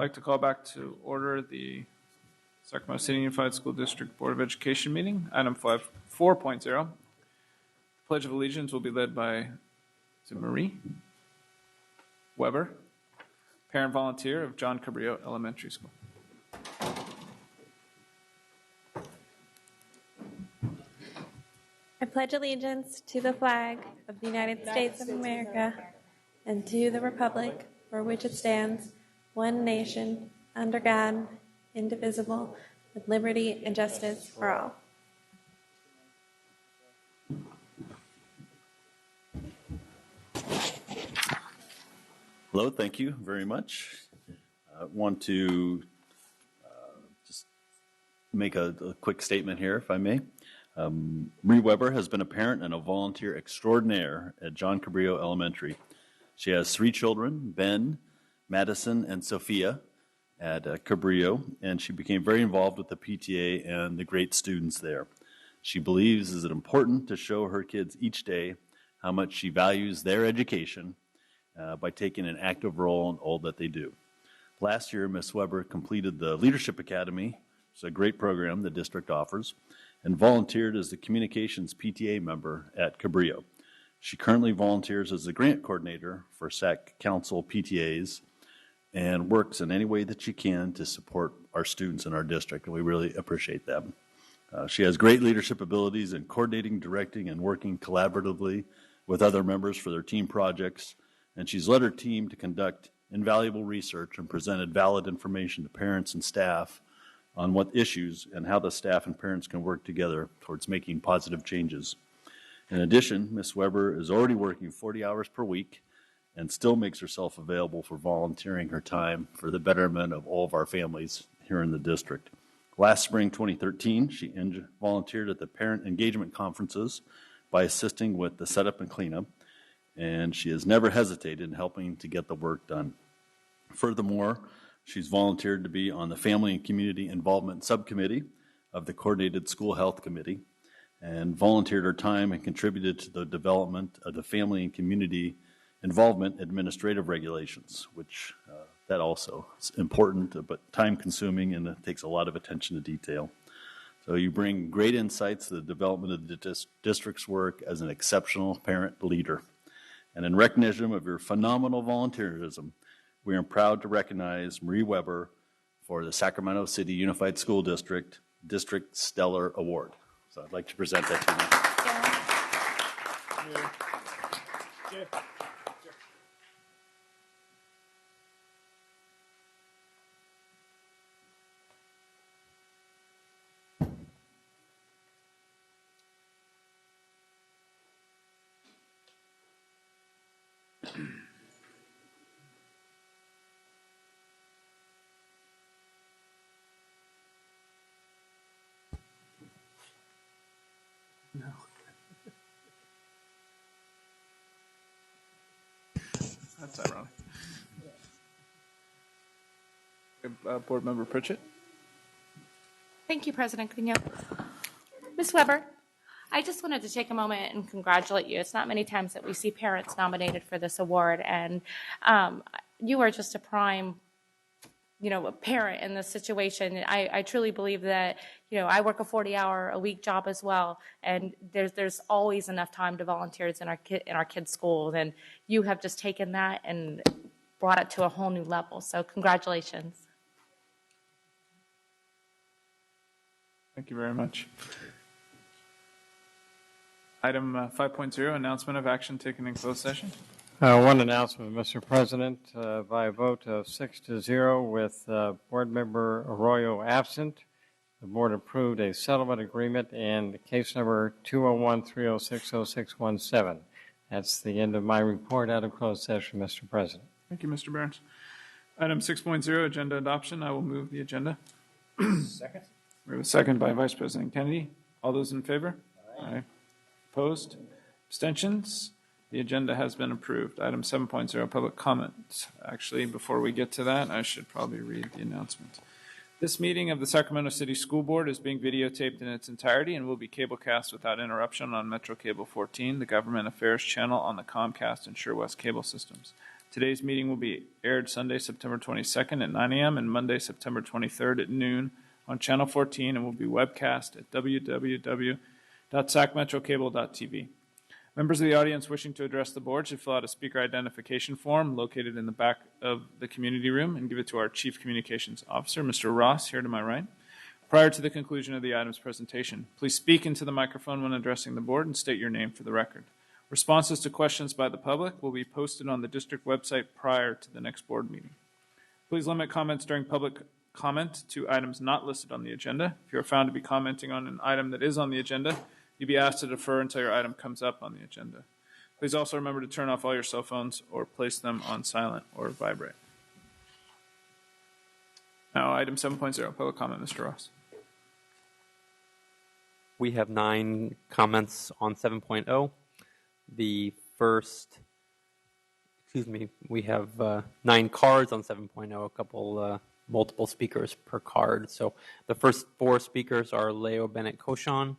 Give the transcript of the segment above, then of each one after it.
I'd like to call back to order the Sacramento City Unified School District Board of Education meeting. Item 4.0. Pledge of Allegiance will be led by Marie Weber, parent volunteer of John Cabrillo Elementary School. I pledge allegiance to the flag of the United States of America and to the republic for which it stands, one nation, under God, indivisible, with liberty and justice for all. Hello, thank you very much. I want to just make a quick statement here, if I may. Marie Weber has been a parent and a volunteer extraordinaire at John Cabrillo Elementary. She has 3 children, Ben, Madison, and Sophia at Cabrillo, and she became very involved with the PTA and the great students there. She believes it important to show her kids each day how much she values their education by taking an active role in all that they do. Last year, Ms. Weber completed the Leadership Academy. It's a great program the district offers, and volunteered as the Communications PTA member at Cabrillo. She currently volunteers as the grant coordinator for SAC Council PTAs and works in any way that she can to support our students in our district, and we really appreciate that. She has great leadership abilities in coordinating, directing, and working collaboratively with other members for their team projects, and she's led her team to conduct invaluable research and presented valid information to parents and staff on what issues and how the staff and parents can work together towards making positive changes. In addition, Ms. Weber is already working 40 hours per week and still makes herself available for volunteering her time for the betterment of all of our families here in the district. Last spring, 2013, she volunteered at the parent engagement conferences by assisting with the setup and cleanup, and she has never hesitated in helping to get the work done. Furthermore, she's volunteered to be on the Family and Community Involvement Subcommittee of the Coordinated School Health Committee, and volunteered her time and contributed to the development of the Family and Community Involvement Administrative Regulations, which that also is important, but time-consuming, and it takes a lot of attention to detail. So you bring great insights to the development of the district's work as an exceptional parent leader. And in recognition of your phenomenal volunteerism, we are proud to recognize Marie Weber for the Sacramento City Unified School District Stellar Award. So I'd like to present that to you. Yeah. No. That's ironic. Board Member Pritchett. Thank you, President Coutinho. Ms. Weber, I just wanted to take a moment and congratulate you. It's not many times that we see parents nominated for this award, and you are just a prime a parent in this situation. I truly believe that, I work a 40-hour-a-week job as well, and there's always enough time to volunteers in our kids' schools, and you have just taken that and brought it to a whole new level. So congratulations. Thank you very much. Item 5.0, announcement of action taken in closed session. One announcement, Mr. President. By a vote of 6-0 with Board Member Arroyo absent, the Board approved a settlement agreement in case number 201-306-0617. That's the end of my report out of closed session, Mr. President. Thank you, Mr. Burns. Item 6.0, agenda adoption. I will move the agenda. Second. We have a second by Vice President Kennedy. All those in favor? Aye. Opposed? Abstentions? The agenda has been approved. Item 7.0, public comment. Actually, before we get to that, I should probably read the announcement. This meeting of the Sacramento City School Board is being videotaped in its entirety and will be cablecast without interruption on Metro Cable 14, the Government Affairs channel on the Comcast and SureWest cable systems. Today's meeting will be aired Sunday, September 22nd at 9 a.m. and Monday, September 23rd at noon on Channel 14 and will be webcast at www.sacmetrocable.tv. Members of the audience wishing to address the board should fill out a speaker identification form located in the back of the community room and give it to our Chief Communications Officer, Mr. Ross, here to my right. Prior to the conclusion of the item's presentation, please speak into the microphone when addressing the board and state your name for the record. Responses to questions by the public will be posted on the district website prior to the next board meeting. Please limit comments during public comment to items not listed on the agenda. If you are found to be commenting on an item that is on the agenda, you'll be asked to defer until your item comes up on the agenda. Please also remember to turn off all your cell phones or place them on silent or vibrate. Now, item 7.0, public comment, Mr. Ross. We have 9 comments on 7.0. The first, we have 9 cards on 7.0, a couple multiple speakers per card. So the first 4 speakers are Leo Bennett Cochon,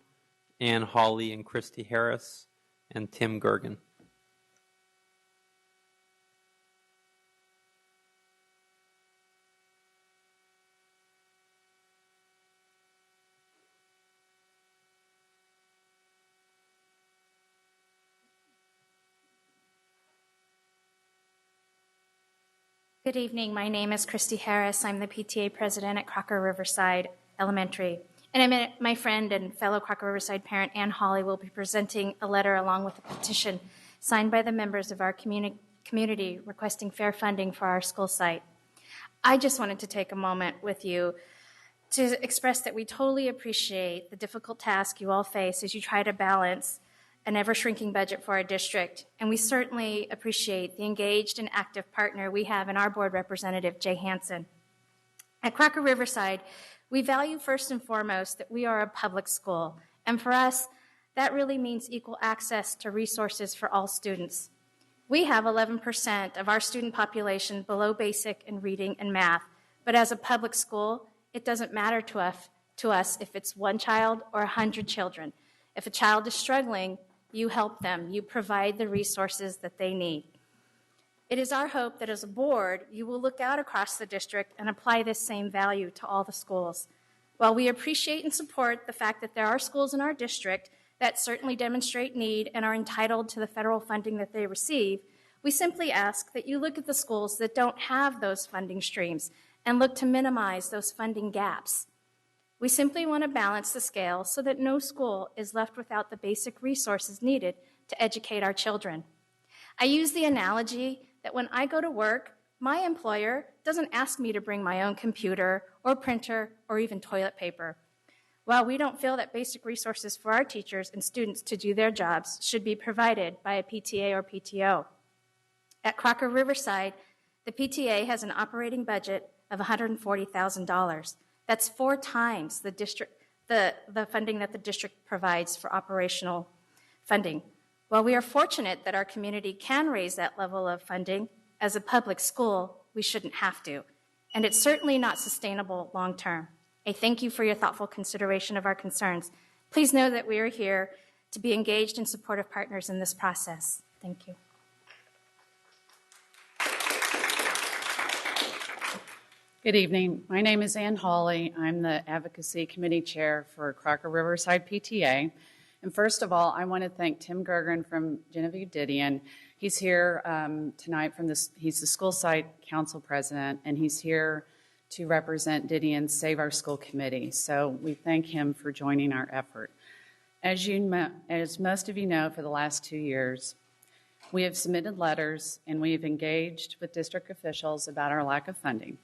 Ann Hawley and Christy Harris, and Tim Gergen. Good evening. My name is Christy Harris. I'm the PTA president at Crocker Riverside Elementary. And my friend and fellow Crocker Riverside parent, Ann Hawley, will be presenting a letter along with a petition signed by the members of our community requesting fair funding for our school site. I just wanted to take a moment with you to express that we totally appreciate the difficult task you all face as you try to balance an ever-shrinking budget for our district, and we certainly appreciate the engaged and active partner we have in our board representative, Jay Hansen. At Crocker Riverside, we value first and foremost that we are a public school, and for us, that really means equal access to resources for all students. We have 11% of our student population below basic in reading and math, but as a public school, it doesn't matter to us if it's 1 child or 100 children. If a child is struggling, you help them. You provide the resources that they need. It is our hope that as a board, you will look out across the district and apply this same value to all the schools. While we appreciate and support the fact that there are schools in our district that certainly demonstrate need and are entitled to the federal funding that they receive, we simply ask that you look at the schools that don't have those funding streams and look to minimize those funding gaps. We simply want to balance the scale so that no school is left without the basic resources needed to educate our children. I use the analogy that when I go to work, my employer doesn't ask me to bring my own computer or printer or even toilet paper. While we don't feel that basic resources for our teachers and students to do their jobs should be provided by a PTA or PTO. At Crocker Riverside, the PTA has an operating budget of $140,000. That's 4 times the funding that the district provides for operational funding. While we are fortunate that our community can raise that level of funding, as a public school, we shouldn't have to. And it's certainly not sustainable long term. I thank you for your thoughtful consideration of our concerns. Please know that we are here to be engaged and supportive partners in this process. Thank you. Good evening. My name is Ann Hawley. I'm the Advocacy Committee Chair for Crocker Riverside PTA. And first of all, I want to thank Tim Gergen from Genevieve Didion. He's here tonight he's the school site council president, and he's here to represent Didion's Save Our School Committee. So we thank him for joining our effort. As most of you know, for the last 2 years, we have submitted letters and we have engaged with district officials about our lack of funding.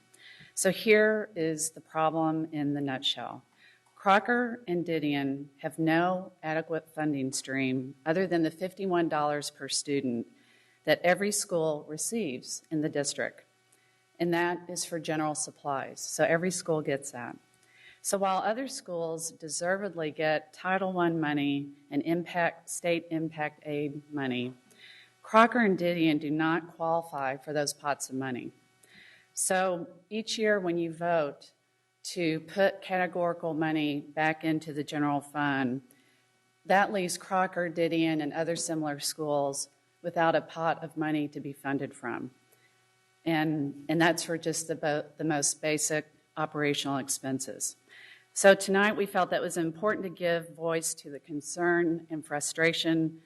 So here is the problem in the nutshell. Crocker and Didion have no adequate funding stream other than the $51 per student that every school receives in the district. And that is for general supplies. So every school gets that. So while other schools deservedly get Title I money and state impact aid money, Crocker and Didion do not qualify for those pots of money. So each year when you vote to put categorical money back into the general fund, that leaves Crocker, Didion, and other similar schools without a pot of money to be funded from. and that's for just the most basic operational expenses. So tonight we felt that it was important to give voice to the concern and frustration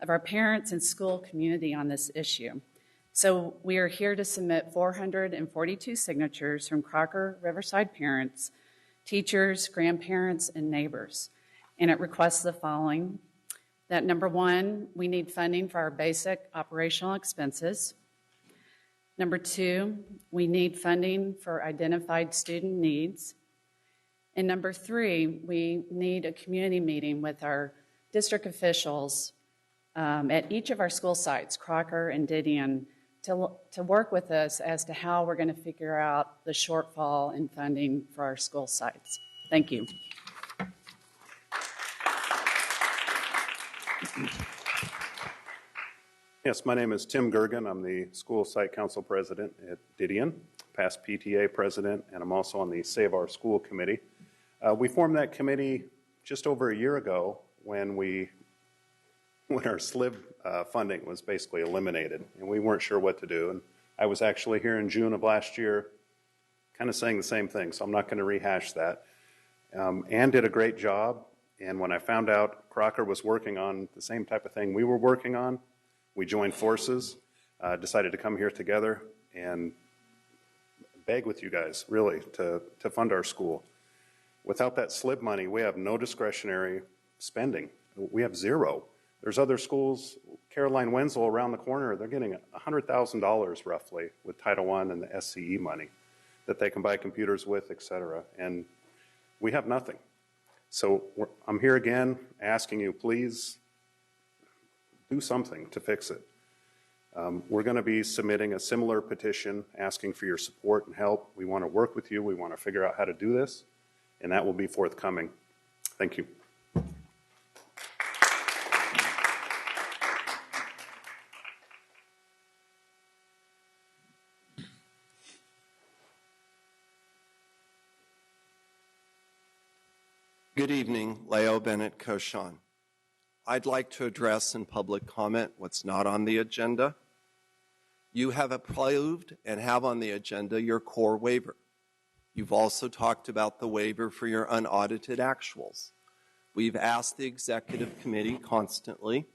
of our parents and school community on this issue. So we are here to submit 442 signatures from Crocker Riverside parents, teachers, grandparents, and neighbors. And it requests the following: that number one, we need funding for our basic operational expenses. Number two, we need funding for identified student needs. And number three, we need a community meeting with our district officials at each of our school sites, Crocker and Didion, to work with us as to how we're going to figure out the shortfall in funding for our school sites. Thank you. Yes, my name is Tim Gergen. I'm the school site council president at Didion, past PTA president, and I'm also on the Save Our School committee. We formed that committee just over a year ago when our SLIB funding was basically eliminated, and we weren't sure what to do. And I was actually here in June of last year kind of saying the same thing, so I'm not going to rehash that. Ann did a great job, and when I found out Crocker was working on the same type of thing we were working on, we joined forces, decided to come here together and beg with you guys, really, to fund our school. Without that SLIB money, we have no discretionary spending. We have zero. There's other schools, Caroline Wenzel around the corner, they're getting $100,000 roughly with Title I and the SCE money that they can buy computers with, et cetera. And we have nothing. So I'm here again asking you, please do something to fix it. We're going to be submitting a similar petition asking for your support and help. We want to work with you. We want to figure out how to do this, and that will be forthcoming. Thank you. Good evening, Leo Bennett Koshan. I'd like to address in public comment what's not on the agenda. You have approved and have on the agenda your core waiver. You've also talked about the waiver for your unaudited actuals. We've asked the executive committee constantly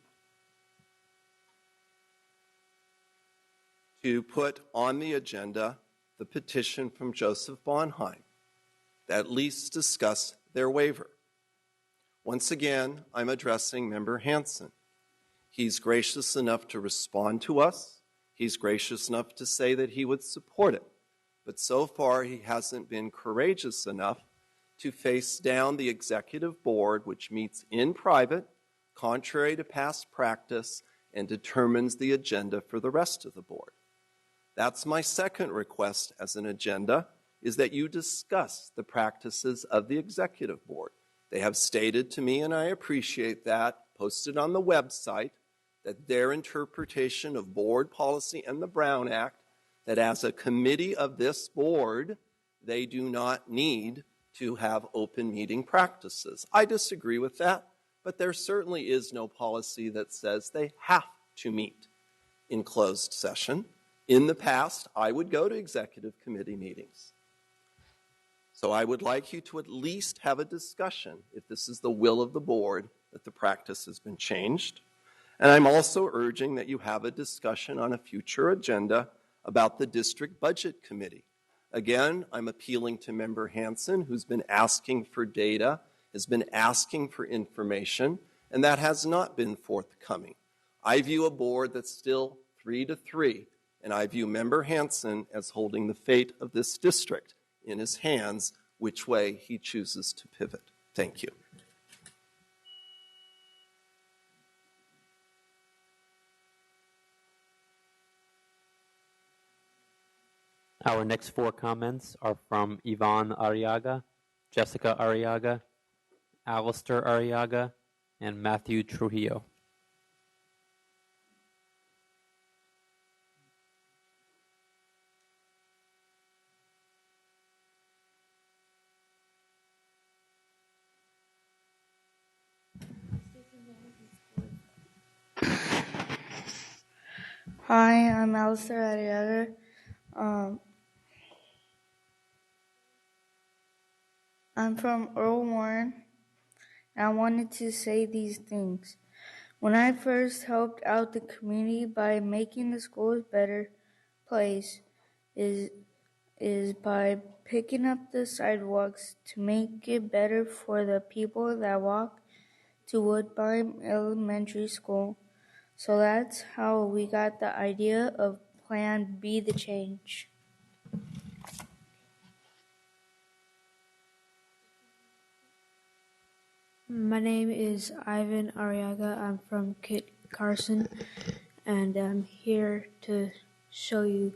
to put on the agenda the petition from Joseph Bonheim to at least discuss their waiver. Once again, I'm addressing Member Hansen. He's gracious enough to respond to us. He's gracious enough to say that he would support it. But so far, he hasn't been courageous enough to face down the executive board, which meets in private, contrary to past practice, and determines the agenda for the rest of the board. That's my second request as an agenda, is that you discuss the practices of the executive board. They have stated to me, and I appreciate that, posted on the website, that their interpretation of board policy and the Brown Act, that as a committee of this board, they do not need to have open meeting practices. I disagree with that, but there certainly is no policy that says they have to meet in closed session. In the past, I would go to executive committee meetings. So I would like you to at least have a discussion, if this is the will of the board, that the practice has been changed. And I'm also urging that you have a discussion on a future agenda about the district budget committee. Again, I'm appealing to Member Hansen, who's been asking for data, has been asking for information, and that has not been forthcoming. I view a board that's still 3-3, and I view Member Hansen as holding the fate of this district in his hands, which way he chooses to pivot. Thank you. Our next four comments are from Yvonne Arriaga, Jessica Arriaga, Alistair Arriaga, and Matthew Trujillo. Hi, I'm Alistair Arriaga. I'm from Earl Warren, and I wanted to say these things. When I first helped out the community by making the schools a better place is by picking up the sidewalks to make it better for the people that walk to Woodbine Elementary School. So that's how we got the idea of Plan Be the Change. My name is Ivan Arriaga. I'm from Kit Carson, and I'm here to show you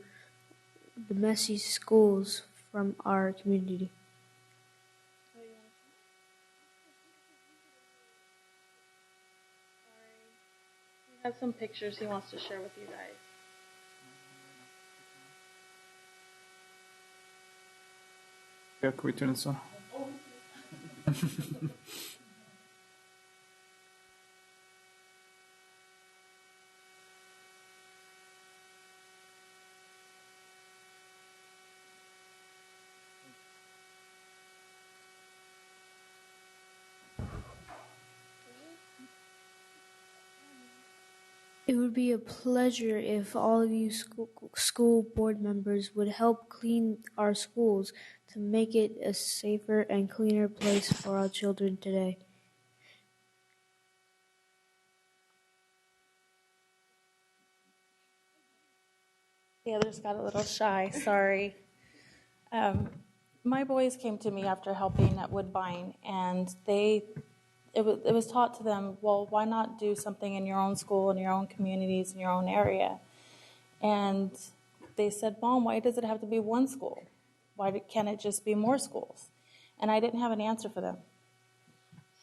the messy schools from our community. He has some pictures he wants to share with you guys. Yeah, can we turn this on? It would be a pleasure if all of you school board members would help clean our schools to make it a safer and cleaner place for our children today. The others got a little shy, sorry. My boys came to me after helping at Woodbine, and it was taught to them, well, why not do something in your own school, in your own communities, in your own area? And they said, Mom, why does it have to be one school? Why can't it just be more schools? And I didn't have an answer for them.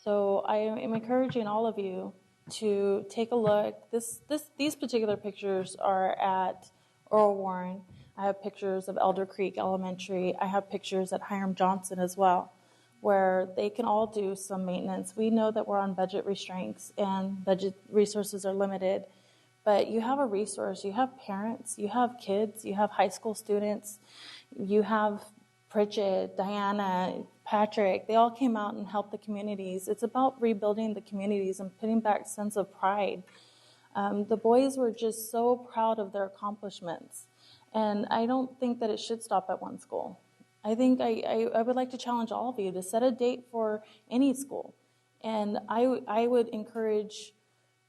So I am encouraging all of you to take a look. These particular pictures are at Earl Warren. I have pictures of Elder Creek Elementary. I have pictures at Hiram Johnson as well, where they can all do some maintenance. We know that we're on budget restraints and budget resources are limited, but you have a resource. You have parents, you have kids, you have high school students, you have Pritchett, Diana, Patrick. They all came out and helped the communities. It's about rebuilding the communities and putting back a sense of pride. The boys were just so proud of their accomplishments. And I don't think that it should stop at one school. I think I would like to challenge all of you to set a date for any school. And I would encourage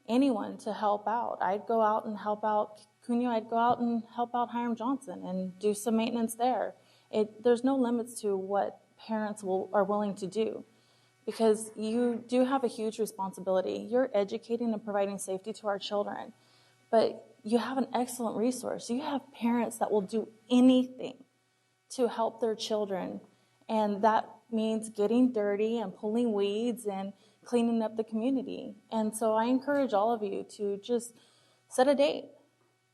anyone to help out. I'd go out and help out Cuneo. I'd go out and help out Hiram Johnson and do some maintenance there. There's no limits to what parents are willing to do, because you do have a huge responsibility. You're educating and providing safety to our children, but you have an excellent resource. You have parents that will do anything to help their children, and that means getting dirty and pulling weeds and cleaning up the community. And so I encourage all of you to just set a date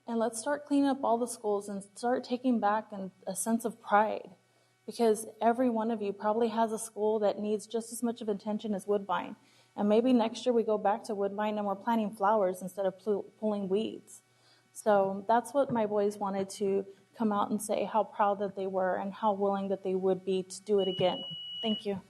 and let's start cleaning up all the schools and start taking back a sense of pride, because every one of you probably has a school that needs just as much of attention as Woodbine. And maybe next year we go back to Woodbine and we're planting flowers instead of pulling weeds. So that's what my boys wanted to come out and say, how proud that they were and how willing that they would be to do it again. Thank you.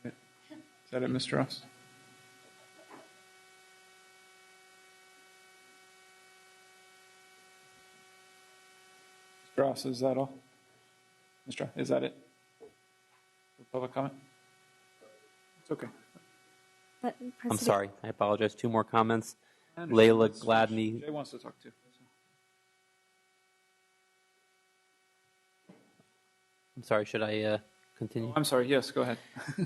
Is that it, Mr. Ross? Mr. Ross, is that all? Mr. Ross, is that it? For public comment? It's okay. I'm sorry. I apologize. 2 more comments. Layla Gladney. Jay wants to talk too. I'm sorry. Should I continue? I'm sorry. Yes, go ahead.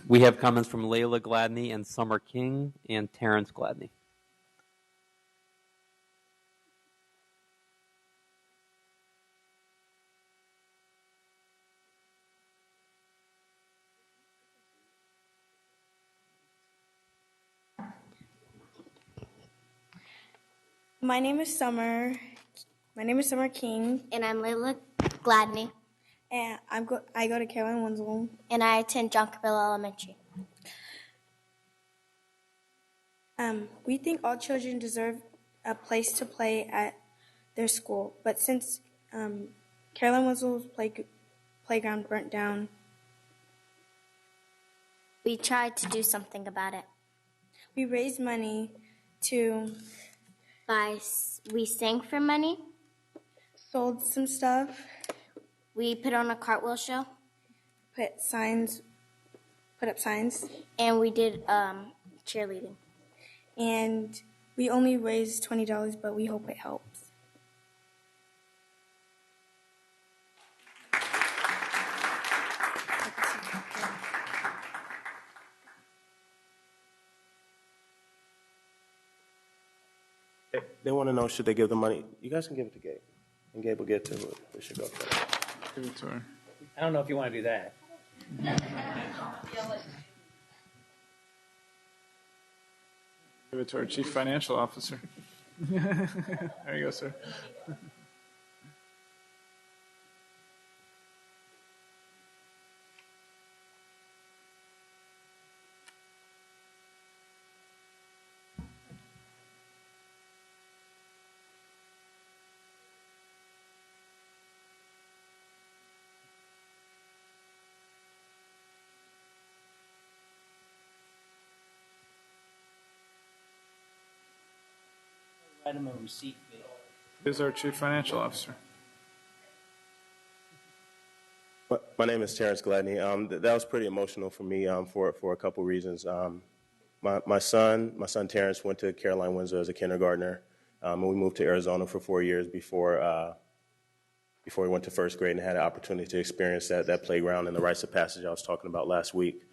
We have comments from Layla Gladney and Summer King and Terrence Gladney. My name is Summer King. And I'm Layla Gladney. And I go to Caroline Winslow. And I attend John Cabrillo Elementary. We think all children deserve a place to play at their school, but since Caroline Wenzel's playground burnt down, We tried to do something about it. we raised money to We sang for money. sold some stuff, We put on a cartwheel show. put up signs, And we did cheerleading. and we only raised $20, but we hope it helps. They want to know, should they give the money? You guys can give it to Gabe, and Gabe will get to it. We should go for it. Give it to her. I don't know if you want to do that. Give it to our Chief Financial Officer. There you go, sir. Write him a receipt. Who's our Chief Financial Officer? My name is Terrence Gladney. That was pretty emotional for me for a couple reasons. My son Terrence went to Caroline Winslow as a kindergartner, and we moved to Arizona for 4 years before he went to first grade and had an opportunity to experience that playground and the rites of passage I was talking about last week.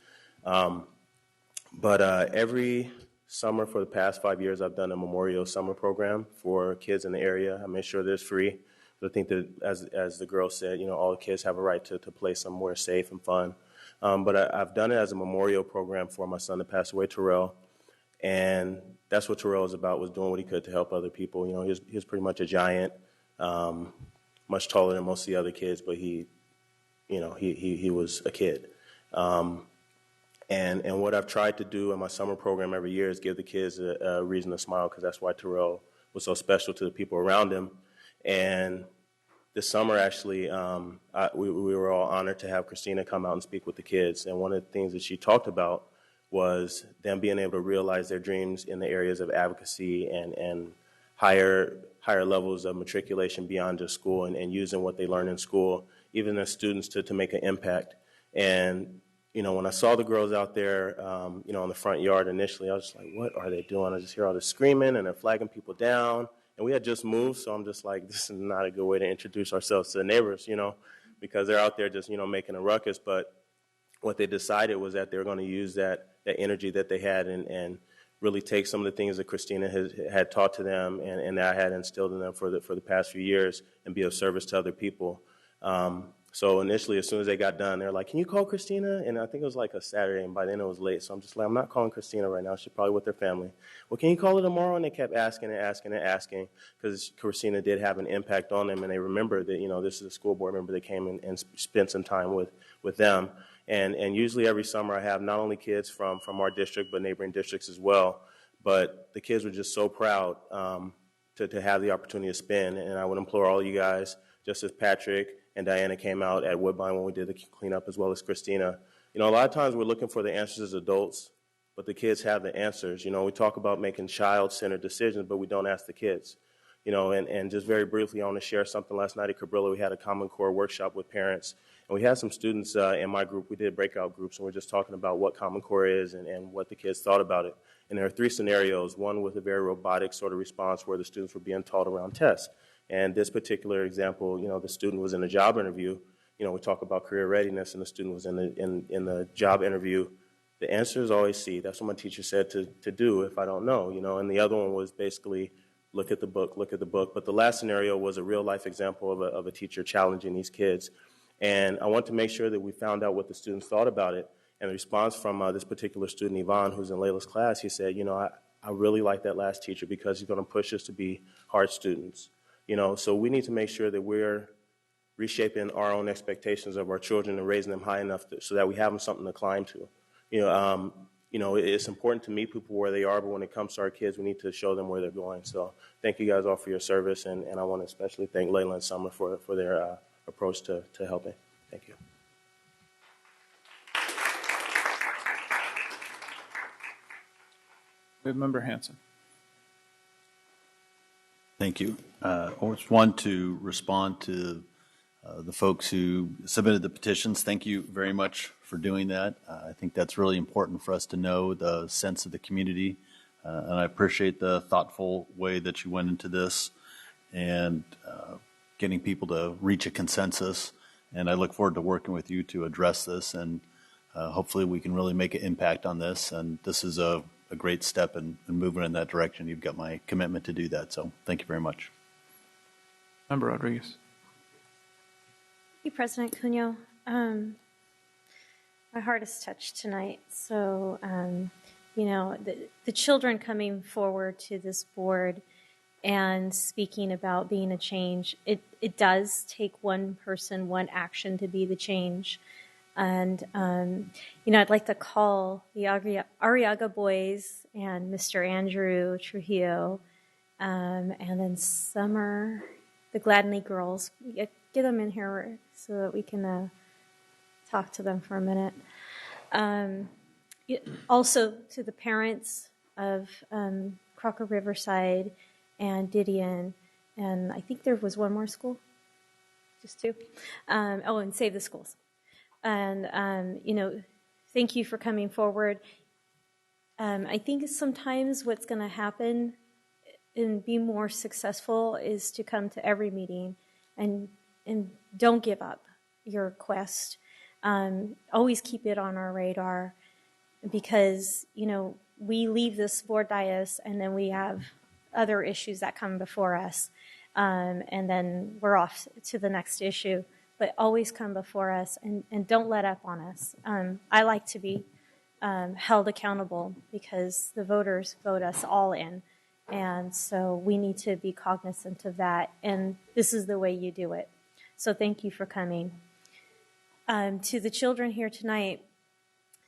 But every summer for the past 5 years, I've done a memorial summer program for kids in the area. I made sure that it's free. I think that, as the girl said, all the kids have a right to play somewhere safe and fun. But I've done it as a memorial program for my son that passed away, Terrell. And that's what Terrell was about, was doing what he could to help other people. He was pretty much a giant, much taller than most of the other kids, but he was a kid. And what I've tried to do in my summer program every year is give the kids a reason to smile, because that's why Terrell was so special to the people around him. And this summer, actually, we were all honored to have Christina come out and speak with the kids. And one of the things that she talked about was them being able to realize their dreams in the areas of advocacy and higher levels of matriculation beyond just school, and using what they learn in school, even as students, to make an impact. And when I saw the girls out there, on the front yard initially, I was just like, what are they doing? I just hear all this screaming, and they're flagging people down. And we had just moved, so I'm just like, this is not a good way to introduce ourselves to the neighbors, because they're out there just, making a ruckus. But what they decided was that they were going to use that energy that they had and really take some of the things that Christina had taught to them and that I had instilled in them for the past few years and be of service to other people. So initially, as soon as they got done, they're like, can you call Christina? And I think it was like a Saturday, and by then it was late. So I'm just like, I'm not calling Christina right now. She's probably with her family. Well, can you call her tomorrow? And they kept asking and asking and asking, because Christina did have an impact on them. And they remembered that, this is a school board member that came and spent some time with them. And usually every summer I have not only kids from our district, but neighboring districts as well. But the kids were just so proud to have the opportunity to spend. And I would implore all you guys, just as Patrick and Diana came out at Woodbine when we did the cleanup, as well as Christina. A lot of times we're looking for the answers as adults, but the kids have the answers. We talk about making child-centered decisions, but we don't ask the kids. And just very briefly, I want to share something. Last night at Cabrillo, we had a Common Core workshop with parents, and we had some students in my group. We did breakout groups, and we're just talking about what Common Core is and what the kids thought about it. And there are 3 scenarios, one with a very robotic sort of response where the students were being taught around tests. And this particular example, the student was in a job interview. We talk about career readiness, and the student was in the job interview. The answer is always C. That's what my teacher said to do if I don't know, And the other one was basically look at the book. But the last scenario was a real-life example of a teacher challenging these kids. And I want to make sure that we found out what the students thought about it. And the response from this particular student, Yvonne, who's in Layla's class, he said, I really like that last teacher because he's going to push us to be hard students. So we need to make sure that we're reshaping our own expectations of our children and raising them high enough so that we have them something to climb to. it's important to meet people where they are, but when it comes to our kids, we need to show them where they're going. So thank you guys all for your service, and I want to especially thank Layla and Summer for their approach to helping. Thank you. We have Member Hanson. Thank you. I just want to respond to the folks who submitted the petitions. Thank you very much for doing that. I think that's really important for us to know the sense of the community. And I appreciate the thoughtful way that you went into this and getting people to reach a consensus. And I look forward to working with you to address this. And hopefully we can really make an impact on this. And this is a great step in moving in that direction. You've got my commitment to do that. So thank you very much. Member Rodriguez. Thank you, President Cunha. My heart is touched tonight. So, the children coming forward to this board and speaking about being a change, it does take one person, one action to be the change. And, I'd like to call the Arriaga boys and Mr. Andrew Trujillo, and then Summer, the Gladney girls. Get them in here so that we can talk to them for a minute. Also to the parents of Crocker Riverside and Didion, and I think there was one more school, just two. And Save the Schools. And, thank you for coming forward. I think sometimes what's going to happen and be more successful is to come to every meeting and don't give up your quest. Always keep it on our radar because, we leave this board dais and then we have other issues that come before us. And then we're off to the next issue. But always come before us and don't let up on us. I like to be held accountable because the voters vote us all in. And so we need to be cognizant of that. And this is the way you do it. So thank you for coming. To the children here tonight,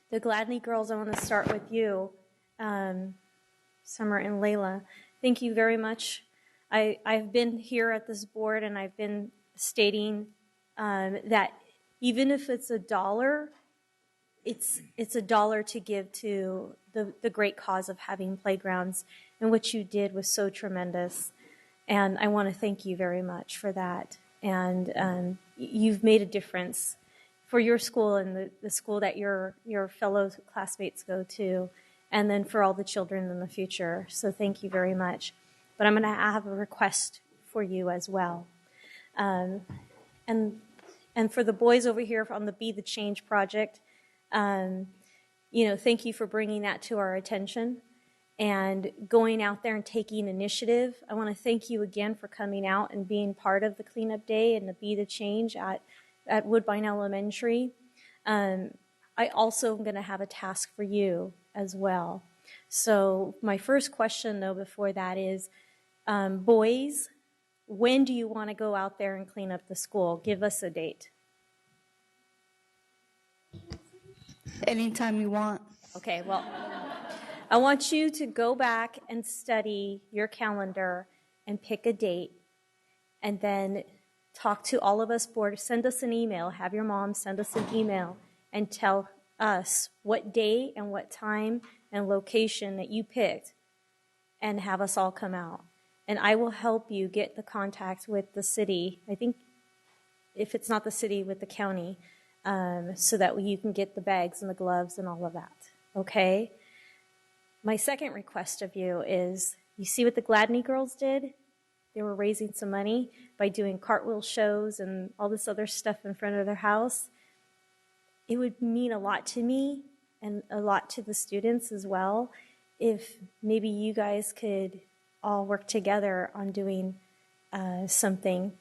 the Gladney girls, I want to start with you, Summer and Layla. Thank you very much. I've been here at this board and I've been stating that even if it's $1, it's $1 to give to the great cause of having playgrounds, and what you did was so tremendous. And I want to thank you very much for that. And you've made a difference for your school and the school that your fellow classmates go to, and then for all the children in the future. So thank you very much. But I'm going to have a request for you as well. And for the boys over here on the Be the Change project, thank you for bringing that to our attention and going out there and taking initiative. I want to thank you again for coming out and being part of the cleanup day and the Be the Change at Woodbine Elementary. I also am going to have a task for you as well. So my first question, though, before that is, boys, when do you want to go out there and clean up the school? Give us a date. Anytime you want. Okay, well, I want you to go back and study your calendar and pick a date, and then talk to all of us board. Send us an email. Have your mom send us an email and tell us what day and what time and location that you picked, and have us all come out. And I will help you get the contact with the city. I think if it's not the city, with the county, so that you can get the bags and the gloves and all of that. Okay? My second request of you is, you see what the Gladney girls did? They were raising some money by doing cartwheel shows and all this other stuff in front of their house. It would mean a lot to me and a lot to the students as well if maybe you guys could all work together on doing something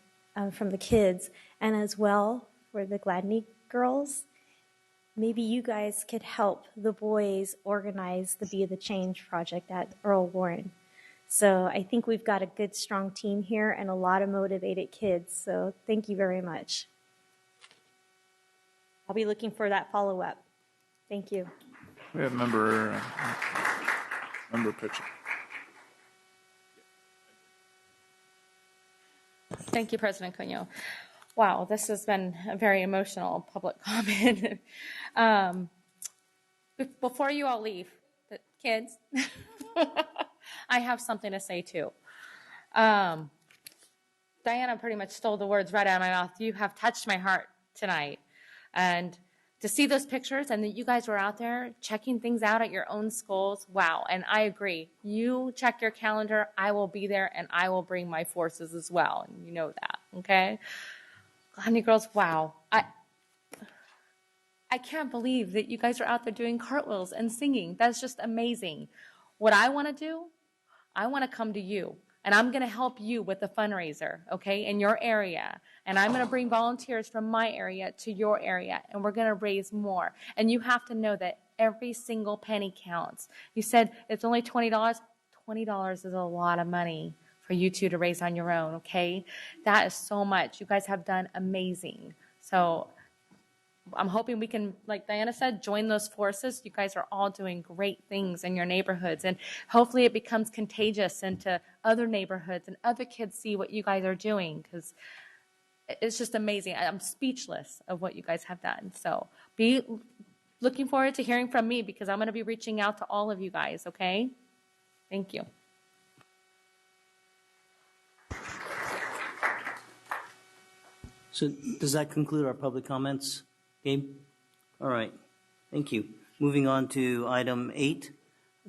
from the kids, and as well for the Gladney girls. Maybe you guys could help the boys organize the Be the Change project at Earl Warren. So I think we've got a good, strong team here and a lot of motivated kids. So thank you very much. I'll be looking for that follow-up. Thank you. We have member Pritchett. Thank you, President Cunyo. Wow, this has been a very emotional public comment. Before you all leave, the kids, I have something to say too. Diana pretty much stole the words right out of my mouth. You have touched my heart tonight. And to see those pictures and that you guys were out there checking things out at your own schools, wow. And I agree. You check your calendar, I will be there, and I will bring my forces as well. And you know that, okay? Honey girls, wow. I can't believe that you guys are out there doing cartwheels and singing. That's just amazing. What I want to do, I want to come to you. And I'm going to help you with the fundraiser, okay, in your area. And I'm going to bring volunteers from my area to your area, and we're going to raise more. And you have to know that every single penny counts. You said it's only $20. $20 is a lot of money for you two to raise on your own, okay? That is so much. You guys have done amazing. So I'm hoping we can, like Diana said, join those forces. You guys are all doing great things in your neighborhoods, and hopefully it becomes contagious into other neighborhoods and other kids see what you guys are doing, because it's just amazing. I'm speechless of what you guys have done. So be looking forward to hearing from me, because I'm going to be reaching out to all of you guys, okay? Thank you. So does that conclude our public comments, Gabe? All right, thank you. Moving on to item 8,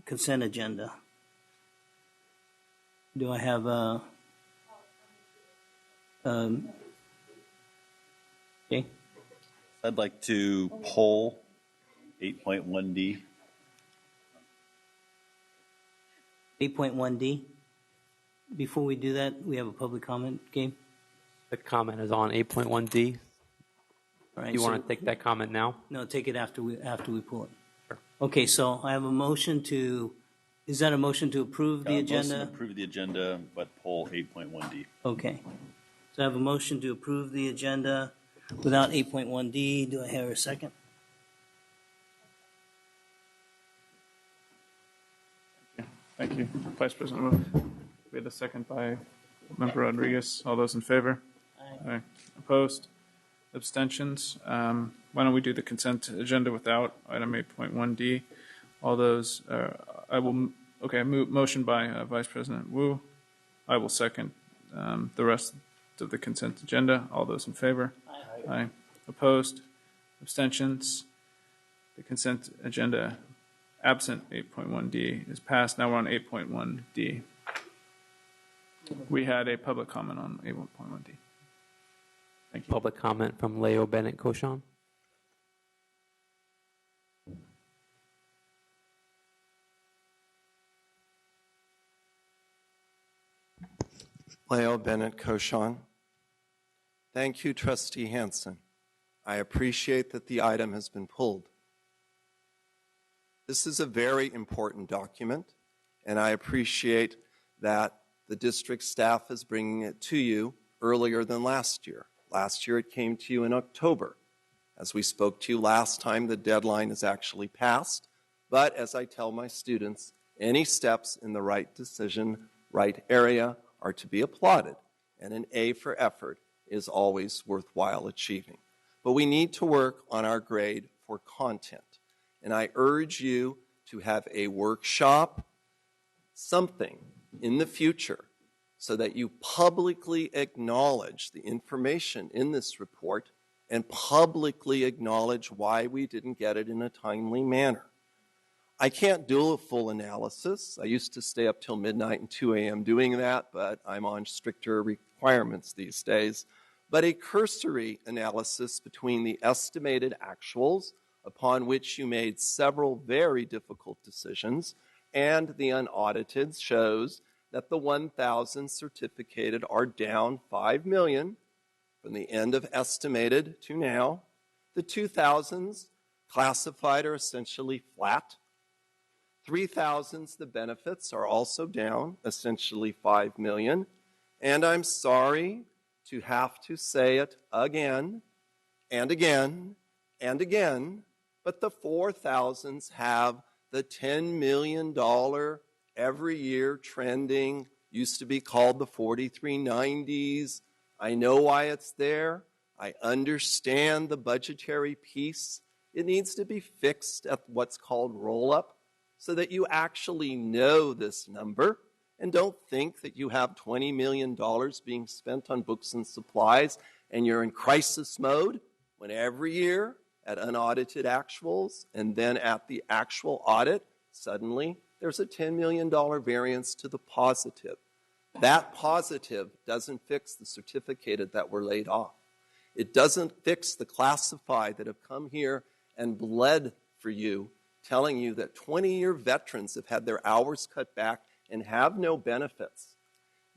consent agenda. Do I have a... okay. I'd like to poll 8.1D. 8.1D. Before we do that, we have a public comment, Gabe? The comment is on 8.1D. All right, Do you so- want to take that comment now? No, take it after we pull it. Sure. Okay, so I have a motion to, is that a motion to approve the Motion to agenda? approve the agenda, but poll 8.1D. Okay. So I have a motion to approve the agenda without 8.1D. Do I hear a second? Thank you, Vice President Wu. We had a second by Member Rodriguez. All those in favor? Aye. Opposed? Abstentions? Why don't we do the consent agenda without item 8.1D? All those, motion by Vice President Wu. I will second the rest of the consent agenda. All those in favor? Aye. Opposed? Abstentions? The consent agenda, absent 8.1D, is passed. Now we're on 8.1D. We had a public comment on 8.1D. Thank you. Public comment from Leo Bennett Cochon. Leo Bennett Cochon. Thank you, Trustee Hansen. I appreciate that the item has been pulled. This is a very important document, and I appreciate that the district staff is bringing it to you earlier than last year. Last year it came to you in October. As we spoke to you last time, the deadline is actually passed, but as I tell my students, any steps in the right decision, right area are to be applauded, and an A for effort is always worthwhile achieving. But we need to work on our grade for content, and I urge you to have a workshop, something in the future, so that you publicly acknowledge the information in this report and publicly acknowledge why we didn't get it in a timely manner. I can't do a full analysis. I used to stay up till midnight and 2 a.m. doing that, but I'm on stricter requirements these days. But a cursory analysis between the estimated actuals, upon which you made several very difficult decisions, and the unaudited shows that the 1,000 certificated are down 5 million from the end of estimated to now. The 2,000s classified are essentially flat. 3,000s, the benefits are also down, essentially 5 million. And I'm sorry to have to say it again and again and again, but the 4,000s have the $10 million every year trending, used to be called the 4390s. I know why it's there. I understand the budgetary piece. It needs to be fixed at what's called roll-up so that you actually know this number and don't think that you have $20 million being spent on books and supplies and you're in crisis mode when every year at unaudited actuals and then at the actual audit, suddenly there's a $10 million variance to the positive. That positive doesn't fix the certificated that were laid off. It doesn't fix the classified that have come here and bled for you, telling you that 20-year veterans have had their hours cut back and have no benefits.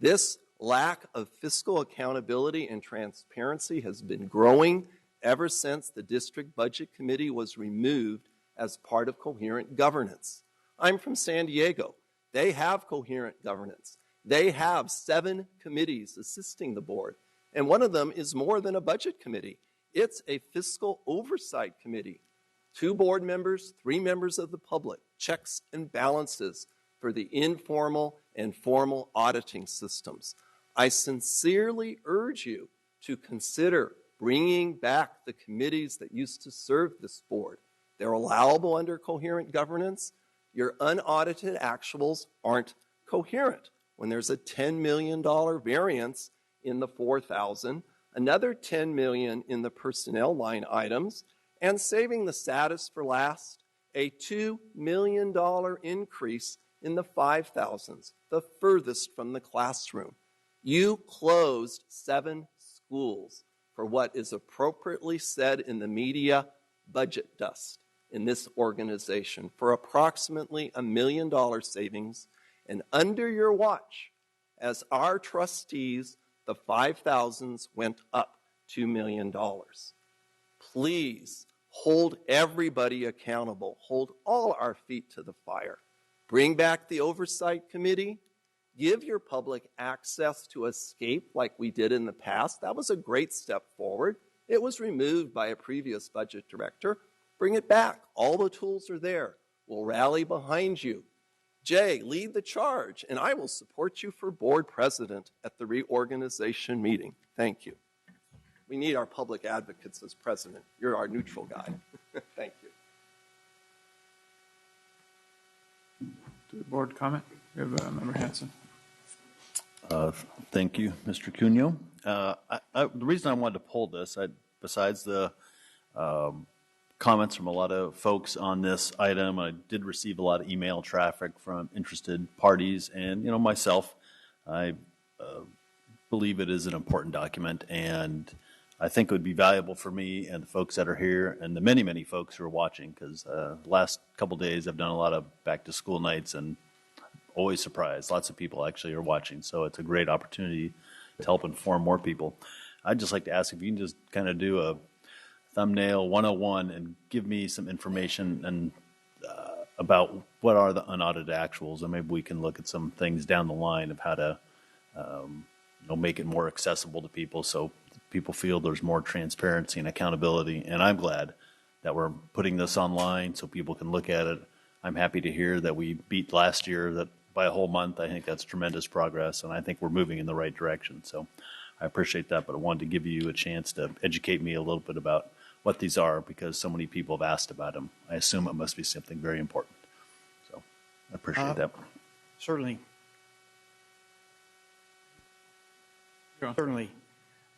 This lack of fiscal accountability and transparency has been growing ever since the District Budget Committee was removed as part of coherent governance. I'm from San Diego. They have coherent governance. They have 7 committees assisting the board, and one of them is more than a budget committee. It's a fiscal oversight committee. 2 board members, 3 members of the public, checks and balances for the informal and formal auditing systems. I sincerely urge you to consider bringing back the committees that used to serve this board. They're allowable under coherent governance. Your unaudited actuals aren't coherent. When there's a $10 million variance in the 4,000, another $10 million in the personnel line items, and saving the saddest for last, a $2 million increase in the 5,000s, the furthest from the classroom. You closed 7 schools for what is appropriately said in the media, budget dust in this organization for approximately $1 million savings. And under your watch, as our trustees, the 5,000s went up $2 million. Please hold everybody accountable. Hold all our feet to the fire. Bring back the oversight committee. Give your public access to Escape like we did in the past. That was a great step forward. It was removed by a previous budget director. Bring it back. All the tools are there. We'll rally behind you. Jay, lead the charge, and I will support you for board president at the reorganization meeting. Thank you. We need our public advocates as president. You're our neutral guy. Thank you. To the board comment? We have Member Hanson. Thank you, Mr. Cuneo. The reason I wanted to pull this, besides the comments from a lot of folks on this item, I did receive a lot of email traffic from interested parties, and myself, I believe it is an important document, and I think it would be valuable for me and the folks that are here and the many, many folks who are watching, because the last couple days I've done a lot of back to school nights and always surprised. Lots of people actually are watching, so it's a great opportunity to help inform more people. I'd just like to ask if you can just kind of do a thumbnail 101 and give me some information and about what are the unaudited actuals, and maybe we can look at some things down the line of how to make it more accessible to people so people feel there's more transparency and accountability. And I'm glad that we're putting this online so people can look at it. I'm happy to hear that we beat last year that by a whole month. I think that's tremendous progress, and I think we're moving in the right direction. So I appreciate that, but I wanted to give you a chance to educate me a little bit about what these are because so many people have asked about them. I assume it must be something very important. So I appreciate that. Certainly. Certainly.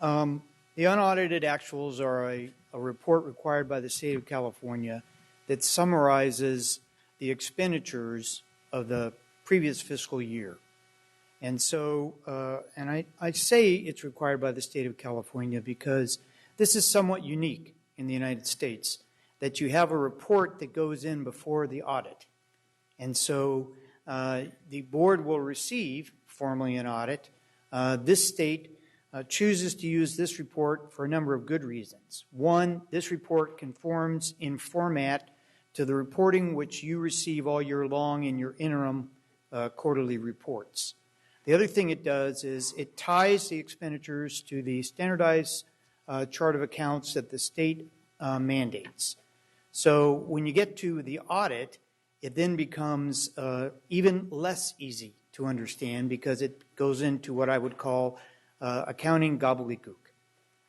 The unaudited actuals are a report required by the state of California that summarizes the expenditures of the previous fiscal year. And so, I say it's required by the state of California because this is somewhat unique in the United States, that you have a report that goes in before the audit. And so the board will receive formally an audit. This state chooses to use this report for a number of good reasons. One, this report conforms in format to the reporting which you receive all year long in your interim quarterly reports. The other thing it does is it ties the expenditures to the standardized chart of accounts that the state mandates. So when you get to the audit, it then becomes even less easy to understand because it goes into what I would call accounting gobbledygook.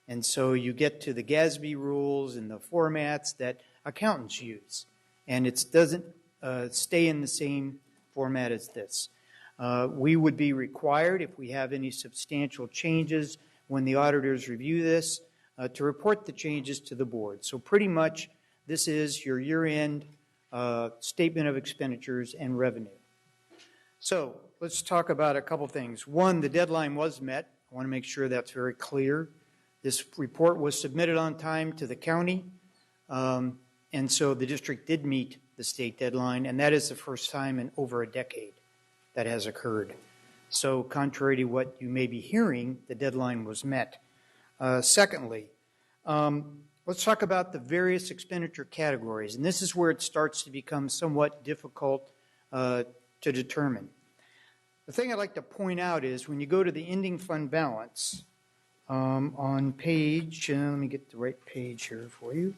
And so you get to the GASB rules and the formats that accountants use, and it doesn't stay in the same format as this. We would be required, if we have any substantial changes when the auditors review this, to report the changes to the board. So pretty much this is your year-end statement of expenditures and revenue. So let's talk about a couple things. One, the deadline was met. I want to make sure that's very clear. This report was submitted on time to the county, and so the district did meet the state deadline, and that is the first time in over a decade that has occurred. So contrary to what you may be hearing, the deadline was met. Secondly, let's talk about the various expenditure categories, and this is where it starts to become somewhat difficult to determine. The thing I'd like to point out is when you go to the ending fund balance, on page, let me get the right page here for you.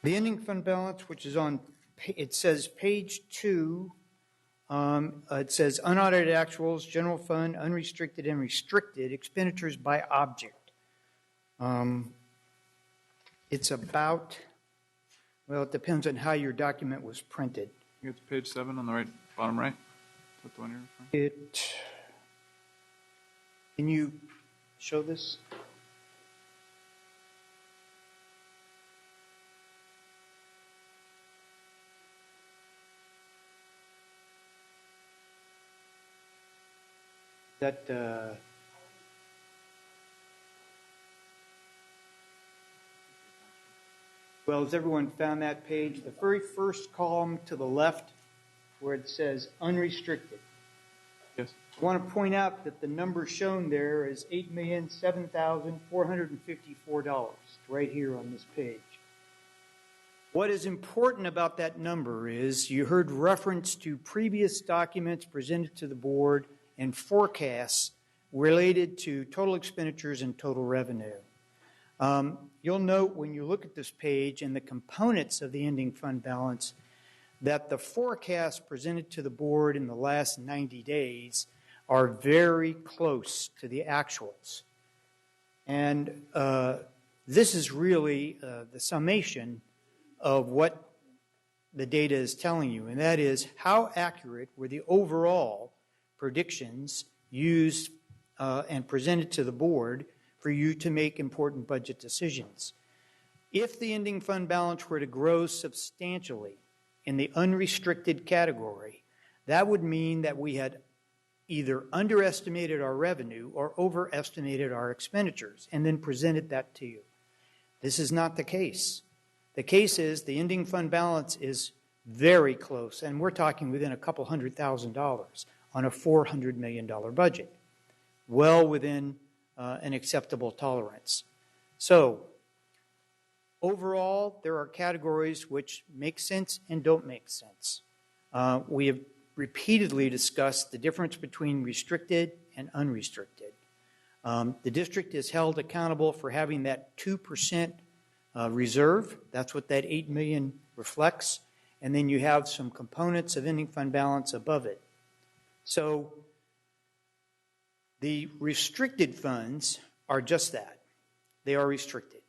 The ending fund balance, which is on, it says page 2, it says unaudited actuals, general fund, unrestricted and restricted, expenditures by object. It's about, well, it depends on how your document was printed. You get to page 7 on the right, bottom right. Is that the one you're referring to? Can you show this? Well, has everyone found that page? The very first column to the left where it says unrestricted. Yes. I want to point out that the number shown there is $8,007,454. It's right here on this page. What is important about that number is you heard reference to previous documents presented to the board and forecasts related to total expenditures and total revenue. You'll note when you look at this page and the components of the ending fund balance that the forecasts presented to the board in the last 90 days are very close to the actuals. And this is really the summation of what the data is telling you, and that is how accurate were the overall predictions used and presented to the board for you to make important budget decisions. If the ending fund balance were to grow substantially in the unrestricted category, that would mean that we had either underestimated our revenue or overestimated our expenditures and then presented that to you. This is not the case. The case is the ending fund balance is very close, and we're talking within a couple $100,000 on a $400 million budget, well within an acceptable tolerance. So overall, there are categories which make sense and don't make sense. We have repeatedly discussed the difference between restricted and unrestricted. The district is held accountable for having that 2% reserve. That's what that $8 million reflects. And then you have some components of ending fund balance above it. So the restricted funds are just that. They are restricted.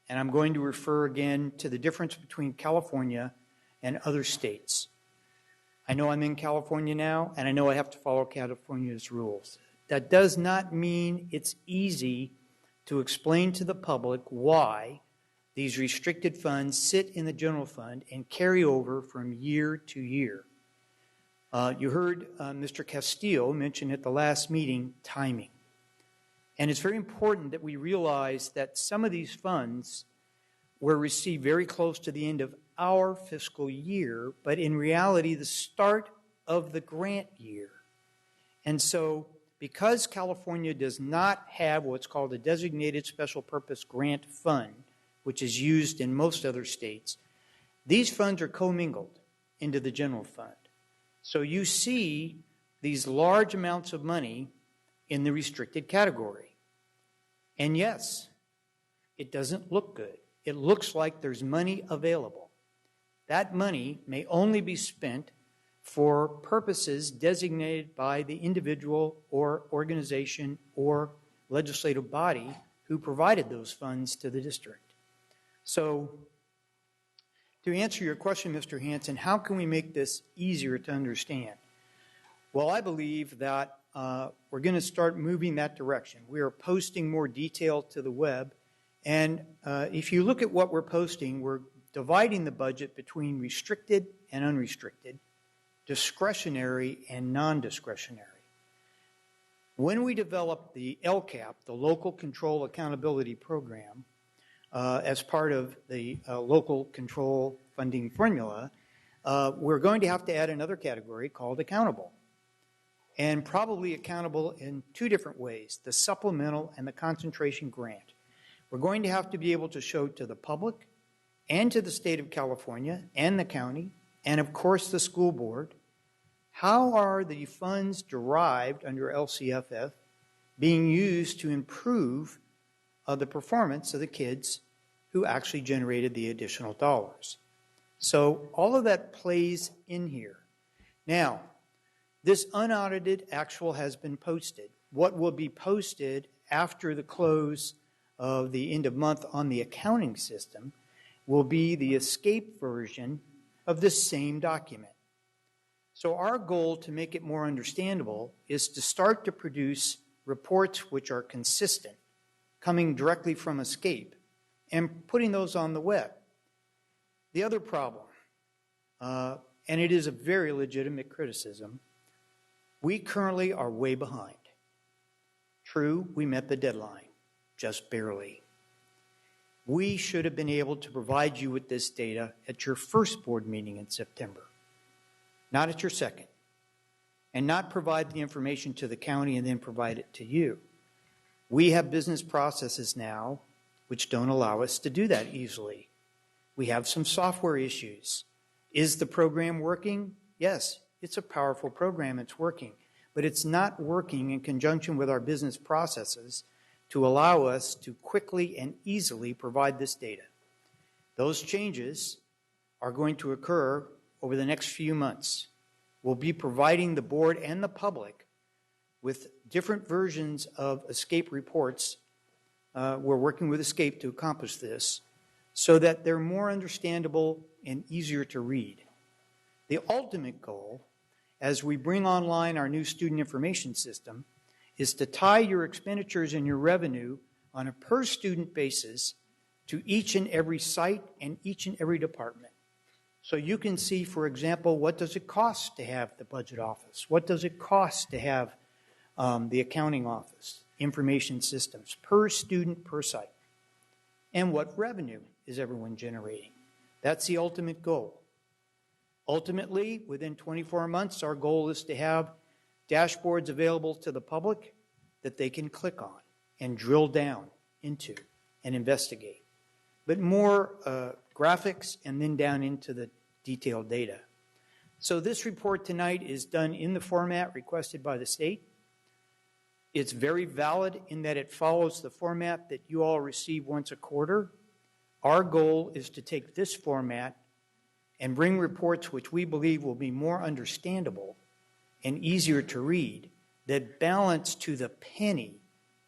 And I'm going to refer again to the difference between California and other states. I know I'm in California now, and I know I have to follow California's rules. That does not mean it's easy to explain to the public why these restricted funds sit in the general fund and carry over from year to year. You heard Mr. Castillo mention at the last meeting timing. And it's very important that we realize that some of these funds were received very close to the end of our fiscal year, but in reality, the start of the grant year. And so, because California does not have what's called a designated special purpose grant fund, which is used in most other states, these funds are commingled into the general fund. So you see these large amounts of money in the restricted category. And yes, it doesn't look good. It looks like there's money available. That money may only be spent for purposes designated by the individual or organization or legislative body who provided those funds to the district. So, to answer your question, Mr. Hanson, how can we make this easier to understand? Well, I believe that we're going to start moving that direction. We are posting more detail to the web, and if you look at what we're posting, we're dividing the budget between restricted and unrestricted, discretionary and non-discretionary. When we developed the LCAP, the Local Control Accountability Program, as part of the local control funding formula, we're going to have to add another category called accountable. And probably accountable in two different ways, the supplemental and the concentration grant. We're going to have to be able to show to the public and to the state of California and the county and of course the school board, how are the funds derived under LCFF being used to improve the performance of the kids who actually generated the additional dollars. So all of that plays in here. Now, this unaudited actual has been posted. What will be posted after the close of the end of month on the accounting system will be the escape version of this same document. So our goal to make it more understandable is to start to produce reports which are consistent, coming directly from escape, and putting those on the web. The other problem, and it is a very legitimate criticism, we currently are way behind. True, we met the deadline, just barely. We should have been able to provide you with this data at your first board meeting in September, not at your second, and not provide the information to the county and then provide it to you. We have business processes now which don't allow us to do that easily. We have some software issues. Is the program working? Yes, it's a powerful program, it's working, but it's not working in conjunction with our business processes to allow us to quickly and easily provide this data. Those changes are going to occur over the next few months. We'll be providing the board and the public with different versions of escape reports. We're working with Escape to accomplish this so that they're more understandable and easier to read. The ultimate goal, as we bring online our new student information system, is to tie your expenditures and your revenue on a per student basis to each and every site and each and every department. So you can see, for example, what does it cost to have the budget office? What does it cost to have the accounting office, information systems, per student, per site? And what revenue is everyone generating? That's the ultimate goal. Ultimately, within 24 months, our goal is to have dashboards available to the public that they can click on and drill down into and investigate. But more graphics and then down into the detailed data. So this report tonight is done in the format requested by the state. It's very valid in that it follows the format that you all receive once a quarter. Our goal is to take this format and bring reports which we believe will be more understandable and easier to read, that balance to the penny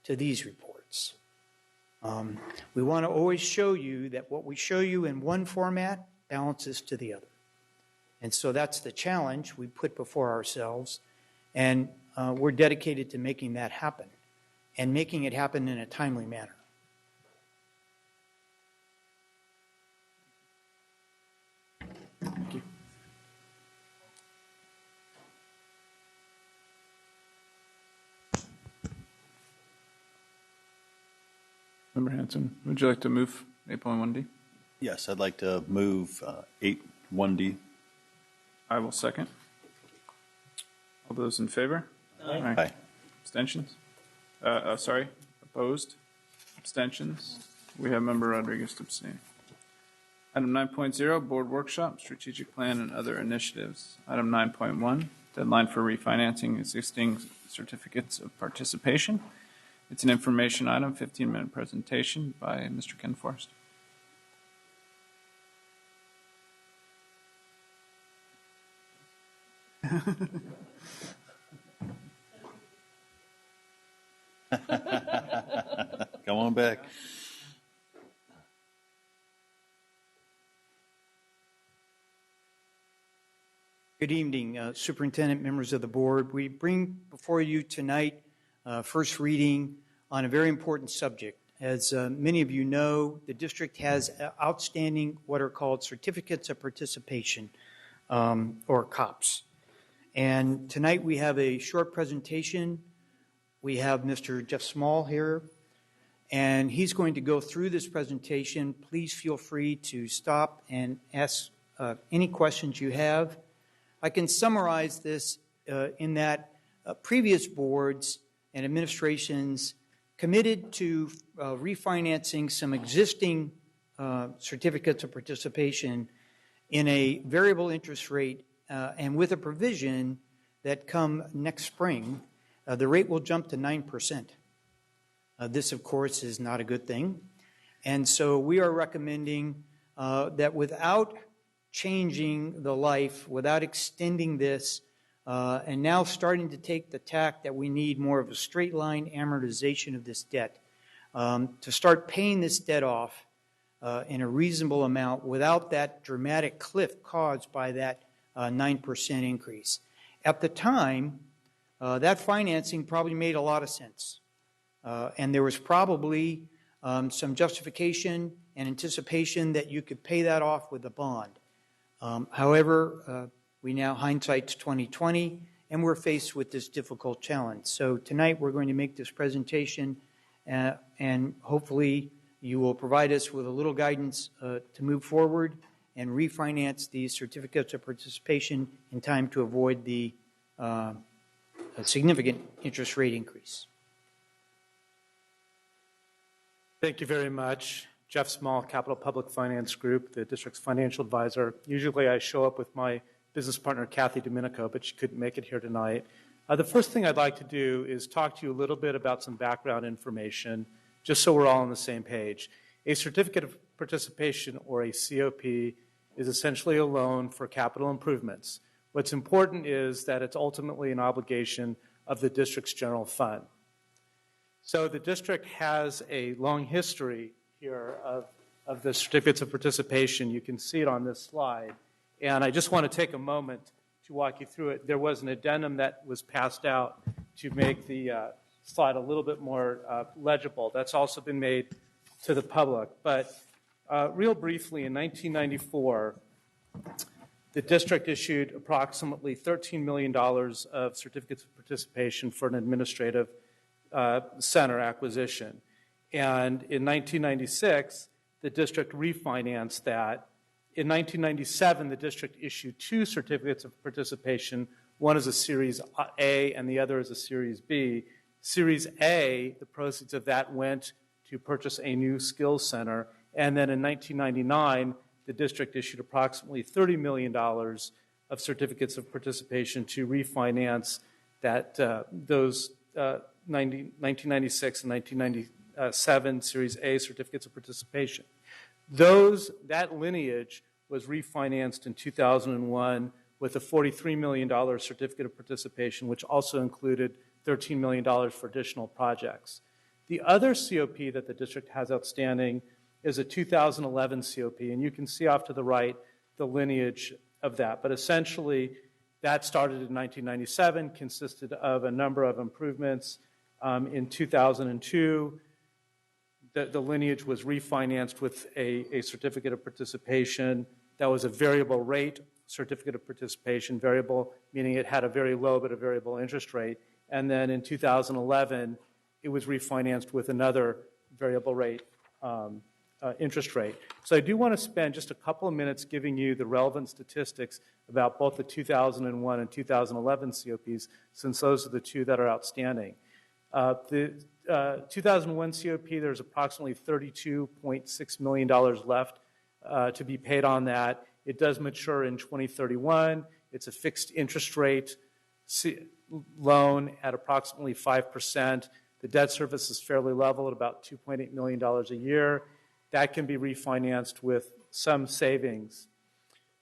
to these reports. We want to always show you that what we show you in one format balances to the other. And so that's the challenge we put before ourselves, and we're dedicated to making that happen and making it happen in a timely manner. Thank you. Member Hanson, would you like to move 8.1D? Yes, I'd like to move 8.1D. I will second. All those in favor? Aye. Aye. Abstentions? Sorry, opposed? Abstentions? We have Member Rodriguez abstaining. Item 9.0, Board Workshop, Strategic Plan and Other Initiatives. Item 9.1, deadline for refinancing existing certificates of participation. It's an information item, 15-minute presentation by Mr. Ken Forrest. Come on back. Good evening, Superintendent, members of the board. We bring before you tonight first reading on a very important subject. As many of you know, the district has outstanding what are called certificates of participation, or COPs. And tonight we have a short presentation. We have Mr. Jeff Small here, and he's going to go through this presentation. Please feel free to stop and ask any questions you have. I can summarize this in that previous boards and administrations committed to refinancing some existing certificates of participation in a variable interest rate and with a provision that come next spring, the rate will jump to 9%. This, of course, is not a good thing. And so we are recommending that without changing the life, without extending this, and now starting to take the tack that we need more of a straight line amortization of this debt, to start paying this debt off in a reasonable amount without that dramatic cliff caused by that 9% increase. At the time, that financing probably made a lot of sense. And there was probably some justification and anticipation that you could pay that off with a bond. However, we now hindsight's 2020, and we're faced with this difficult challenge. So tonight we're going to make this presentation, and hopefully you will provide us with a little guidance to move forward and refinance these certificates of participation in time to avoid the significant interest rate increase. Thank you very much. Jeff Small, Capital Public Finance Group, the district's financial advisor. Usually I show up with my business partner, Kathy Domenico, but she couldn't make it here tonight. The first thing I'd like to do is talk to you a little bit about some background information, just so we're all on the same page. A certificate of participation, or a COP, is essentially a loan for capital improvements. What's important is that it's ultimately an obligation of the district's general fund. So the district has a long history here of the certificates of participation. You can see it on this slide. And I just want to take a moment to walk you through it. There was an addendum that was passed out to make the slide a little bit more legible. That's also been made to the public. But real briefly, in 1994, the district issued approximately $13 million of certificates of participation for an administrative center acquisition. And in 1996, the district refinanced that. In 1997, the district issued two certificates of participation. One is a Series A and the other is a Series B. Series A, the proceeds of that went to purchase a new skills center. And then in 1999, the district issued approximately $30 million of certificates of participation to refinance that those 1996 and 1997 Series A certificates of participation. That lineage was refinanced in 2001 with a $43 million certificate of participation, which also included $13 million for additional projects. The other COP that the district has outstanding is a 2011 COP, and you can see off to the right the lineage of that. But essentially, that started in 1997, consisted of a number of improvements. In 2002, the lineage was refinanced with a certificate of participation that was a variable rate certificate of participation, variable meaning it had a very low but a variable interest rate. And then in 2011, it was refinanced with another variable rate interest rate. So I do want to spend just a couple of minutes giving you the relevant statistics about both the 2001 and 2011 COPs, since those are the two that are outstanding. The 2001 COP, there's approximately $32.6 million left to be paid on that. It does mature in 2031. It's a fixed interest rate. loan at approximately 5%. The debt service is fairly level at about $2.8 million a year. That can be refinanced with some savings.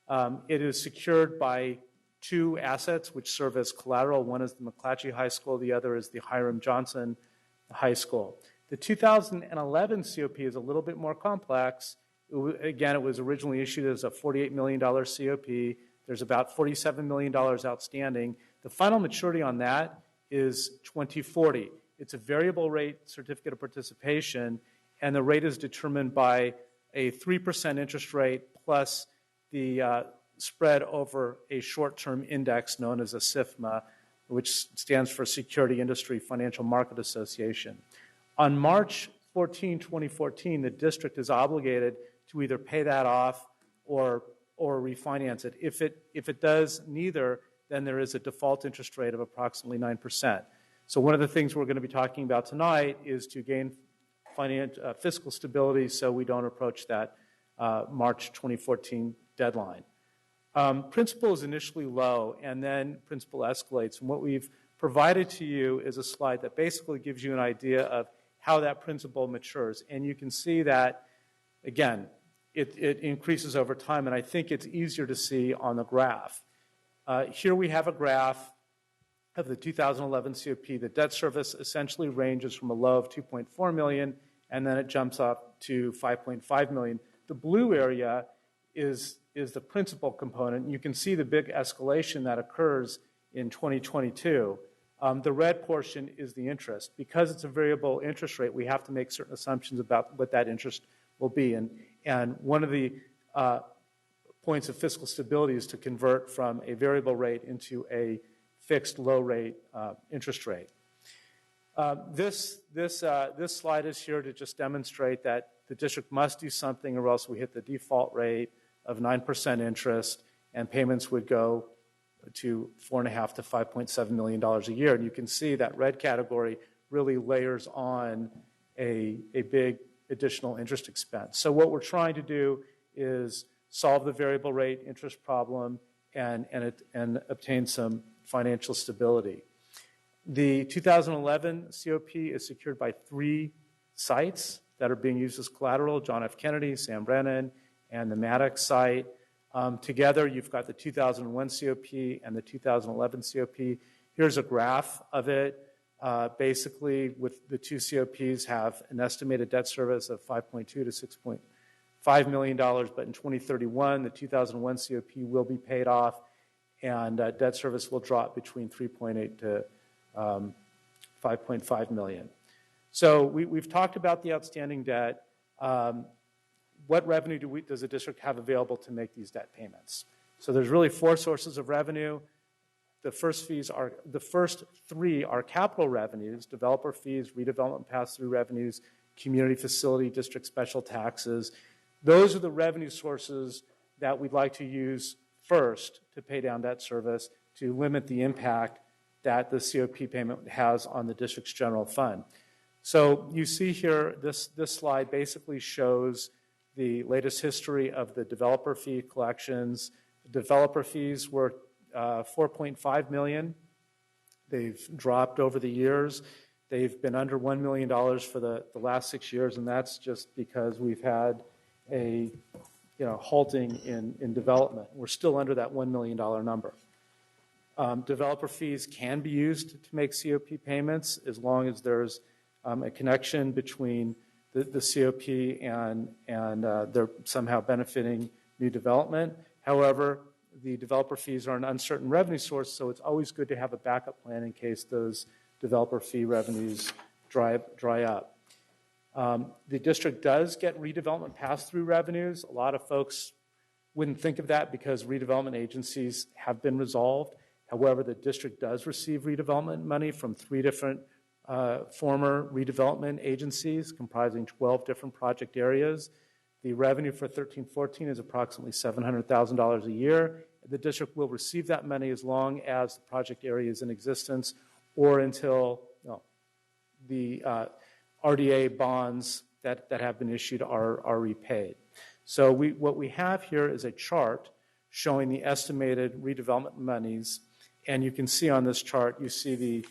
It is secured by two assets which serve as collateral. One is the McClatchy High School, the other is the Hiram Johnson High School. The 2011 COP is a little bit more complex. It was originally issued as a $48 million COP. There's about $47 million outstanding. The final maturity on that is 2040. It's a variable rate certificate of participation, and the rate is determined by a 3% interest rate plus the spread over a short-term index known as a SIFMA, which stands for Security Industry Financial Market Association. On March 14, 2014, the district is obligated to either pay that off or refinance it. If it does neither, then there is a default interest rate of approximately 9%. So one of the things we're going to be talking about tonight is to gain fiscal stability so we don't approach that March 2014 deadline. Principal is initially low, and then principal escalates. And what we've provided to you is a slide that basically gives you an idea of how that principal matures. And you can see that, again, it increases over time, and I think it's easier to see on the graph. Here we have a graph of the 2011 COP. The debt service essentially ranges from a low of $2.4 million, and then it jumps up to $5.5 million. The blue area is the principal component. You can see the big escalation that occurs in 2022. The red portion is the interest. Because it's a variable interest rate, we have to make certain assumptions about what that interest will be. And one of the points of fiscal stability is to convert from a variable rate into a fixed low rate interest rate. This slide is here to just demonstrate that the district must do something or else we hit the default rate of 9% interest, and payments would go to $4.5 to $5.7 million a year. And you can see that red category really layers on a big additional interest expense. So what we're trying to do is solve the variable rate interest problem and obtain some financial stability. The 2011 COP is secured by 3 sites that are being used as collateral: John F. Kennedy, Sam Brennan, and the Maddox site. Together, you've got the 2001 COP and the 2011 COP. Here's a graph of it. Basically, with the 2 COPs have an estimated debt service of $5.2 to $6.5 million, but in 2031, the 2001 COP will be paid off, and debt service will drop between $3.8 to $5.5 million. So we've talked about the outstanding debt. What revenue does the district have available to make these debt payments? So there's really 4 sources of revenue. The first 3 are capital revenues: developer fees, redevelopment pass-through revenues, community facility district special taxes. Those are the revenue sources that we'd like to use first to pay down debt service to limit the impact that the COP payment has on the district's general fund. So you see here, this slide basically shows the latest history of the developer fee collections. The developer fees were $4.5 million. They've dropped over the years. They've been under $1 million for the last 6 years, and that's just because we've had a halting in development. We're still under that $1 million number. Developer fees can be used to make COP payments as long as there's a connection between the COP and they're somehow benefiting new development. However, the developer fees are an uncertain revenue source, so it's always good to have a backup plan in case those developer fee revenues dry up. The district does get redevelopment pass-through revenues. A lot of folks wouldn't think of that because redevelopment agencies have been resolved. However, the district does receive redevelopment money from 3 different former redevelopment agencies comprising 12 different project areas. The revenue for 13-14 is approximately $700,000 a year. The district will receive that money as long as the project area is in existence or until the RDA bonds that have been issued are repaid. So what we have here is a chart showing the estimated redevelopment monies And you can see on this chart, you see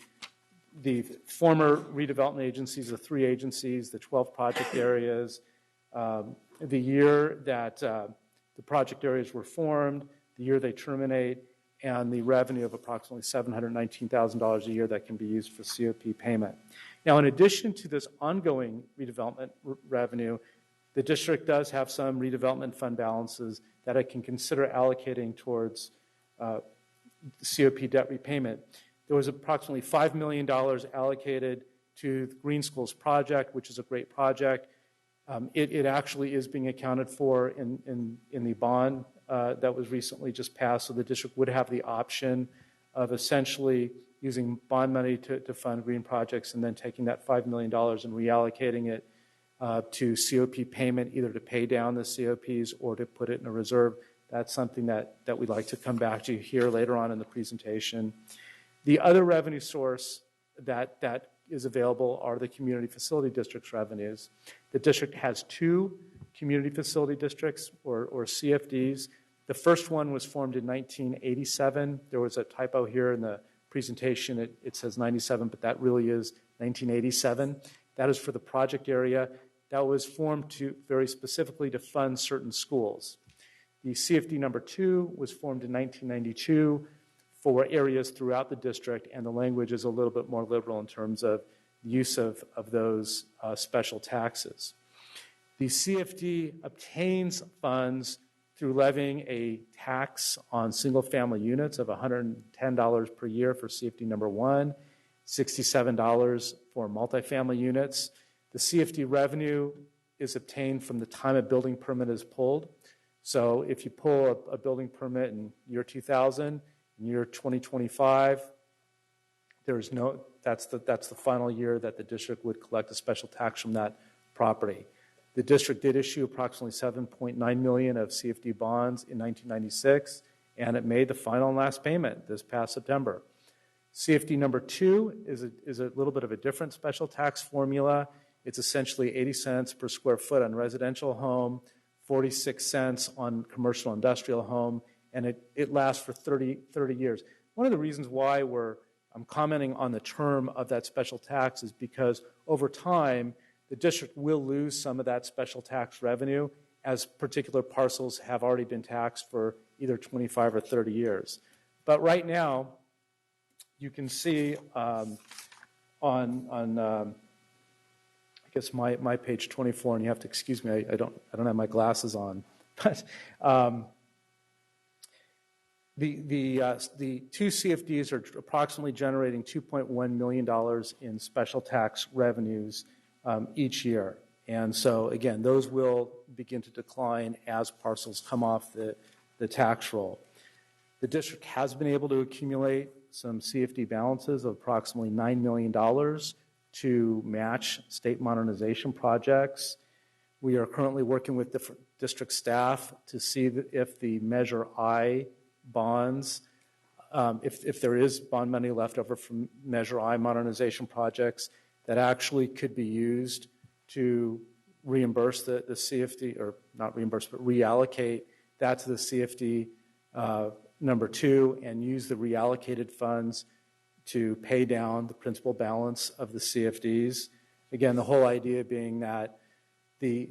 the former redevelopment agencies, the 3 agencies, the 12 project areas, the year that the project areas were formed, the year they terminate, and the revenue of approximately $719,000 a year that can be used for COP payment. Now, in addition to this ongoing redevelopment revenue, the district does have some redevelopment fund balances that it can consider allocating towards COP debt repayment. There was approximately $5 million allocated to the Green Schools project, which is a great project. It actually is being accounted for in the bond that was recently just passed, so the district would have the option of essentially using bond money to fund green projects and then taking that $5 million and reallocating it to COP payment, either to pay down the COPs or to put it in a reserve. That's something that we'd like to come back to here later on in the presentation. The other revenue source that is available are the community facility district's revenues. The district has 2 community facility districts, or CFDs. The first one was formed in 1987. There was a typo here in the presentation. It says 97, but that really is 1987. That is for the project area. That was formed very specifically to fund certain schools. The CFD number 2 was formed in 1992 for areas throughout the district, and the language is a little bit more liberal in terms of use of those special taxes. The CFD obtains funds through levying a tax on single-family units of $110 per year for CFD number 1, $67 for multifamily units. The CFD revenue is obtained from the time a building permit is pulled. So if you pull a building permit in year 2000, in year 2025, that's the final year that the district would collect a special tax from that property. The district did issue approximately $7.9 million of CFD bonds in 1996, and it made the final and last payment this past September. CFD number 2 is a little bit of a different special tax formula. It's essentially 80 cents per square foot on residential home, 46 cents on commercial industrial home, and it lasts for 30 years. One of the reasons why I'm commenting on the term of that special tax is because over time, the district will lose some of that special tax revenue as particular parcels have already been taxed for either 25 or 30 years. But right now, you can see on I guess my page 24, and you have to excuse me, I don't have my glasses on, but the 2 CFDs are approximately generating $2.1 million in special tax revenues each year. And so, again, those will begin to decline as parcels come off the tax roll. The district has been able to accumulate some CFD balances of approximately $9 million to match state modernization projects. We are currently working with different district staff to see if the Measure I bonds, if there is bond money left over from Measure I modernization projects, that actually could be used to reimburse the CFD, or not reimburse, but reallocate that to the CFD number 2 and use the reallocated funds to pay down the principal balance of the CFDs. Again, the whole idea being that the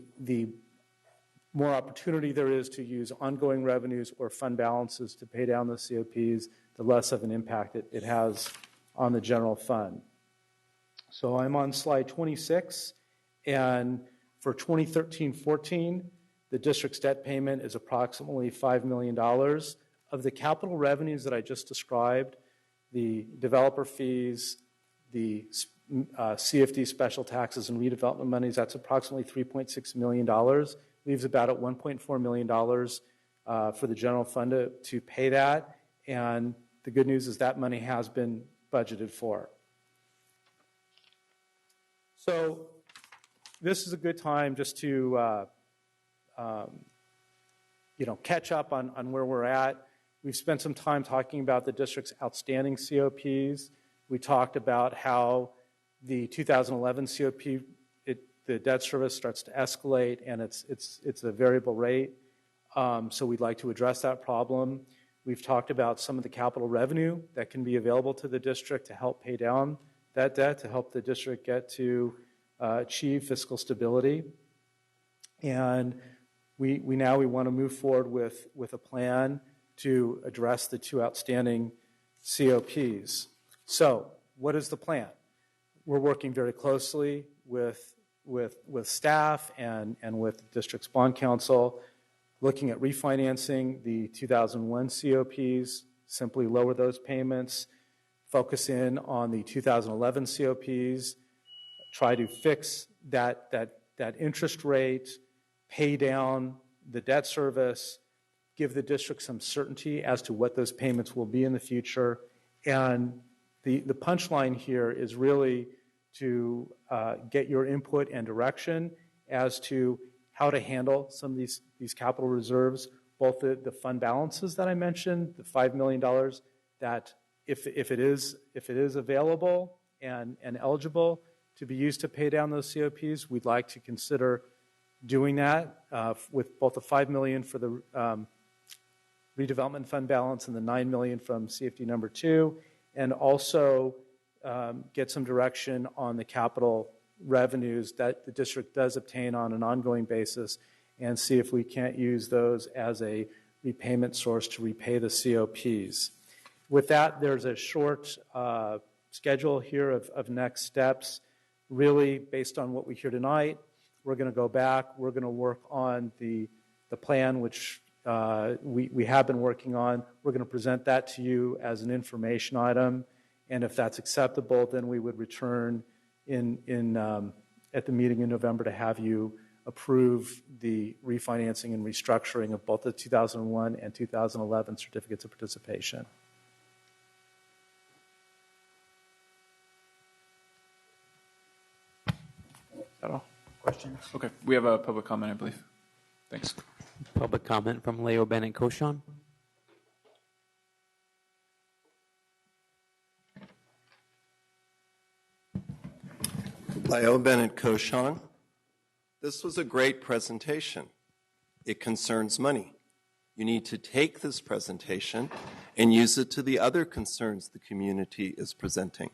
more opportunity there is to use ongoing revenues or fund balances to pay down the COPs, the less of an impact it has on the general fund. So I'm on slide 26, and for 2013-14, the district's debt payment is approximately $5 million. Of the capital revenues that I just described, the developer fees, the CFD special taxes and redevelopment monies, that's approximately $3.6 million. Leaves about at $1.4 million for the general fund to pay that. And the good news is that money has been budgeted for. So this is a good time just to catch up on where we're at. We've spent some time talking about the district's outstanding COPs. We talked about how the 2011 COP, the debt service starts to escalate, and it's a variable rate. So we'd like to address that problem. We've talked about some of the capital revenue that can be available to the district to help pay down that debt, to help the district get to achieve fiscal stability. And we want to move forward with a plan to address the two outstanding COPs. So what is the plan? We're working very closely with staff and with the district's bond council, looking at refinancing the 2001 COPs, simply lower those payments, focus in on the 2011 COPs, try to fix that interest rate, pay down the debt service, give the district some certainty as to what those payments will be in the future. And the punchline here is really to get your input and direction as to how to handle some of these capital reserves, both the fund balances that I mentioned, the $5 million that if it is available and eligible to be used to pay down those COPs, we'd like to consider doing that with both the $5 million for the redevelopment fund balance and the $9 million from CFD number 2, and also get some direction on the capital revenues that the district does obtain on an ongoing basis, and see if we can't use those as a repayment source to repay the COPs. With that, there's a short schedule here of next steps. Really, based on what we hear tonight, we're going to go back. We're going to work on the plan, which we have been working on. We're going to present that to you as an information item, and if that's acceptable, then we would return at the meeting in November to have you approve the refinancing and restructuring of both the 2001 and 2011 certificates of participation. Is that all? Questions? Okay, we have a public comment, I believe. Thanks. Public comment from Leo Bennett Koshan. Leo Bennett Koshan. This was a great presentation. It concerns money. You need to take this presentation and use it to the other concerns the community is presenting.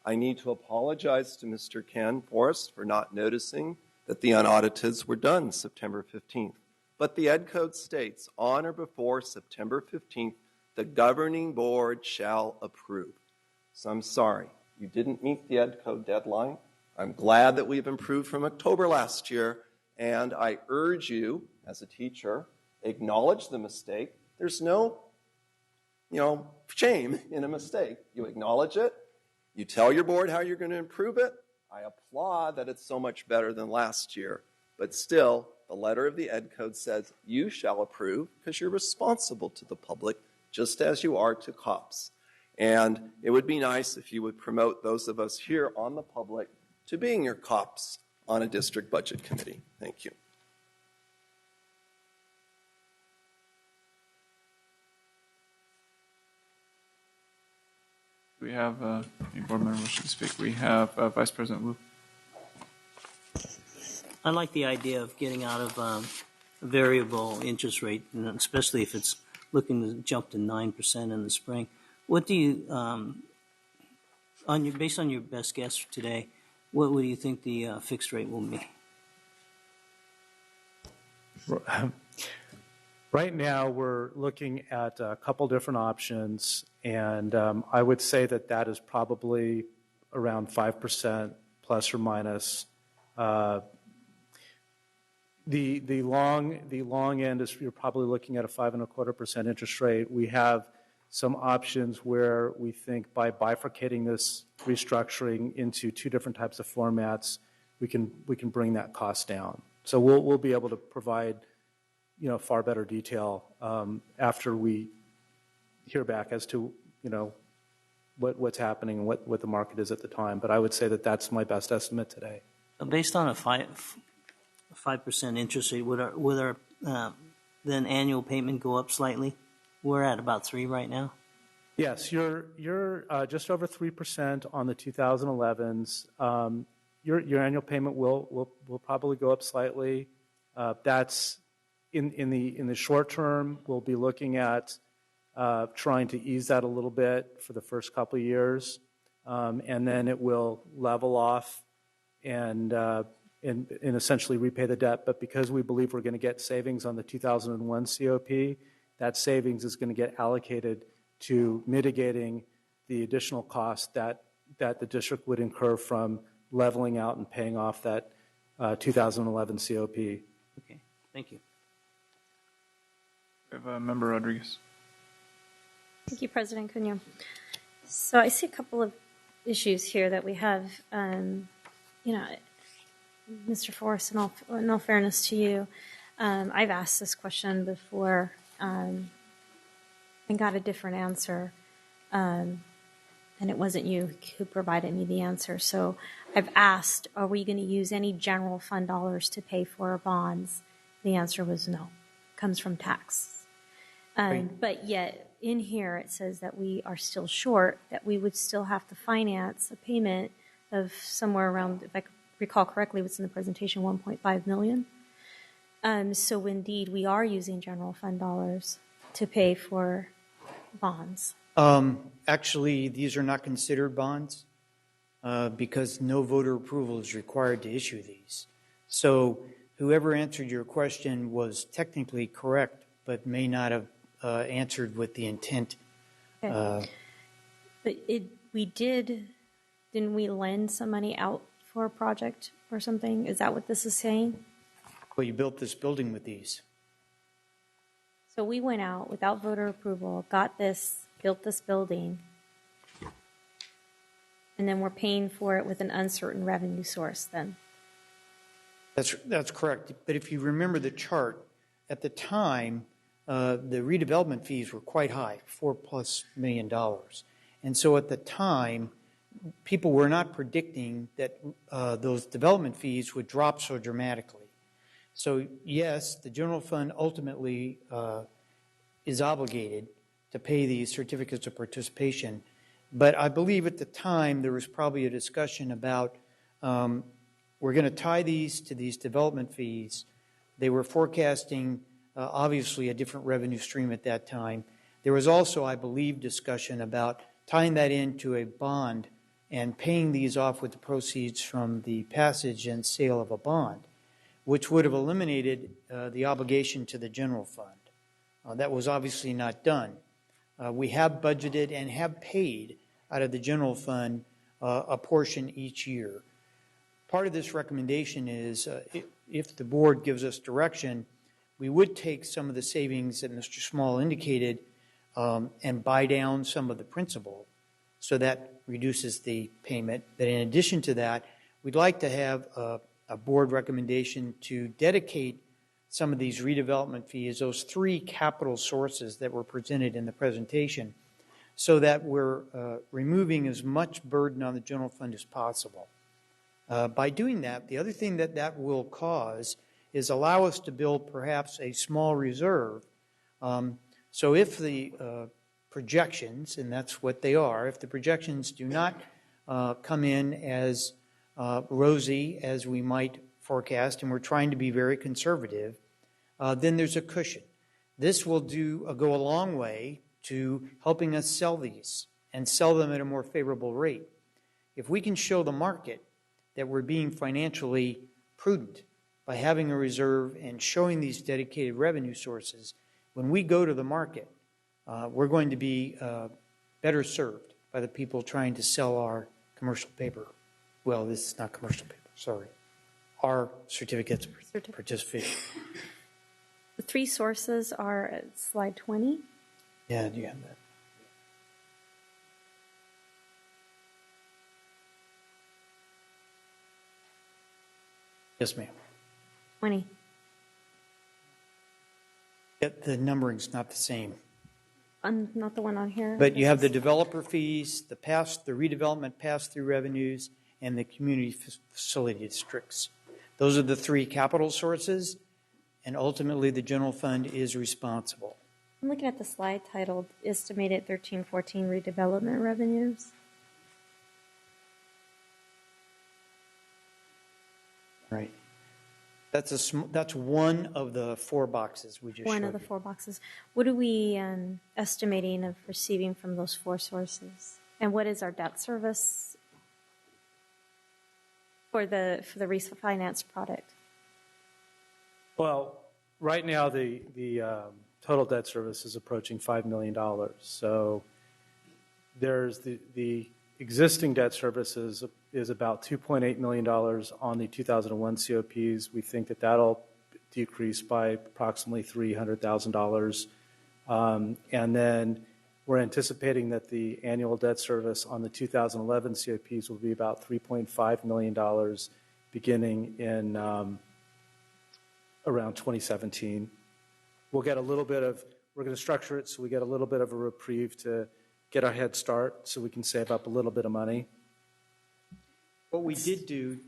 I need to apologize to Mr. Ken Forrest for not noticing that the unauditeds were done September 15th. But the Ed Code states, on or before September 15th, the governing board shall approve. So I'm sorry, you didn't meet the Ed Code deadline. I'm glad that we've improved from October last year, and I urge you, as a teacher, acknowledge the mistake. There's no, shame in a mistake. You acknowledge it. You tell your board how you're going to improve it. I applaud that it's so much better than last year, but still, the letter of the Ed Code says you shall approve because you're responsible to the public, just as you are to cops. And it would be nice if you would promote those of us here on the public to being your cops on a district budget committee. Thank you. Do we have any board member wishing to speak? We have Vice President Wu. I like the idea of getting out of variable interest rate, and especially if it's looking to jump to 9% in the spring. What do you, based on your best guess today, what do you think the fixed rate will be? Right now, we're looking at a couple different options, and I would say that is probably around 5% plus or minus. The long end is you're probably looking at a 5.25% interest rate. We have some options where we think by bifurcating this restructuring into two different types of formats, we can bring that cost down. So we'll be able to provide far better detail after we hear back as to what's happening and what the market is at the time. But I would say that's my best estimate today. Based on a 5% interest rate, would our then annual payment go up slightly? We're at about 3 right now. Yes, you're just over 3% on the 2011s. Your annual payment will probably go up slightly. That's in the short term. We'll be looking at trying to ease that a little bit for the first couple of years, and then it will level off and essentially repay the debt. But because we believe we're going to get savings on the 2001 COP, that savings is going to get allocated to mitigating the additional cost that the district would incur from leveling out and paying off that 2011 COP. Okay, thank you. We have Member Rodriguez. Thank you, President Cunha. So I see a couple of issues here that we have. Mr. Forrest, in all fairness to you, I've asked this question before and got a different answer. And it wasn't you who provided me the answer. So I've asked, are we going to use any general fund dollars to pay for our bonds? The answer was no. It comes from tax. But yet in here it says that we are still short, that we would still have to finance a payment of somewhere around, if I recall correctly, what's in the presentation, 1.5 million. So indeed, we are using general fund dollars to pay for bonds. Actually, these are not considered bonds because no voter approval is required to issue these. So whoever answered your question was technically correct, but may not have answered with the intent. Okay. But didn't we lend some money out for a project or something? Is that what this is saying? Well, you built this building with these. So we went out without voter approval, got this, built this building, and then we're paying for it with an uncertain revenue source then. That's correct. But if you remember the chart, at the time, the redevelopment fees were quite high, $4+ million. And so at the time, people were not predicting that those development fees would drop so dramatically. So yes, the general fund ultimately is obligated to pay these certificates of participation. But I believe at the time there was probably a discussion about we're going to tie these to these development fees. They were forecasting obviously a different revenue stream at that time. There was also, I believe, discussion about tying that into a bond and paying these off with the proceeds from the passage and sale of a bond, which would have eliminated the obligation to the general fund. That was obviously not done. We have budgeted and have paid out of the general fund a portion each year. Part of this recommendation is if the board gives us direction, we would take some of the savings that Mr. Small indicated and buy down some of the principal, so that reduces the payment. But in addition to that, we'd like to have a board recommendation to dedicate some of these redevelopment fees, those three capital sources that were presented in the presentation, so that we're removing as much burden on the general fund as possible. By doing that, the other thing that will cause is allow us to build perhaps a small reserve. So if the projections, and that's what they are, if the projections do not come in as rosy as we might forecast, and we're trying to be very conservative, then there's a cushion. This will go a long way to helping us sell these and sell them at a more favorable rate. If we can show the market that we're being financially prudent by having a reserve and showing these dedicated revenue sources, when we go to the market, we're going to be better served by the people trying to sell our commercial paper. Well, this is not commercial paper, sorry. Our certificates of participation. The three sources are at slide 20. Yeah, do you have that? Yes, ma'am. 20. Yet the numbering's not the same. Not the one on here. But you have the developer fees, the redevelopment pass-through revenues, and the community facility districts. Those are the three capital sources, and ultimately the general fund is responsible. I'm looking at the slide titled Estimated 13-14 Redevelopment Revenues. Right. That's one of the 4 boxes we just One showed of the you. 4 boxes. What are we estimating of receiving from those 4 sources? And what is our debt service for the refinance product? Well, right now the total debt service is approaching $5 million. So there's the existing debt service is about $2.8 million on the 2001 COPs. We think that that'll decrease by approximately $300,000. And then we're anticipating that the annual debt service on the 2011 COPs will be about $3.5 million beginning in around 2017. We'll get a little bit of, we're going to structure it so we get a little bit of a reprieve to get our head start so we can save up a little bit of money. What we did do,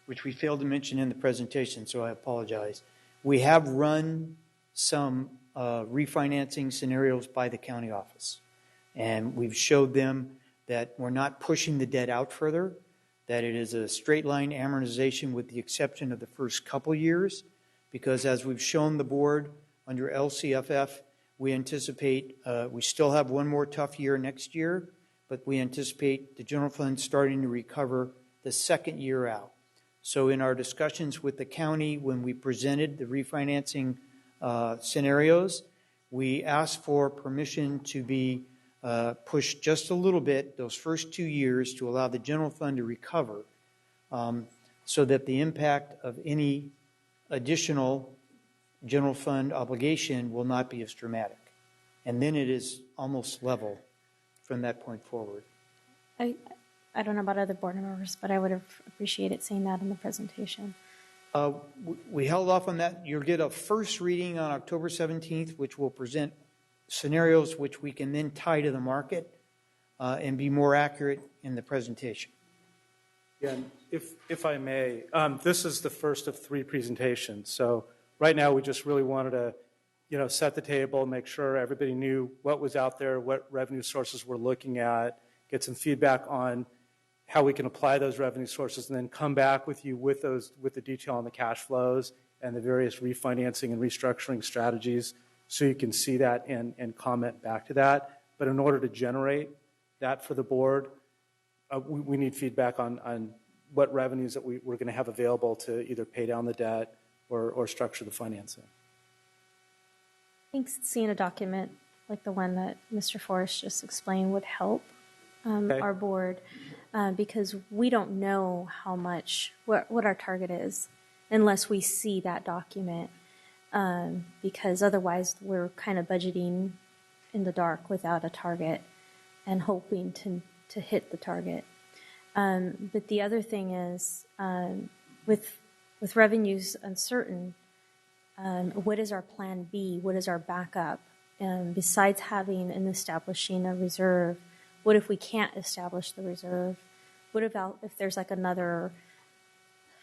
which we failed to mention in the presentation, so I apologize, we have run some refinancing scenarios by the county office. And we've showed them that we're not pushing the debt out further, that it is a straight line amortization with the exception of the first couple years, because as we've shown the board under LCFF, we anticipate we still have one more tough year next year, but we anticipate the general fund starting to recover the second year out. So in our discussions with the county, when we presented the refinancing scenarios, we asked for permission to be pushed just a little bit those first 2 years to allow the general fund to recover so that the impact of any additional general fund obligation will not be as dramatic. And then it is almost level from that point forward. I don't know about other board members, but I would have appreciated seeing that in the presentation. We held off on that. You'll get a first reading on October 17th, which will present scenarios which we can then tie to the market and be more accurate in the presentation. Yeah, if I may, this is the first of 3 presentations. So right now we just really wanted to, set the table, make sure everybody knew what was out there, what revenue sources we're looking at, get some feedback on how we can apply those revenue sources, and then come back with you with the detail on the cash flows and the various refinancing and restructuring strategies, so you can see that and comment back to that. But in order to generate that for the board, we need feedback on what revenues that we're going to have available to either pay down the debt or structure the financing. I think seeing a document like the one that Mr. Forrest just explained would help our board because we don't know how much, what our target is unless we see that document because otherwise we're kind of budgeting in the dark without a target and hoping to hit the target. But the other thing is with revenues uncertain, what is our plan B? What is our backup? Besides having and establishing a reserve, what if we can't establish the reserve? What about if there's like another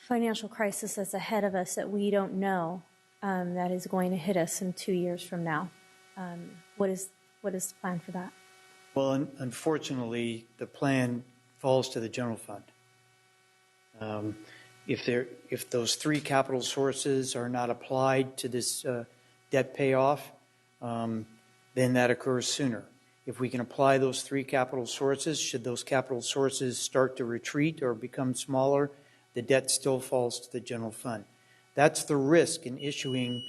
financial crisis that's ahead of us that we don't know that is going to hit us in 2 years from now? What is the plan for that? Well, unfortunately, the plan falls to the general fund. If those 3 capital sources are not applied to this debt payoff, then that occurs sooner. If we can apply those 3 capital sources, should those capital sources start to retreat or become smaller, the debt still falls to the general fund. That's the risk in issuing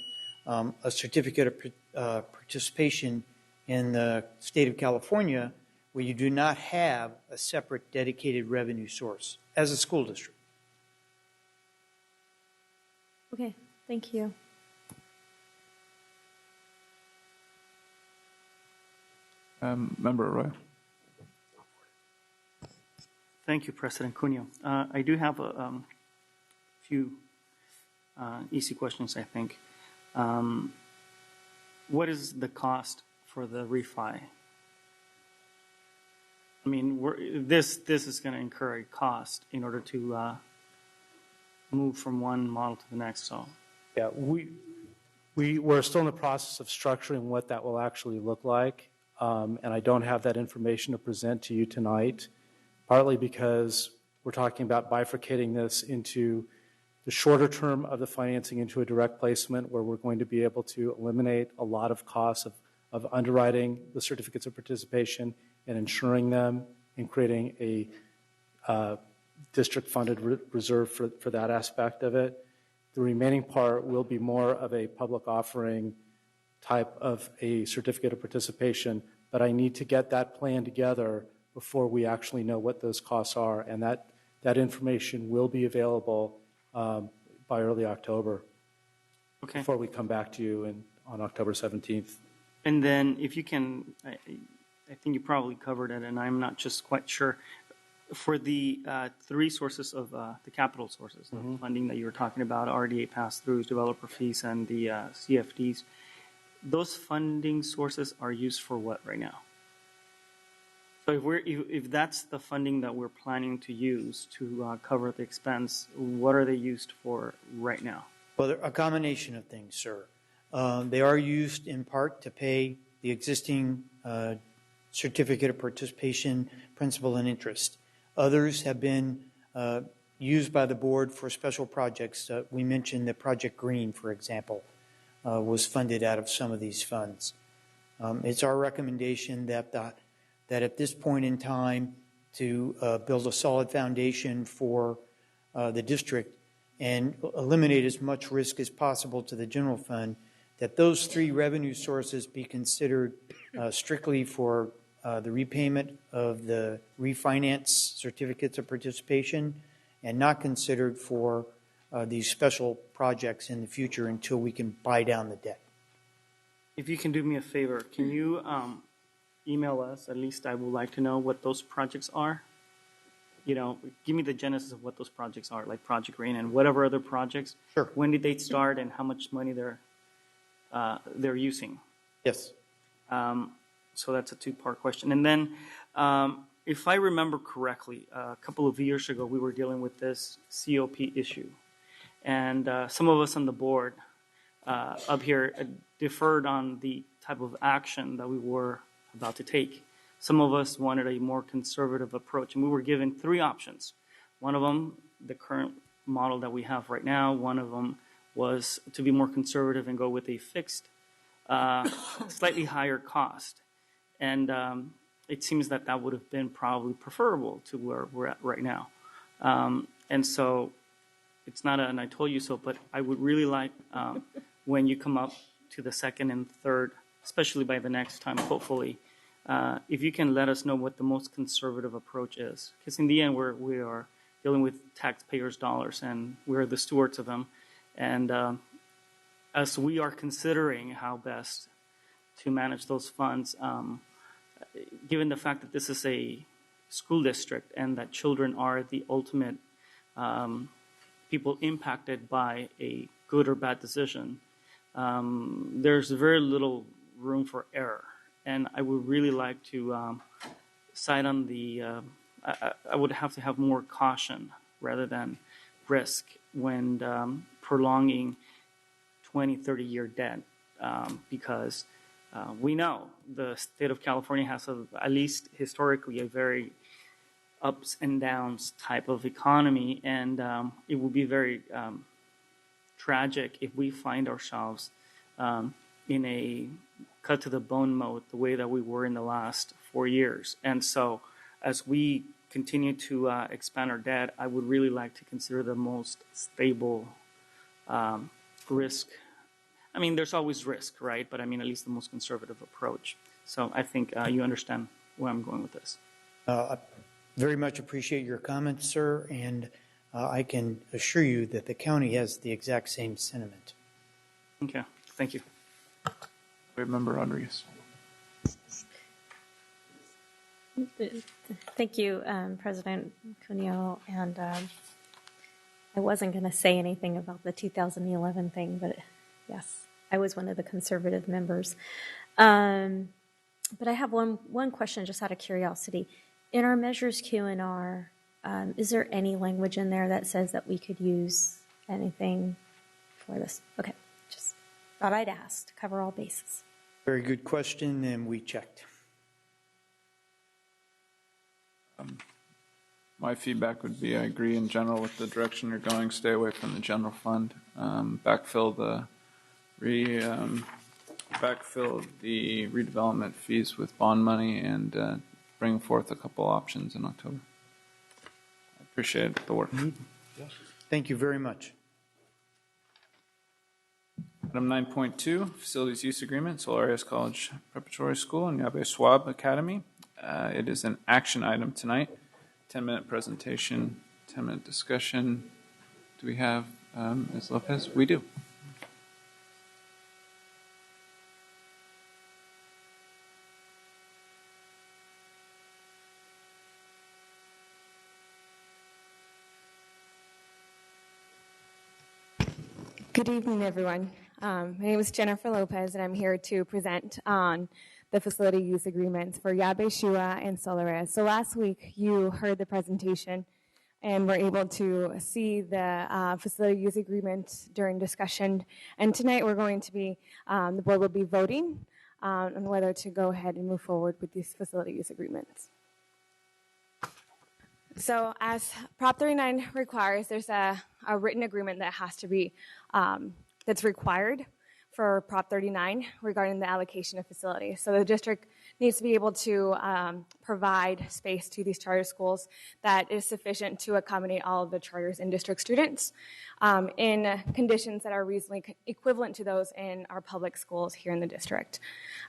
a certificate of participation in the state of California where you do not have a separate dedicated revenue source as a school district. Okay, thank you. Member Arroyo. Thank you, President Cunha. I do have a few easy questions, I think. What is the cost for the refi? I mean, this is going to incur a cost in order to move from one model to the next. So, yeah, we're still in the process of structuring what that will actually look like, and I don't have that information to present to you tonight. Partly because we're talking about bifurcating this into the shorter term of the financing into a direct placement where we're going to be able to eliminate a lot of costs of underwriting the certificates of participation and insuring them and creating a district-funded reserve for that aspect of it. The remaining part will be more of a public offering type of a certificate of participation, but I need to get that plan together before we actually know what those costs are, and that information will be available by early October. Okay. Before we come back to you on October 17th. And then if you can, I think you probably covered it, and I'm not just quite sure. For the three sources of the capital sources, the funding that you were talking about, RDA pass-throughs, developer fees, and the CFDs, those funding sources are used for what right now? So if that's the funding that we're planning to use to cover the expense, what are they used for right now? Well, a combination of things, sir. They are used in part to pay the existing certificate of participation principal and interest. Others have been used by the board for special projects. We mentioned that Project Green, for example, was funded out of some of these funds. It's our recommendation that at this point in time to build a solid foundation for the district and eliminate as much risk as possible to the general fund, that those three revenue sources be considered strictly for the repayment of the refinance certificates of participation and not considered for these special projects in the future until we can buy down the debt. If you can do me a favor, can you email us? At least I would like to know what those projects are. You know, give me the genesis of what those projects are, like Project Green and whatever other projects. Sure. When did they start and how much money they're using? Yes. So that's a two-part question. And then, if I remember correctly, a couple of years ago, we were dealing with this COP issue. And some of us on the board up here deferred on the type of action that we were about to take. Some of us wanted a more conservative approach, and we were given three options. One of them, the current model that we have right now. One of them was to be more conservative and go with a fixed, slightly higher cost. And it seems that would have been probably preferable to where we're at right now. And so it's not an I told you so, but I would really like when you come up to the second and third, especially by the next time, hopefully, if you can let us know what the most conservative approach is. Because in the end, we are dealing with taxpayers' dollars, and we're the stewards of them. And as we are considering how best to manage those funds, given the fact that this is a school district and that children are the ultimate people impacted by a good or bad decision, there's very little room for error. And I would really like to side on the, I would have to have more caution rather than risk when prolonging 20, 30-year debt because we know the state of California has, at least historically, a very ups and downs type of economy, and it would be very tragic if we find ourselves in a cut-to-the-bone mode the way that we were in the last 4 years. And so as we continue to expand our debt, I would really like to consider the most stable risk. I mean, there's always risk, right? But I mean, at least the most conservative approach. So I think you understand where I'm going with this. I very much appreciate your comments, sir, and I can assure you that the county has the exact same sentiment. Okay, thank you. Member Rodriguez. Thank you, President Cuneo. And I wasn't going to say anything about the 2011 thing, but yes, I was one of the conservative members. But I have one question just out of curiosity. In our measures Q&R, is there any language in there that says that we could use anything for this? Okay, just thought I'd ask to cover all bases. Very good question, and we checked. My feedback would be I agree in general with the direction you're going. Stay away from the general fund. Backfill the redevelopment fees with bond money and bring forth a couple options in October. I appreciate the work. Thank you very much. Item 9.2, Facilities Use Agreement, Solaris College Preparatory School and Yabe Schwab Academy. It is an action item tonight. 10-minute presentation, 10-minute discussion. Do we have Ms. Lopez? We do. Good evening, everyone. My name is Jennifer Lopez, and I'm here to present on the facility use agreements for Yabe Shua and Solaris. So last week, you heard the presentation and were able to see the facility use agreement during discussion. And tonight, we're going to be, the board will be voting on whether to go ahead and move forward with these facility use agreements. So as Prop 39 requires, there's a written agreement that has to be, that's required for Prop 39 regarding the allocation of facilities. So the district needs to be able to provide space to these charter schools that is sufficient to accommodate all of the charters and district students in conditions that are reasonably equivalent to those in our public schools here in the district.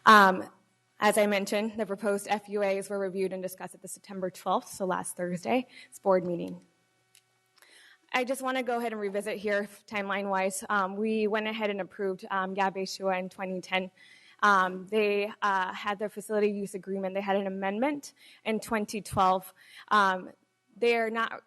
As I mentioned, the proposed FUAs were reviewed and discussed at the September 12th, so last Thursday, board meeting. I just want to go ahead and revisit here, timeline-wise. We went ahead and approved Yabe Shua in 2010. They had their facility use agreement. They had an amendment in 2012. They are not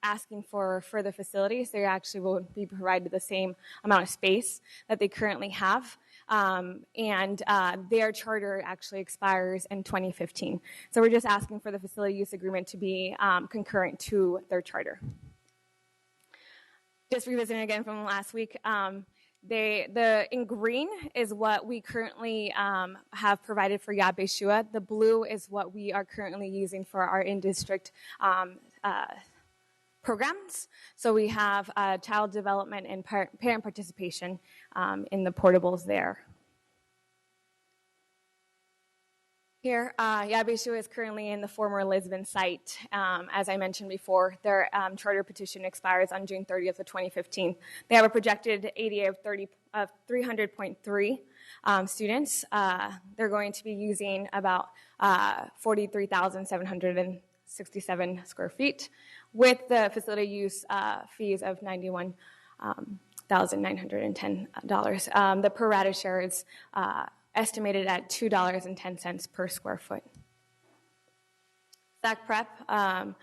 asking for further facilities. They actually will be provided the same amount of space that they currently have. And their charter actually expires in 2015. So we're just asking for the facility use agreement to be concurrent to their charter. Just revisiting again from last week, in green is what we currently have provided for Yabe Shua. The blue is what we are currently using for our in-district programs. So we have child development and parent participation in the portables there. Here, Yabe Shua is currently in the former Lisbon site. As I mentioned before, their charter petition expires on June 30th of 2015. They have a projected ADA of 300.3 students. They're going to be using about 43,767 square feet with the facility use fees of $91,910. The pro rata share is estimated at $2.10 per square foot. SAC Prep, as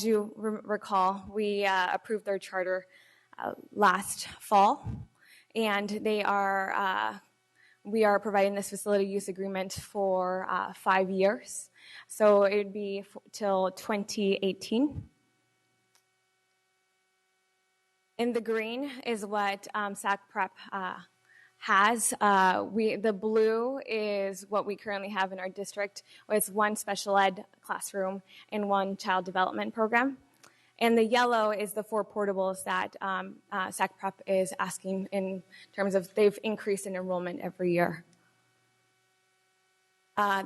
you recall, we approved their charter last fall, and we are providing this facility use agreement for 5 years. So it would be till 2018. In the green is what SAC Prep has. The blue is what we currently have in our district, with one special ed classroom and one child development program. And the yellow is the 4 portables that SAC Prep is asking in terms of they've increased in enrollment every year.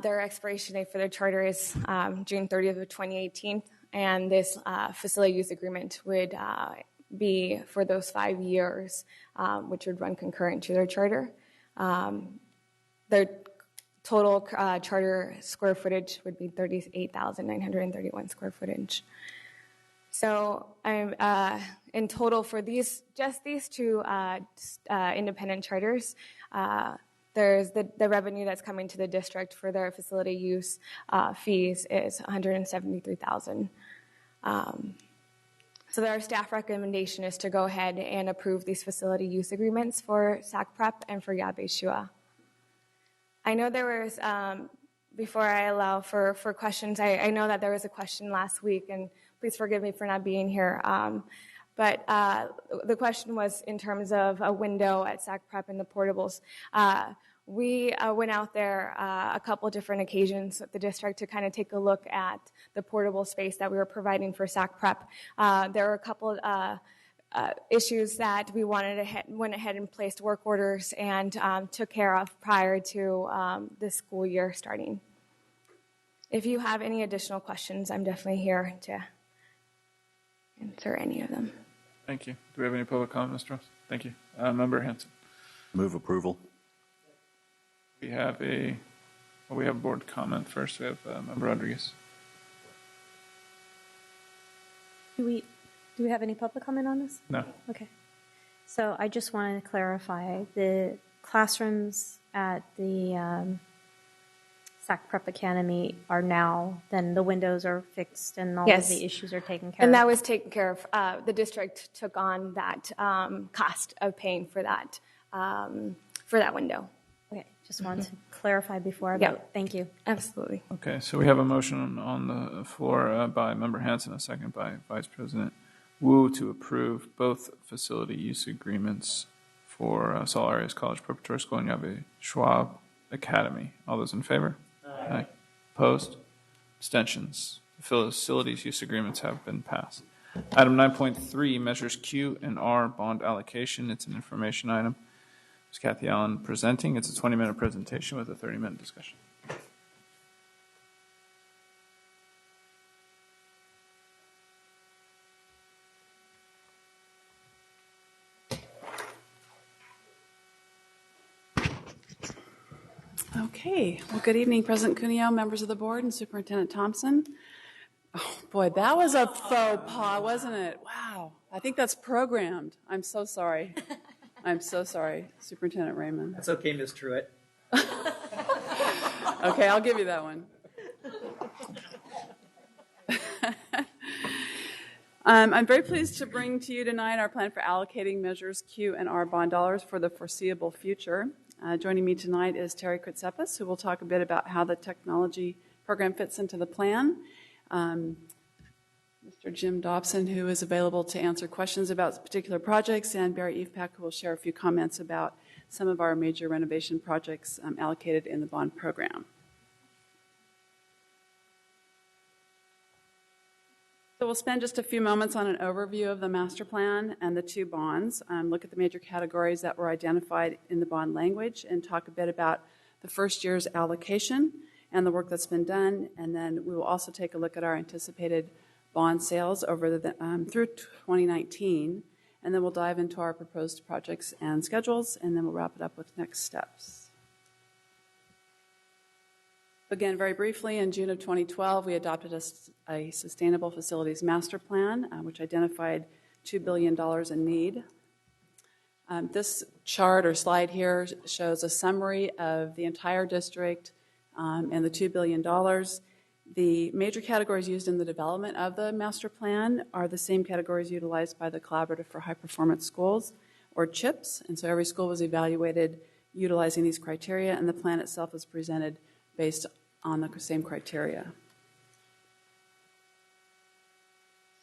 Their expiration date for their charter is June 30th of 2018, and this facility use agreement would be for those 5 years, which would run concurrent to their charter. Their total charter square footage would be 38,931 square footage. So I'm in total for these 2 independent charters. There's the revenue that's coming to the district for their facility use fees is $173,000. So our staff recommendation is to go ahead and approve these facility use agreements for SAC Prep and for Yabe Shua. I know there was, before I allow for questions, I know that there was a question last week, and please forgive me for not being here. But the question was in terms of a window at SAC Prep and the portables. We went out there a couple different occasions with the district to kind of take a look at the portable space that we were providing for SAC Prep. There were a couple issues that we went ahead and placed work orders and took care of prior to the school year starting. If you have any additional questions, I'm definitely here to answer any of them. Thank you. Do we have any public comment, Mr. Ross? Thank you. Member Hanson. Move approval. We have board comment first. We have Member Rodriguez. Do we have any public comment on this? No. Okay. So I just wanted to clarify the classrooms at the SAC Prep Academy are now, then the windows are fixed and all Yes. of the issues are taken care And of. that was taken care of. The district took on that cost of paying for that window. Okay, just wanted to clarify before I Yeah. vote. Thank you. Absolutely. Okay, so we have a motion on the floor by Member Hanson, a second by Vice President Wu to approve both facility use agreements for Saul Arias College Preparatory School and Yahweh Schwab Academy. All those in favor? Aye. Opposed? Abstentions? The facilities use agreements have been passed. Item 9.3, measures Q and R bond allocation. It's an information item. Ms. Kathy Allen presenting. It's a 20-minute presentation with a 30-minute discussion. Okay. Well, good evening, President Cuneo, members of the board, and Superintendent Thompson. Oh, boy, that was a faux pas, wasn't it? Wow. I think that's programmed. I'm so sorry. I'm so sorry, Superintendent Raymond. That's okay, Ms. Truitt. Okay, I'll give you that one. I'm very pleased to bring to you tonight our plan for allocating measures Q and R bond dollars for the foreseeable future. Joining me tonight is Terry Kritzepis, who will talk a bit about how the technology program fits into the plan. Mr. Jim Dobson, who is available to answer questions about particular projects, and Barry Evepak, who will share a few comments about some of our major renovation projects allocated in the bond program. So we'll spend just a few moments on an overview of the master plan and the two bonds, look at the major categories that were identified in the bond language, and talk a bit about the first year's allocation and the work that's been done. And then we will also take a look at our anticipated bond sales over through 2019. And then we'll dive into our proposed projects and schedules, and then we'll wrap it up with next steps. Again, very briefly, in June of 2012, we adopted a Sustainable Facilities Master Plan, which identified $2 billion in need. This chart or slide here shows a summary of the entire district and the $2 billion. The major categories used in the development of the master plan are the same categories utilized by the Collaborative for High Performance Schools, or CHIPS, and so every school was evaluated utilizing these criteria, and the plan itself was presented based on the same criteria.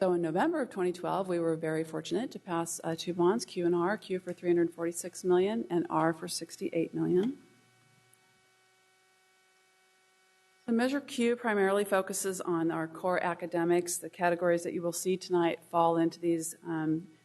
So in November of 2012, we were very fortunate to pass two bonds, Q and R, Q for $346 million and R for $68 million. The Measure Q primarily focuses on our core academics. The categories that you will see tonight fall into these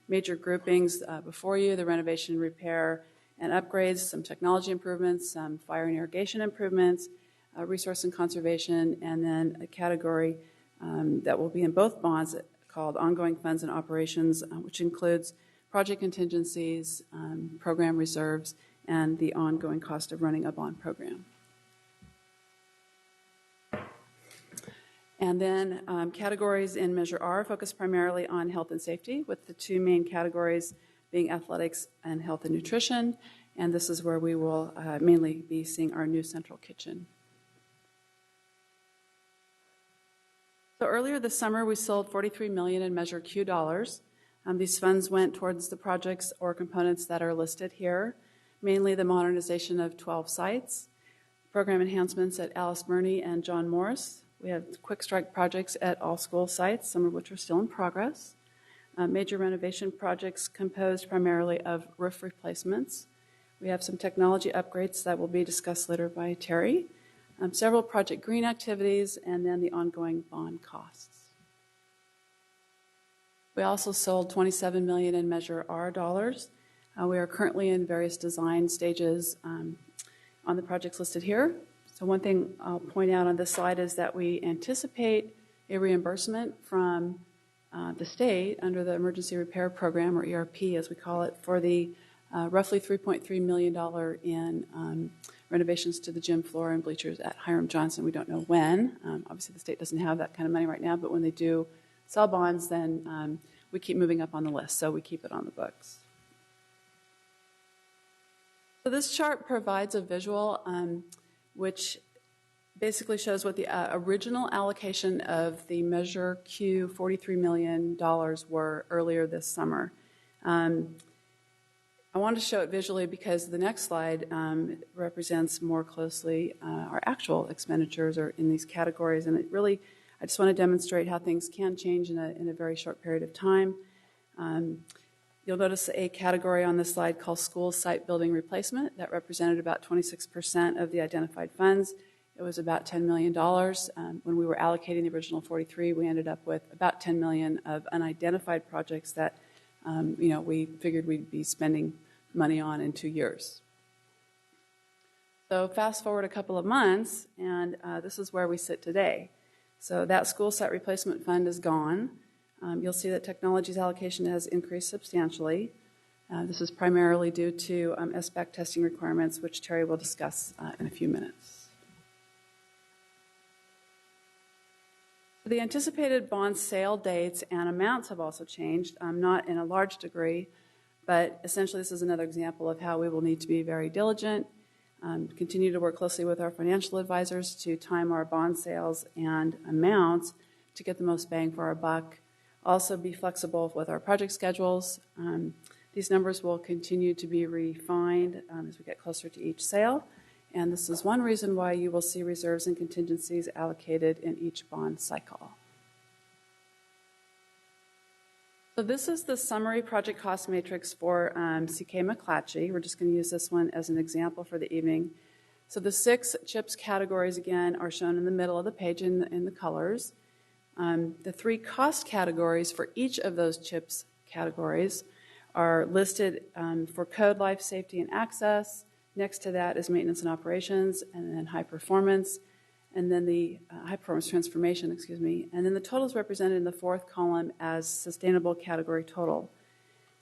major groupings before you: the renovation, repair, and upgrades, some technology improvements, some fire and irrigation improvements, resource and conservation, and then a category that will be in both bonds called ongoing funds and operations, which includes project contingencies, program reserves, and the ongoing cost of running a bond program. And then categories in Measure R focus primarily on health and safety, with the two main categories being athletics and health and nutrition. And this is where we will mainly be seeing our new central kitchen. So earlier this summer, we sold $43 million in Measure Q dollars. These funds went towards the projects or components that are listed here, mainly the modernization of 12 sites, program enhancements at Alice Murney and John Morris. We have quick strike projects at all school sites, some of which are still in progress. Major renovation projects composed primarily of roof replacements, We have some technology upgrades that will be discussed later by Terry, several Project Green activities, and then the ongoing bond costs. We also sold $27 million in Measure R dollars. We are currently in various design stages on the projects listed here. So one thing I'll point out on this slide is that we anticipate a reimbursement from the state under the Emergency Repair Program, or ERP as we call it, for the roughly $3.3 million in renovations to the gym floor and bleachers at Hiram Johnson. We don't know when. Obviously the state doesn't have that kind of money right now, but when they do sell bonds, then we keep moving up on the list, so we keep it on the books. So this chart provides a visual which basically shows what the original allocation of the Measure Q $43 million were earlier this summer. I want to show it visually because the next slide represents more closely our actual expenditures are in these categories, and it really, I just want to demonstrate how things can change in a very short period of time. You'll notice a category on this slide called School Site Building Replacement that represented about 26% of the identified funds. It was about $10 million. When we were allocating the original 43, we ended up with about $10 million of unidentified projects that we figured we'd be spending money on in 2 years. So fast forward a couple of months, and this is where we sit today. So that school site replacement fund is gone. You'll see that technology's allocation has increased substantially. This is primarily due to SBAC testing requirements, which Terry will discuss in a few minutes. The anticipated bond sale dates and amounts have also changed, not in a large degree, but essentially this is another example of how we will need to be very diligent, continue to work closely with our financial advisors to time our bond sales and amounts to get the most bang for our buck. Also be flexible with our project schedules. These numbers will continue to be refined as we get closer to each sale. And this is one reason why you will see reserves and contingencies allocated in each bond cycle. So this is the summary project cost matrix for CK McClatchy. We're just going to use this one as an example for the evening. So the 6 CHIPS categories, again, are shown in the middle of the page in the colors. The 3 cost categories for each of those CHIPS categories are listed for code, life, safety, and access. Next to that is maintenance and operations, and then high performance, and then the high performance transformation, and then the total is represented in the 4th column as sustainable category total.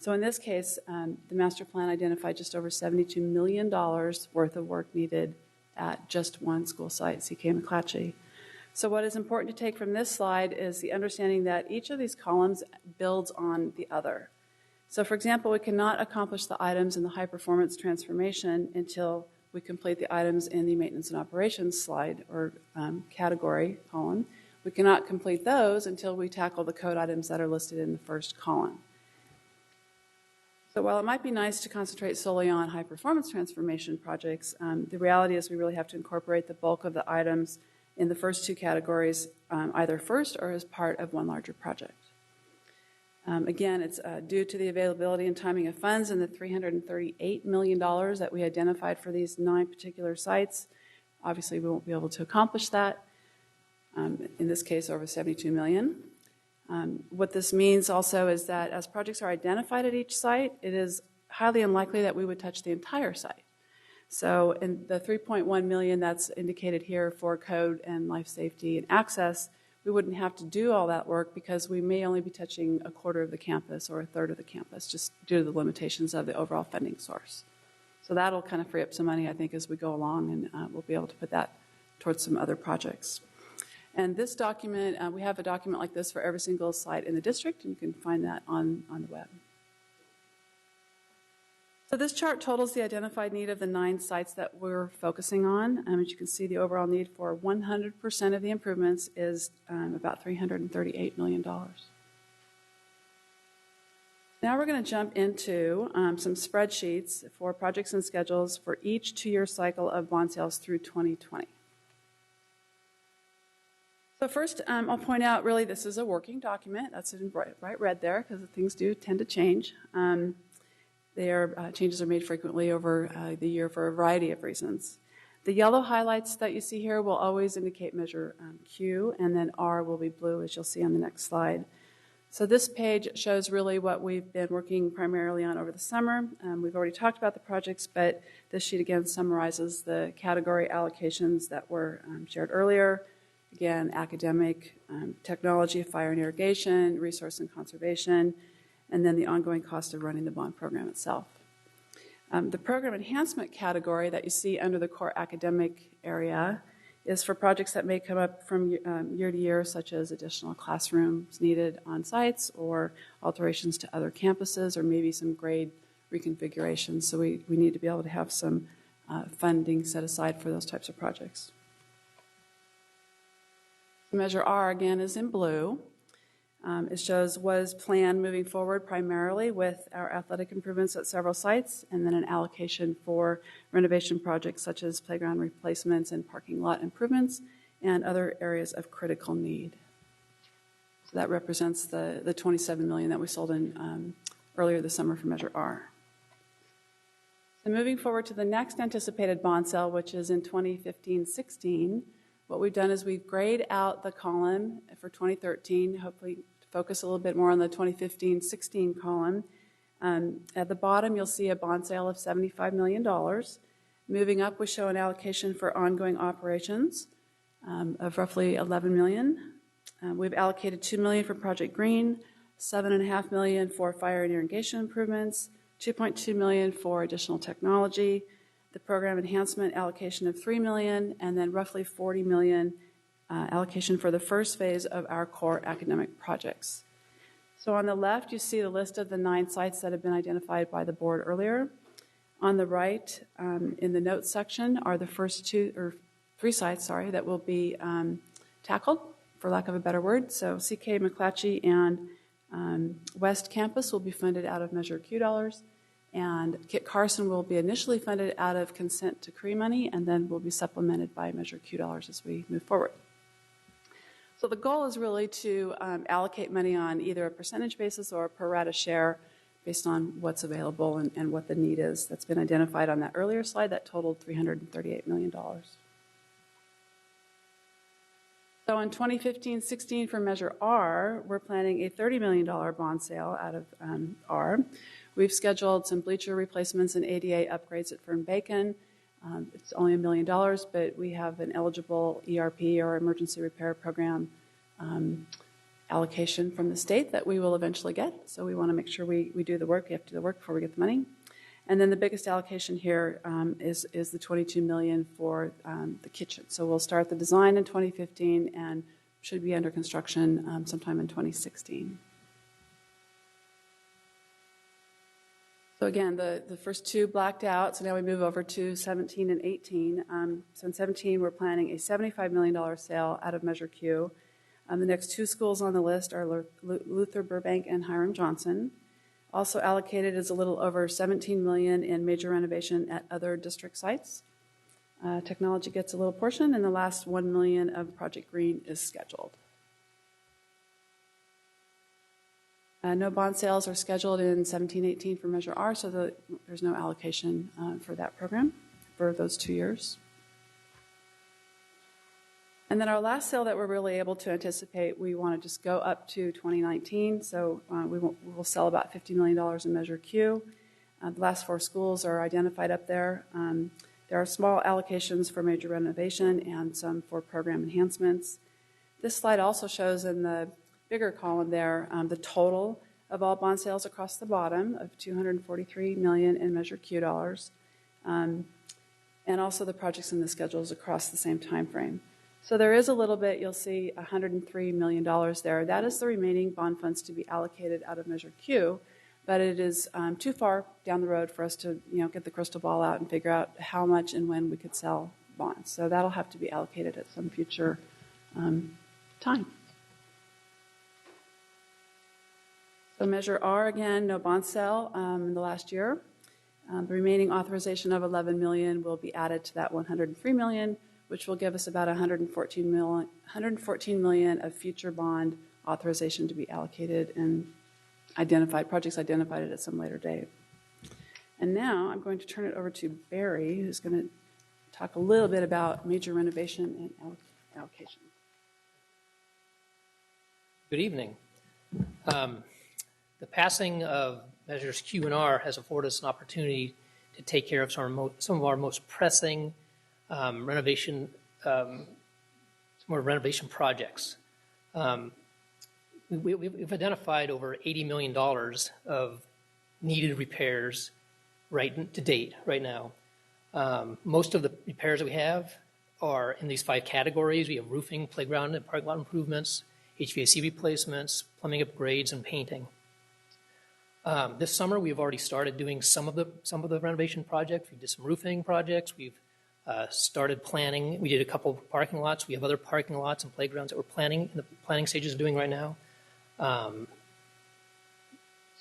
So in this case, the master plan identified just over $72 million worth of work needed at just one school site, CK McClatchy. So what is important to take from this slide is the understanding that each of these columns builds on the other. So for example, we cannot accomplish the items in the high performance transformation until we complete the items in the maintenance and operations slide or category column. We cannot complete those until we tackle the code items that are listed in the first column. So while it might be nice to concentrate solely on high performance transformation projects, the reality is we really have to incorporate the bulk of the items in the first 2 categories either first or as part of one larger project. Again, it's due to the availability and timing of funds and the $338 million that we identified for these 9 particular sites. Obviously, we won't be able to accomplish that. In this case, over $72 million. What this means also is that as projects are identified at each site, it is highly unlikely that we would touch the entire site. So in the $3.1 million that's indicated here for code and life safety and access, we wouldn't have to do all that work because we may only be touching a quarter of the campus or a third of the campus just due to the limitations of the overall funding source. So that'll kind of free up some money, I think, as we go along, and we'll be able to put that towards some other projects. And this document, we have a document like this for every single site in the district, and you can find that on the web. So this chart totals the identified need of the 9 sites that we're focusing on. As you can see, the overall need for 100% of the improvements is about $338 million. Now we're going to jump into some spreadsheets for projects and schedules for each 2-year cycle of bond sales through 2020. So first, I'll point out, really, this is a working document. That's in bright red there because things do tend to change. Changes are made frequently over the year for a variety of reasons. The yellow highlights that you see here will always indicate measure Q, and then R will be blue, as you'll see on the next slide. So this page shows really what we've been working primarily on over the summer. We've already talked about the projects, but this sheet again summarizes the category allocations that were shared earlier. Again, academic, technology, fire and irrigation, resource and conservation, and then the ongoing cost of running the bond program itself. The program enhancement category that you see under the core academic area is for projects that may come up from year to year, such as additional classrooms needed on sites or alterations to other campuses or maybe some grade reconfigurations. So we need to be able to have some funding set aside for those types of projects. Measure R, again, is in blue. It shows what is planned moving forward primarily with our athletic improvements at several sites, and then an allocation for renovation projects such as playground replacements and parking lot improvements and other areas of critical need. So that represents the $27 million that we sold in earlier this summer for Measure R. So moving forward to the next anticipated bond sale, which is in 2015-16, what we've done is we've grayed out the column for 2013, hopefully to focus a little bit more on the 2015-16 column. At the bottom, you'll see a bond sale of $75 million. Moving up, we show an allocation for ongoing operations of roughly $11 million. We've allocated $2 million for Project Green, $7.5 million for fire and irrigation improvements, $2.2 million for additional technology, the program enhancement allocation of $3 million, and then roughly $40 million allocation for the first phase of our core academic projects. So on the left, you see the list of the 9 sites that have been identified by the board earlier. On the right, in the notes section, are the first 3 sites, that will be tackled, for lack of a better word. So CK McClatchy and West Campus will be funded out of Measure Q dollars. And Kit Carson will be initially funded out of consent decree money and then will be supplemented by Measure Q dollars as we move forward. So the goal is really to allocate money on either a percentage basis or a pro rata share based on what's available and what the need is. That's been identified on that earlier slide that totaled $338 million. So in 2015-16 for Measure R, we're planning a $30 million bond sale out of R. We've scheduled some bleacher replacements and ADA upgrades at Fern Bacon. It's only $1 million, but we have an eligible ERP or emergency repair program allocation from the state that we will eventually get. So we want to make sure we do the work. We have to do the work before we get the money. And then the biggest allocation here is the $22 million for the kitchen. So we'll start the design in 2015 and should be under construction sometime in 2016. So again, the first 2 blacked out, so now we move over to 17 and 18. So in 17, we're planning a $75 million sale out of Measure Q. The next 2 schools on the list are Luther Burbank and Hiram Johnson. Also allocated is a little over $17 million in major renovation at other district sites. Technology gets a little portion, and the last $1 million of Project Green is scheduled. No bond sales are scheduled in 17-18 for Measure R, so there's no allocation for that program for those 2 years. And then our last sale that we're really able to anticipate, we want to just go up to 2019, so we will sell about $50 million in Measure Q. The last 4 schools are identified up there. There are small allocations for major renovation and some for program enhancements. This slide also shows in the bigger column there the total of all bond sales across the bottom of $243 million in Measure Q dollars, and also the projects in the schedules across the same time frame. So there is a little bit, you'll see $103 million there. That is the remaining bond funds to be allocated out of Measure Q, but it is too far down the road for us to get the crystal ball out and figure out how much and when we could sell bonds. So that'll have to be allocated at some future time. So Measure R, again, no bond sale in the last year. The remaining authorization of $11 million will be added to that $103 million, which will give us about $114 million of future bond authorization to be allocated and projects identified at some later date. And now I'm going to turn it over to Barry, who's going to talk a little bit about major renovation and allocation. Good evening. The passing of Measures Q and R has afforded us an opportunity to take care of some of our most pressing renovation projects. We've identified over $80 million of needed repairs to date right now. Most of the repairs that we have are in these 5 categories. We have roofing, playground and parking lot improvements, HVAC replacements, plumbing upgrades, and painting. This summer, we've already started doing some of the renovation projects. We did some roofing projects. We've started planning. We did a couple of parking lots. We have other parking lots and playgrounds that we're in the planning stages of doing right now.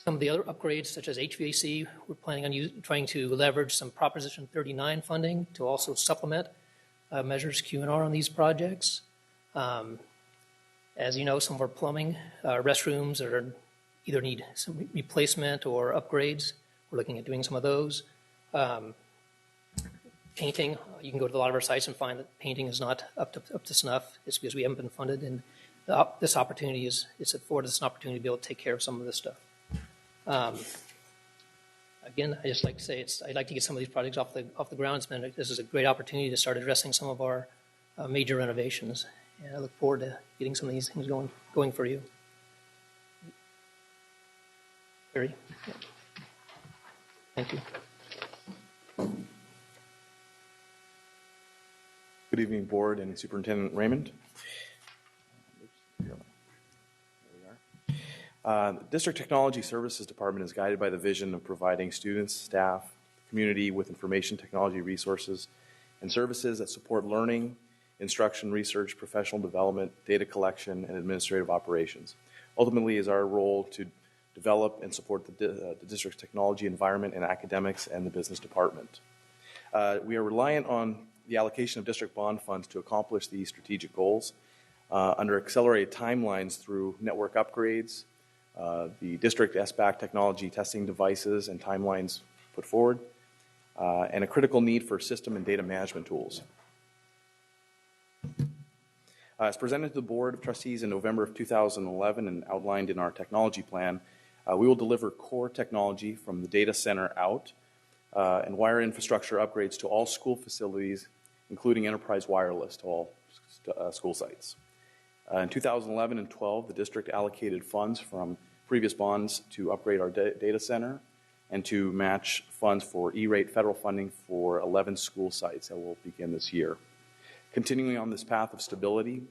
Some of the other upgrades, such as HVAC, we're planning on trying to leverage some Proposition 39 funding to also supplement Measures Q and R on these projects. As you know, some of our plumbing, restrooms either need some replacement or upgrades. We're looking at doing some of those. Painting, you can go to a lot of our sites and find that painting is not up to snuff. It's because we haven't been funded, and this opportunity it's afforded us an opportunity to be able to take care of some of this stuff. Again, I just like to say I'd like to get some of these projects off the ground. This is a great opportunity to start addressing some of our major renovations, and I look forward to getting some of these things going for you. Barry? Yeah. Thank you. Good evening, Board and Superintendent Raymond. The District Technology Services Department is guided by the vision of providing students, staff, community with information technology resources and services that support learning, instruction, research, professional development, data collection, and administrative operations. Ultimately, it is our role to develop and support the district's technology environment in academics and the business department. We are reliant on the allocation of district bond funds to accomplish these strategic goals under accelerated timelines through network upgrades, the district SBAC technology testing devices and timelines put forward, and a critical need for system and data management tools. As presented to the Board of Trustees in November of 2011 and outlined in our technology plan, we will deliver core technology from the data center out and wire infrastructure upgrades to all school facilities, including enterprise wireless to all school sites. In 2011 and 12, the district allocated funds from previous bonds to upgrade our data center and to match funds for E-rate federal funding for 11 school sites that will begin this year. Continuing on this path of stability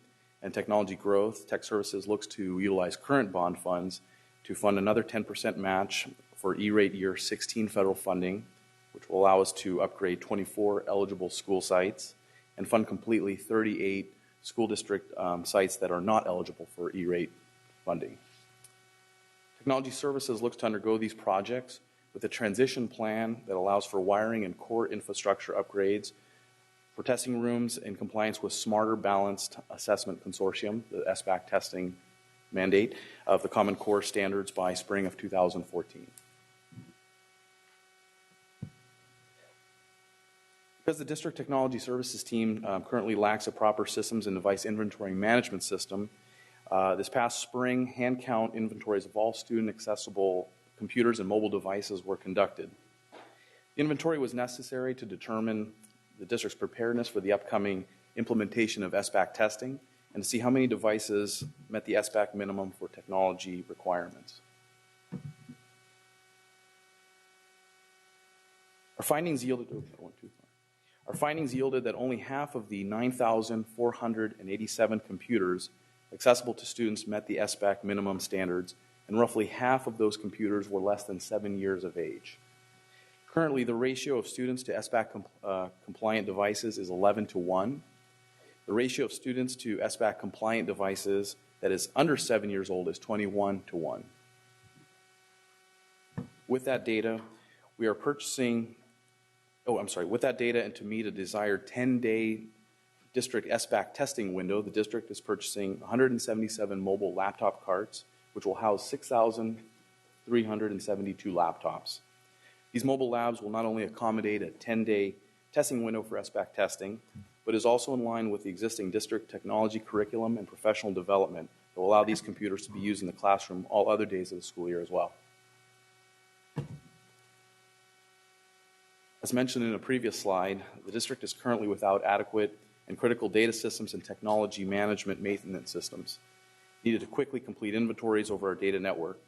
and technology growth, Tech Services looks to utilize current bond funds to fund another 10% match for E-rate year 16 federal funding, which will allow us to upgrade 24 eligible school sites and fund completely 38 school district sites that are not eligible for E-rate funding. Technology Services looks to undergo these projects with a transition plan that allows for wiring and core infrastructure upgrades for testing rooms in compliance with Smarter Balanced Assessment Consortium, the SBAC testing mandate of the Common Core standards by spring of 2014. Because the District Technology Services team currently lacks a proper systems and device inventory management system, this past spring, hand count inventories of all student accessible computers and mobile devices were conducted. The inventory was necessary to determine the district's preparedness for the upcoming implementation of SBAC testing and to see how many devices met the SBAC minimum for technology requirements. Our findings yielded that only half of the 9,487 computers accessible to students met the SBAC minimum standards, and roughly half of those computers were less than 7 years of age. Currently, the ratio of students to SBAC compliant devices is 11:1. The ratio of students to SBAC compliant devices that is under 7 years old is 21:1. With that data, we are purchasing, with that data and to meet a desired 10-day district SBAC testing window, the district is purchasing 177 mobile laptop carts, which will house 6,372 laptops. These mobile labs will not only accommodate a 10-day testing window for SBAC testing, but is also in line with the existing district technology curriculum and professional development that will allow these computers to be used in the classroom all other days of the school year as well. As mentioned in a previous slide, the district is currently without adequate and critical data systems and technology management maintenance systems needed to quickly complete inventories over our data network.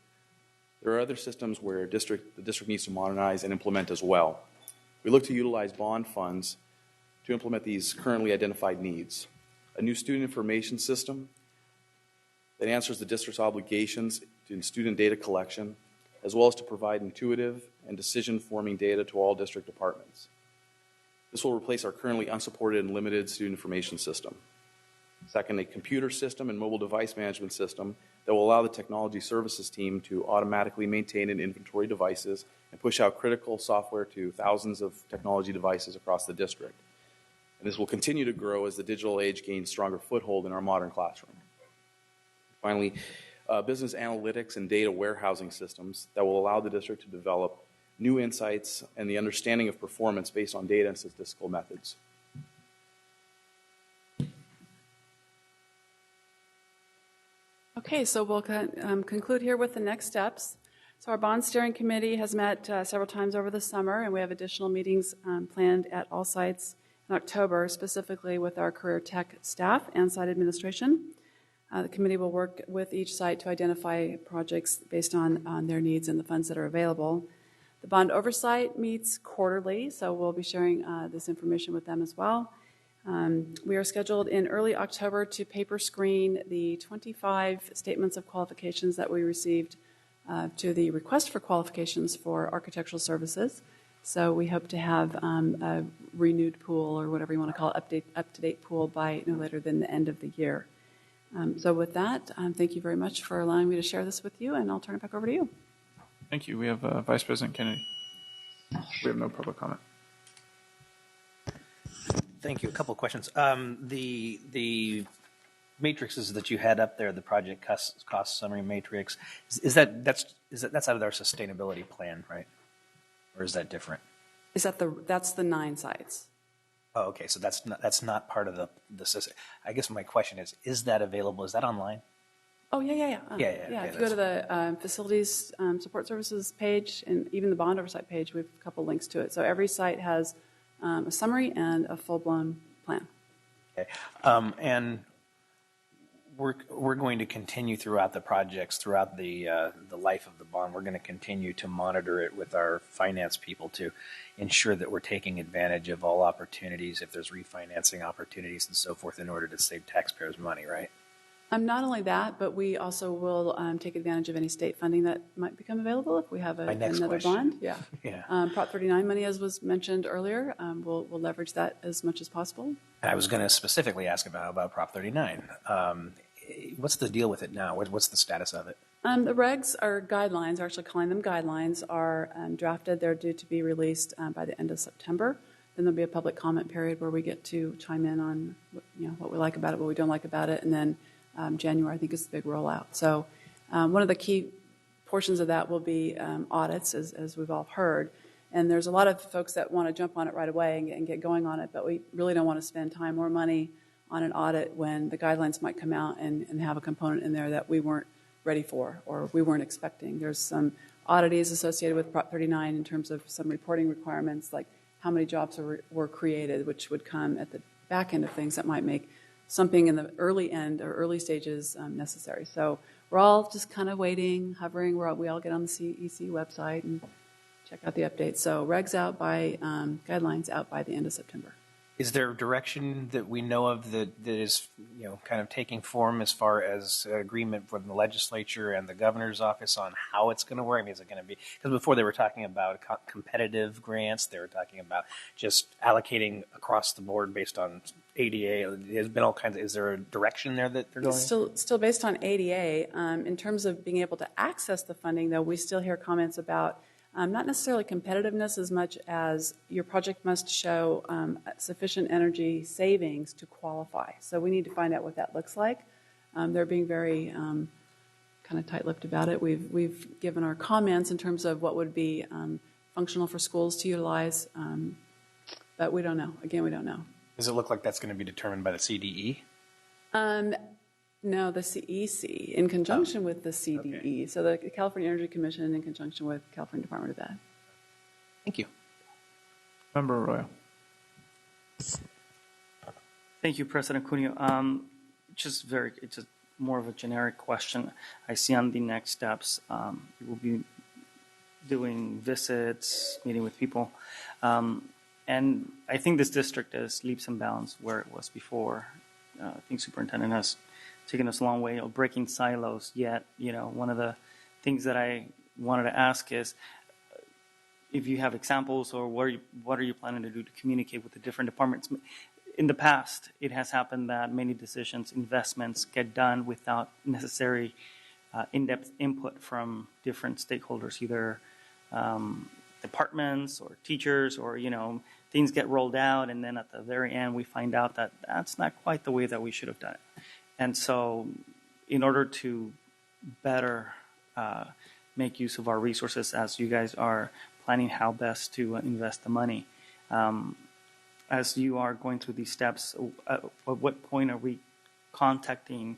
There are other systems where the district needs to modernize and implement as well. We look to utilize bond funds to implement these currently identified needs. A new student information system that answers the district's obligations in student data collection, as well as to provide intuitive and decision-forming data to all district departments. This will replace our currently unsupported and limited student information system. Second, a computer system and mobile device management system that will allow the technology services team to automatically maintain and inventory devices and push out critical software to thousands of technology devices across the district. And this will continue to grow as the digital age gains stronger foothold in our modern classroom. Finally, business analytics and data warehousing systems that will allow the district to develop new insights and the understanding of performance based on data and statistical methods. Okay, so we'll conclude here with the next steps. So our bond steering committee has met several times over the summer, and we have additional meetings planned at all sites in October, specifically with our career tech staff and site administration. The committee will work with each site to identify projects based on their needs and the funds that are available. The bond oversight meets quarterly, so we'll be sharing this information with them as well. We are scheduled in early October to paper screen the 25 statements of qualifications that we received to the request for qualifications for architectural services. So we hope to have a renewed pool, or whatever you want to call it, up-to-date pool by no later than the end of the year. So with that, thank you very much for allowing me to share this with you, and I'll turn it back over to you. Thank you. We have Vice President Kennedy. We have no public comment. Thank you. A couple of questions. The matrices that you had up there, the project cost summary matrix, that's out of our sustainability plan, right? Or is that different? That's the 9 sites. Oh, okay. So that's not part of the system. I guess my question is that available? Is that online? Oh, yeah. Yeah, If you go to the facilities support services page and even the bond oversight page, we have a couple links to it. So every site has a summary and a full-blown plan. Okay. And we're going to continue throughout the projects, throughout the life of the bond. We're going to continue to monitor it with our finance people to ensure that we're taking advantage of all opportunities, if there's refinancing opportunities and so forth, in order to save taxpayers money, right? Not only that, but we also will take advantage of any state funding that might become available if we have another bond. Yeah. Prop 39 money, as was mentioned earlier, we'll leverage that as much as possible. I was going to specifically ask about Prop 39. What's the deal with it now? What's the status of it? The regs or guidelines, we're actually calling them guidelines, are drafted. They're due to be released by the end of September. Then there'll be a public comment period where we get to chime in on what we like about it, what we don't like about it, and then January, I think, is the big rollout. So one of the key portions of that will be audits, as we've all heard. And there's a lot of folks that want to jump on it right away and get going on it, but we really don't want to spend time or money on an audit when the guidelines might come out and have a component in there that we weren't ready for or we weren't expecting. There's some oddities associated with Prop 39 in terms of some reporting requirements, like how many jobs were created, which would come at the back end of things that might make something in the early end or early stages necessary. So we're all just kind of waiting, hovering. We all get on the CEC website and check out the updates. So regs out by, guidelines out by the end of September. Is there direction that we know of that is, kind of taking form as far as agreement from the legislature and the governor's office on how it's going to work? I mean, is it going to be, because before they were talking about competitive grants, they were talking about just allocating across the board based on ADA. There's been all kinds of, is there a direction there that they're going? It's still based on ADA. In terms of being able to access the funding, though, we still hear comments about not necessarily competitiveness as much as your project must show sufficient energy savings to qualify. So we need to find out what that looks like. They're being very kind of tight-lipped about it. We've given our comments in terms of what would be functional for schools to utilize. But we don't know. Again, we don't know. Does it look like that's going to be determined by the CDE? No, the CEC in conjunction with the CDE. So the California Energy Commission in conjunction with California Department of Ed. Thank you. Member Arroyo. Thank you, President Cuneo. It's just more of a generic question. I see on the next steps, you will be doing visits, meeting with people. And I think this district is leaps and bounds where it was before. I think superintendent has taken us a long way of breaking silos. Yet, one of the things that I wanted to ask is if you have examples or what are you planning to do to communicate with the different departments? In the past, it has happened that many decisions, investments get done without necessary in-depth input from different stakeholders, either departments or teachers, or things get rolled out, and then at the very end we find out that that's not quite the way that we should have done it. And so, in order to better make use of our resources, as you guys are planning how best to invest the money, as you are going through these steps, at what point are we contacting,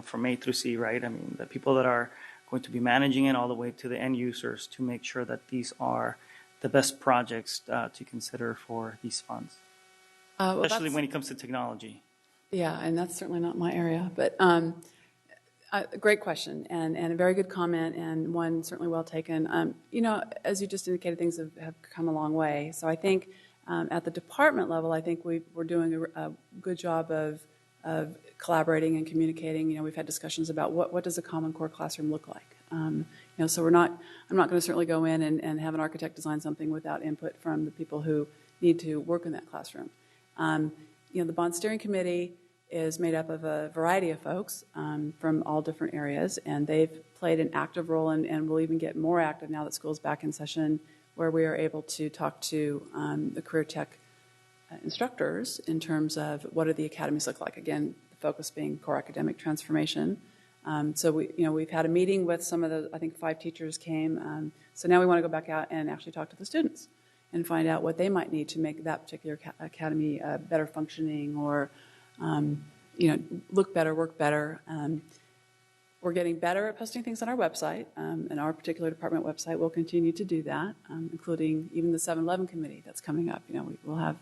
from A through C, right? I mean, the people that are going to be managing it all the way to the end users to make sure that these are the best projects to consider for these funds, especially when it comes to technology. Yeah, and that's certainly not my area, but a great question and a very good comment, and one certainly well taken. As you just indicated, things have come a long way. So I think at the department level, I think we're doing a good job of collaborating and communicating. We've had discussions about what does a Common Core classroom look like. So I'm not going to certainly go in and have an architect design something without input from the people who need to work in that classroom. The bond steering committee is made up of a variety of folks from all different areas, and they've played an active role and will even get more active now that school's back in session, where we are able to talk to the career tech instructors in terms of what do the academies look like. Again, the focus being core academic transformation. So we've had a meeting with some of the, I think 5 teachers came. So now we want to go back out and actually talk to the students and find out what they might need to make that particular academy better functioning, or look better, work better. We're getting better at posting things on our website, and our particular department website will continue to do that, including even the 7-Eleven committee that's coming up. We'll have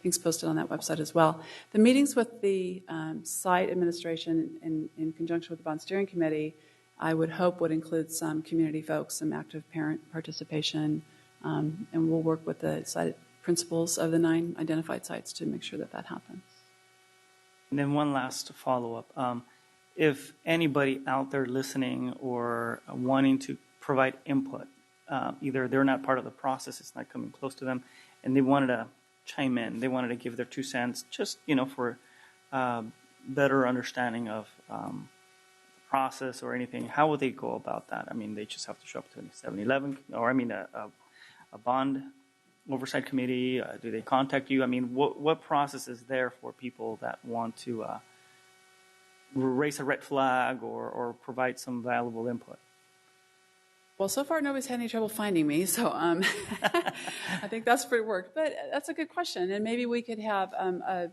things posted on that website as well. The meetings with the site administration in conjunction with the bond steering committee, I would hope would include some community folks, some active parent participation, and we'll work with the site principals of the 9 identified sites to make sure that happens. And then one last follow-up. If anybody out there listening or wanting to provide input, either they're not part of the process, it's not coming close to them, and they wanted to chime in, they wanted to give their 2 cents, just for better understanding of the process or anything, how would they go about that? I mean, they just have to show up to a 7-Eleven, or a bond oversight committee? Do they contact you? I mean, what process is there for people that want to raise a red flag or provide some valuable input? Well, so far nobody's had any trouble finding me, so I think that's pretty worked. But that's a good question, and maybe we could have a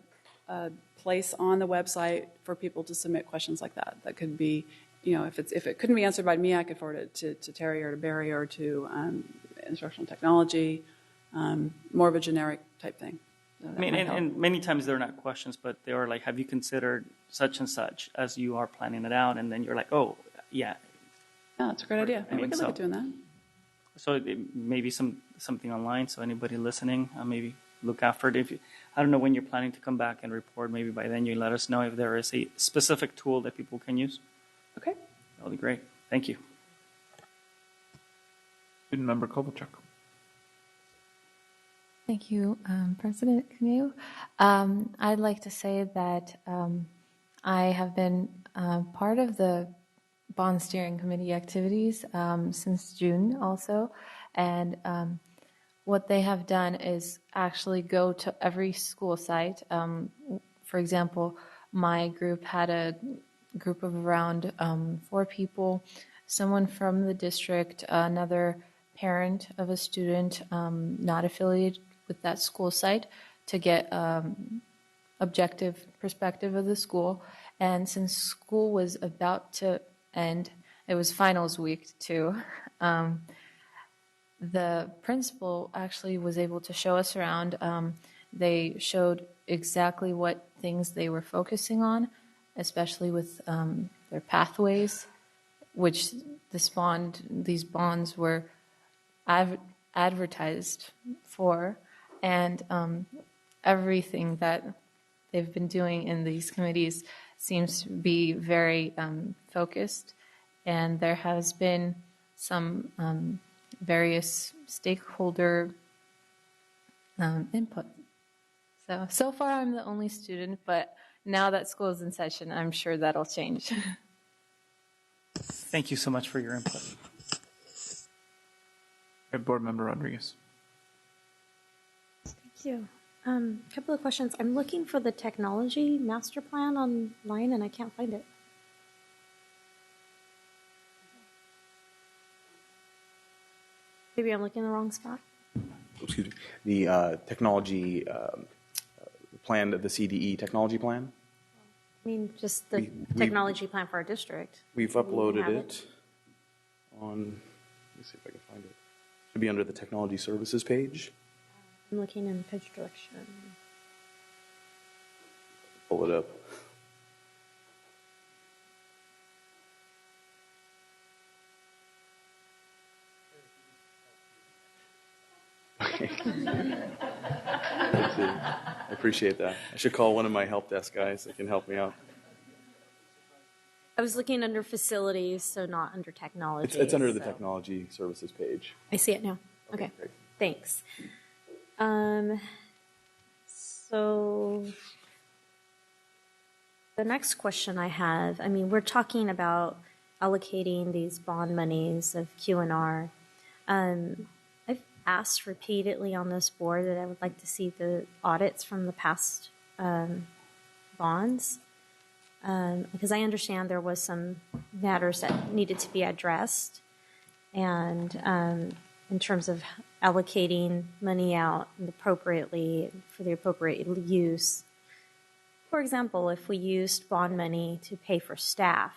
place on the website for people to submit questions like that. That could be, if it couldn't be answered by me, I could forward it to Terry or to Barry or to instructional technology, more of a generic type thing. I mean, and many times they're not questions, but they are like, have you considered such and such as you are planning it out? And then you're like, oh, yeah. Yeah, that's a great idea. We could look at doing that. So maybe something online, so anybody listening, maybe look after it. I don't know when you're planning to come back and report. Maybe by then you let us know if there is a specific tool that people can use. Okay. That'll be great. Thank you. Student Member Kovalchuk. Thank you, President Cuneo. I'd like to say that I have been part of the bond steering committee activities since June also, and what they have done is actually go to every school site. For example, my group had a group of around 4 people, someone from the district, another parent of a student not affiliated with that school site to get objective perspective of the school. And since school was about to end, it was finals week too. The principal actually was able to show us around. They showed exactly what things they were focusing on, especially with their pathways, which these bonds were advertised for, and everything that they've been doing in these committees seems to be very focused, and there has been some various stakeholder input. So far I'm the only student, but now that school is in session, I'm sure that'll change. Thank you so much for your input. Board Member Rodriguez. Thank you. A couple of questions. I'm looking for the technology master plan online and I can't find it. Maybe I'm looking in the wrong spot. Excuse me. The technology plan, the CDE technology plan. I mean, just the technology plan for our district. We've We uploaded have it on, let me see if I can find it. Should be under the technology services page. I'm looking in which direction. Pull it up. Okay. Thank you. I appreciate that. I should call one of my help desk guys that can help me out. I was looking under facilities, so not under technology. It's under the so- technology services page. I see it now. Okay, great. thanks. So the next question I have, I mean, we're talking about allocating these bond monies of Q&R. I've asked repeatedly on this board that I would like to see the audits from the past bonds, because I understand there was some matters that needed to be addressed, and in terms of allocating money out appropriately for the appropriate use. For example, if we used bond money to pay for staff,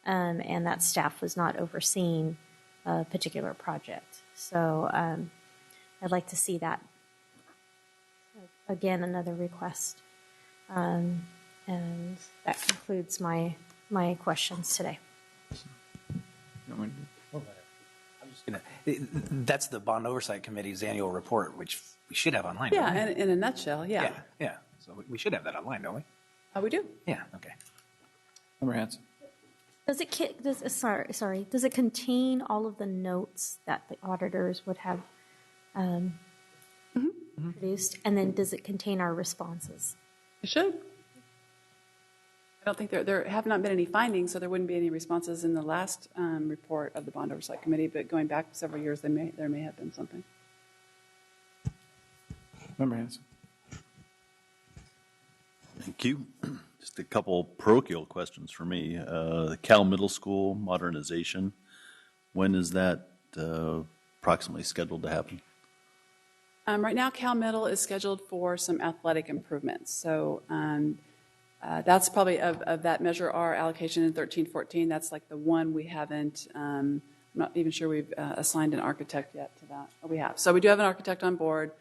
and that staff was not overseeing a particular project. So I'd like to see that. Again, another request. And that concludes my questions today. That's the Bond Oversight Committee's annual report, which we should have online. Yeah, don't we? in a nutshell, yeah. Yeah. So we should have that online, don't we? We do. Yeah. Okay. Member Hanson. Does it contain all of the notes that the auditors would have produced? And then does it contain our responses? It should. I don't think there have not been any findings, so there wouldn't be any responses in the last report of the Bond Oversight Committee, but going back several years, there may have been something. Member Hanson. Thank you. Just a couple parochial questions for me. The Cal Middle School modernization, when is that approximately scheduled to happen? Right now, Cal Middle is scheduled for some athletic improvements. So that's probably of that Measure R allocation in 1314. That's like the one we haven't. I'm not even sure we've assigned an architect yet to that. Oh, we have. So we do have an architect on board,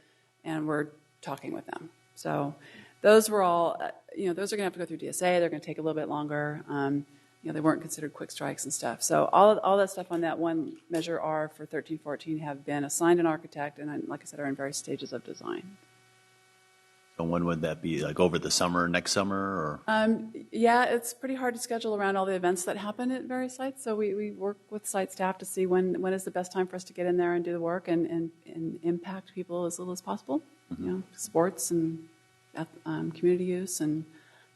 and we're talking with them. So those were all. Those are going to have to go through DSA. They're going to take a little bit longer. They weren't considered quick strikes and stuff. So all that stuff on that one Measure R for 1314 have been assigned an architect, and like I said, are in various stages of design. So when would that be? Like over the summer, next summer, or? Yeah, it's pretty hard to schedule around all the events that happen at various sites. So we work with site staff to see when is the best time for us to get in there and do the work and impact people as little as possible. Mm-hmm. Sports and community use, and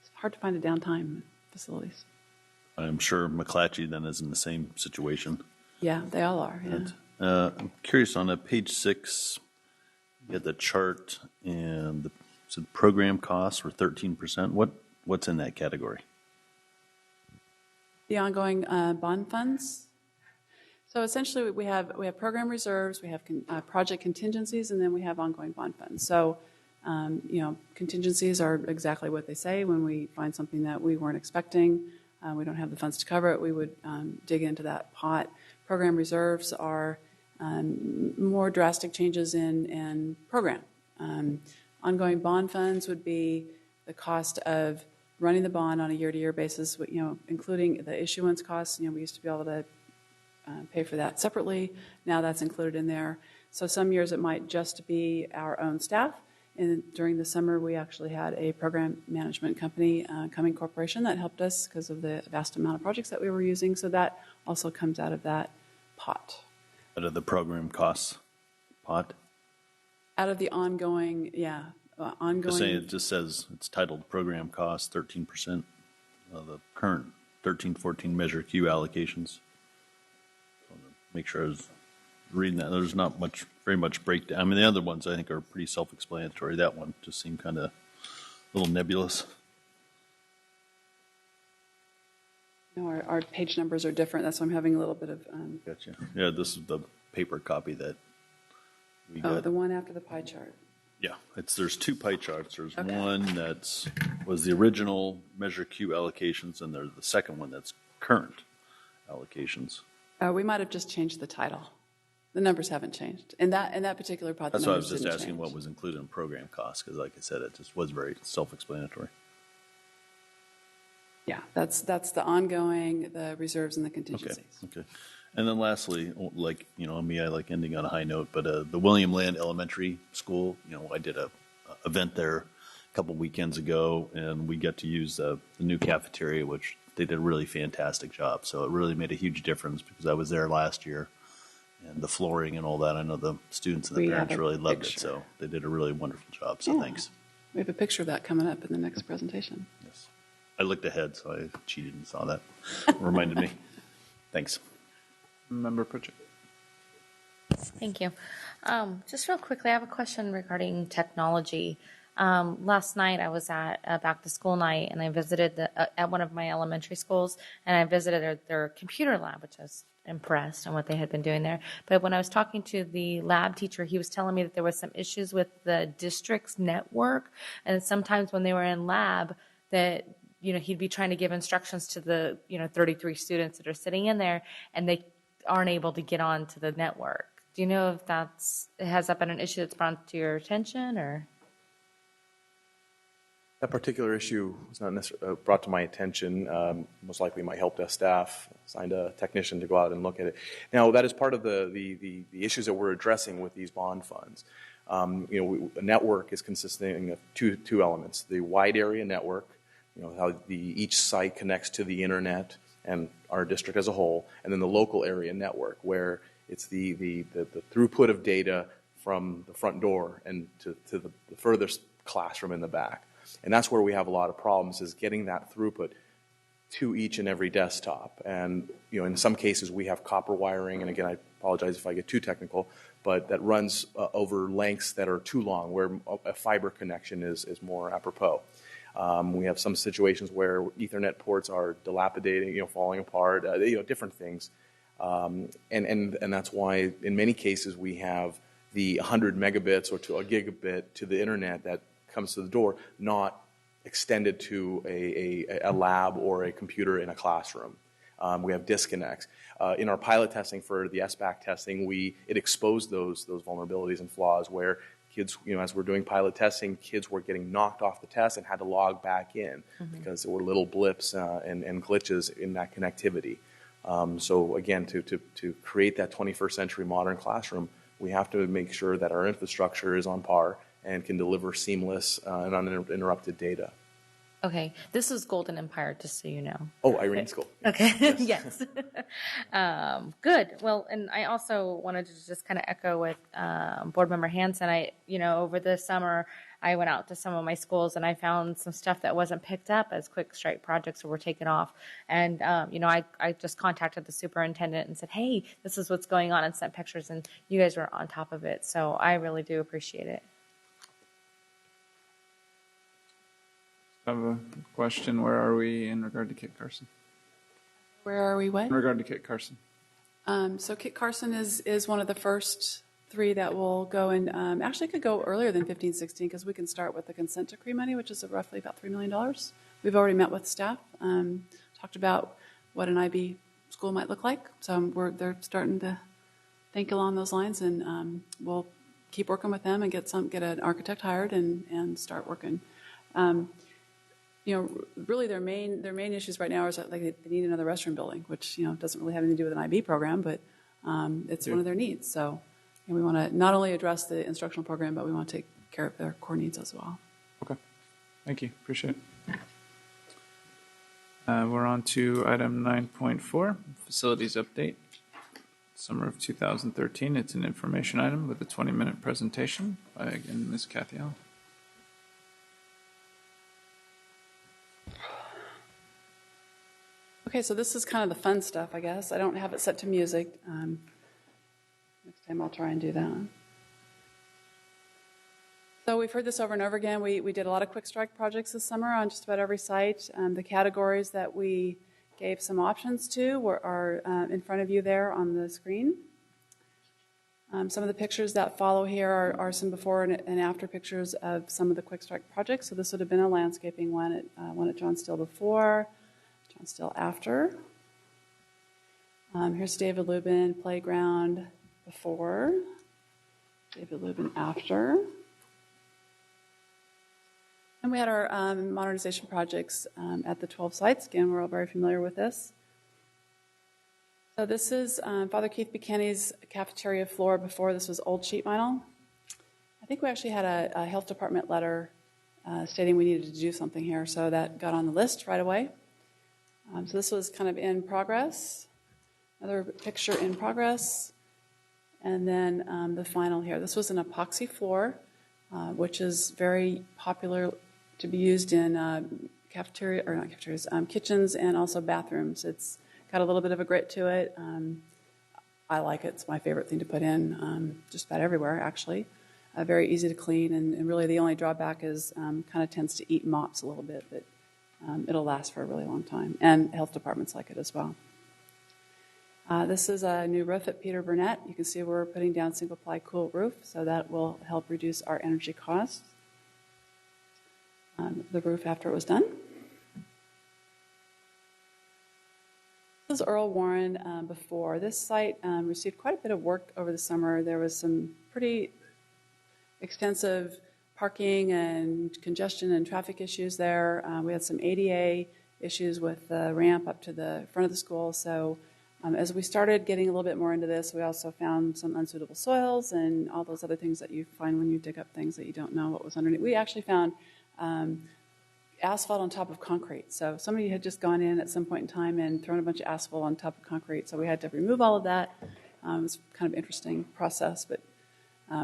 it's hard to find a downtime facilities. I'm sure McClatchy then is in the same situation. Yeah, they all are. Yeah. And, I'm curious, on page 6, you had the chart and the program costs were 13%. What's in that category? The ongoing bond funds. So essentially, we have program reserves, we have project contingencies, and then we have ongoing bond funds. So, contingencies are exactly what they say. When we find something that we weren't expecting, we don't have the funds to cover it, we would dig into that pot. Program reserves are more drastic changes in program. Ongoing bond funds would be the cost of running the bond on a year-to-year basis, including the issuance costs. We used to be able to pay for that separately. Now that's included in there. So some years it might just be our own staff. And during the summer, we actually had a program management company, Cumming Corporation, that helped us because of the vast amount of projects that we were using. So that also comes out of that pot. Out of the program costs pot? Out of the ongoing, ongoing. Just saying, it just says it's titled program costs, 13% of the current 13-14 Measure Q allocations. Make sure I was reading that. There's not very much breakdown. I mean, the other ones I think are pretty self-explanatory. That one just seemed kind of a little nebulous. Our page numbers are different. That's why I'm having a little bit of. Gotcha. Yeah, this is the paper copy that we got. Oh, the one after the pie chart. Yeah, there's two pie charts. There's one was the original Measure Q allocations, and there's the second one that's current allocations. We might have just changed the title. The numbers haven't changed. In that particular pot, That's the why I was numbers just didn't asking change. what was included in program costs, because like I said, it just was very self-explanatory. Yeah, that's the ongoing, the reserves, and the contingencies. Okay. And then lastly, like, me, I like ending on a high note, but the William Land Elementary School, I did a event there a couple weekends ago, and we got to use the new cafeteria, which they did a really fantastic job. So it really made a huge difference because I was there last year, and the flooring and all that. I know the students and the We parents have a really loved picture. it. So they did a really wonderful job. So Yeah. thanks. We have a picture of that coming up in the next presentation. Yes. I looked ahead, so I cheated and saw that. Reminded me. Thanks. Member Pritchett. Thank you. Just real quickly, I have a question regarding technology. Last night I was at a back to school night, and I visited at one of my elementary schools, and I visited their computer lab, which I was impressed on what they had been doing there. But when I was talking to the lab teacher, he was telling me that there was some issues with the district's network, and sometimes when they were in lab, that he'd be trying to give instructions to the 33 students that are sitting in there, and they aren't able to get onto the network. Do you know if has that been an issue that's brought to your attention, or? That particular issue was not necessarily brought to my attention. Most likely my help desk staff assigned a technician to go out and look at it. Now, that is part of the issues that we're addressing with these bond funds. A network is consisting of two elements: the wide area network, how each site connects to the internet and our district as a whole, and then the local area network, where it's the throughput of data from the front door and to the furthest classroom in the back. And that's where we have a lot of problems, is getting that throughput to each and every desktop. And in some cases we have copper wiring, and again, I apologize if I get too technical, but that runs over lengths that are too long, where a fiber connection is more apropos. We have some situations where Ethernet ports are dilapidating, falling apart, different things. And that's why in many cases we have the 100 megabits or to a gigabit to the internet that comes to the door, not extended to a lab or a computer in a classroom. We have disconnects. In our pilot testing for the SBAC testing, it exposed those vulnerabilities and flaws where kids, as we're doing pilot testing, kids were getting knocked off the test and had to log back in because there were little blips and glitches in that connectivity. So again, to create that 21st century modern classroom, we have to make sure that our infrastructure is on par and can deliver seamless and uninterrupted data. Okay, this is Golden Empire, just so you know. Oh, Irene School. Okay, yes. Good. Well, and I also wanted to just kind of echo with Board Member Hanson. Over the summer, I went out to some of my schools and I found some stuff that wasn't picked up as quick strike projects or were taken off. And, I just contacted the superintendent and said, hey, this is what's going on, and sent pictures, and you guys were on top of it. So I really do appreciate it. I have a question. Where are we in regard to Kit Carson? Where are we what? In regard to Kit Carson. So Kit Carson is one of the first three that will go, and actually could go earlier than 15-16 because we can start with the consent decree money, which is roughly about $3 million. We've already met with staff, talked about what an IB school might look like. So they're starting to think along those lines, and we'll keep working with them and get an architect hired and start working. Really their main issues right now is that, like, they need another restroom building, which doesn't really have anything to do with an IB program, but it's one of their needs. So we want to not only address the instructional program, but we want to take care of their core needs as well. Okay. Thank you. Appreciate it. We're on to item 9.4, facilities update. Summer of 2013. It's an information item with a 20-minute presentation by, again, Ms. Kathy Allen. Okay, so this is kind of the fun stuff, I guess. I don't have it set to music. Next time I'll try and do that. So we've heard this over and over again. We did a lot of quick strike projects this summer on just about every site. The categories that we gave some options to are in front of you there on the screen. Some of the pictures that follow here are some before and after pictures of some of the quick strike projects. So this would have been a landscaping one at John Still before, John Still after. Here's David Lubin playground before, David Lubin after. And we had our modernization projects at the 12 sites. Again, we're all very familiar with this. So this is Father Keith Buchanan's cafeteria floor before. This was old sheet vinyl. I think we actually had a health department letter stating we needed to do something here, so that got on the list right away. So this was kind of in progress. Another picture in progress. And then the final here. This was an epoxy floor, which is very popular to be used in kitchens and also bathrooms. It's got a little bit of a grit to it. I like it. It's my favorite thing to put in just about everywhere, actually. Very easy to clean, and really the only drawback is kind of tends to eat mops a little bit, but it'll last for a really long time. And health departments like it as well. This is a new roof at Peter Burnett. You can see we're putting down single-ply cool roof, so that will help reduce our energy costs. The roof after it was done. This is Earl Warren before. This site received quite a bit of work over the summer. There was some pretty extensive parking and congestion and traffic issues there. We had some ADA issues with the ramp up to the front of the school, so as we started getting a little bit more into this, we also found some unsuitable soils and all those other things that you find when you dig up things that you don't know what was underneath. We actually found asphalt on top of concrete. So somebody had just gone in at some point in time and thrown a bunch of asphalt on top of concrete. So we had to remove all of that. It was kind of an interesting process, but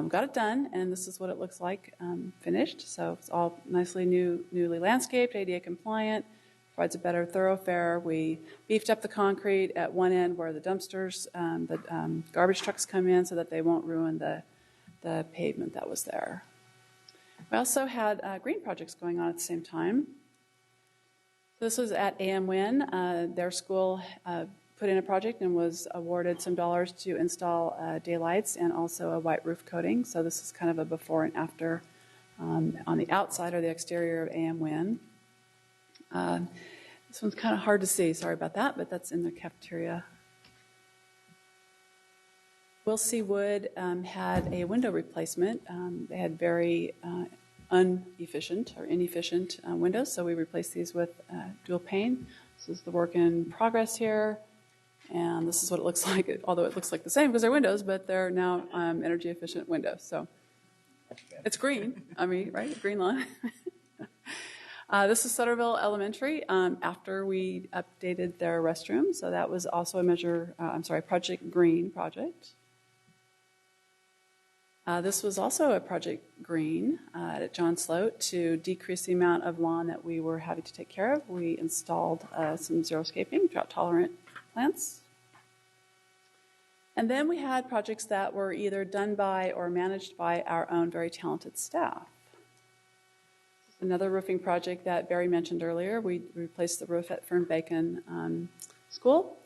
got it done, and this is what it looks like finished. So it's all nicely newly landscaped, ADA compliant. Provides a better thoroughfare. We beefed up the concrete at one end where the dumpsters, the garbage trucks come in so that they won't ruin the pavement that was there. We also had green projects going on at the same time. This was at AM Wynn. Their school put in a project and was awarded some dollars to install daylights and also a white roof coating. So this is kind of a before and after on the outside or the exterior of AM Wynn. This one's kind of hard to see, sorry about that, but that's in the cafeteria. Wilsey Wood had a window replacement. They had very inefficient windows, so we replaced these with dual pane. This is the work in progress here, and this is what it looks like, although it looks like the same because they're windows, but they're now energy efficient windows. So it's green, right? Green line. This is Sutterville Elementary after we updated their restroom. So that was also a Project Green project. This was also a Project Green at John Sloat to decrease the amount of lawn that we were having to take care of. We installed some xeriscaping, drought-tolerant plants. And then we had projects that were either done by or managed by our own very talented staff. Another roofing project that Barry mentioned earlier, we replaced the roof at Fern Bacon School.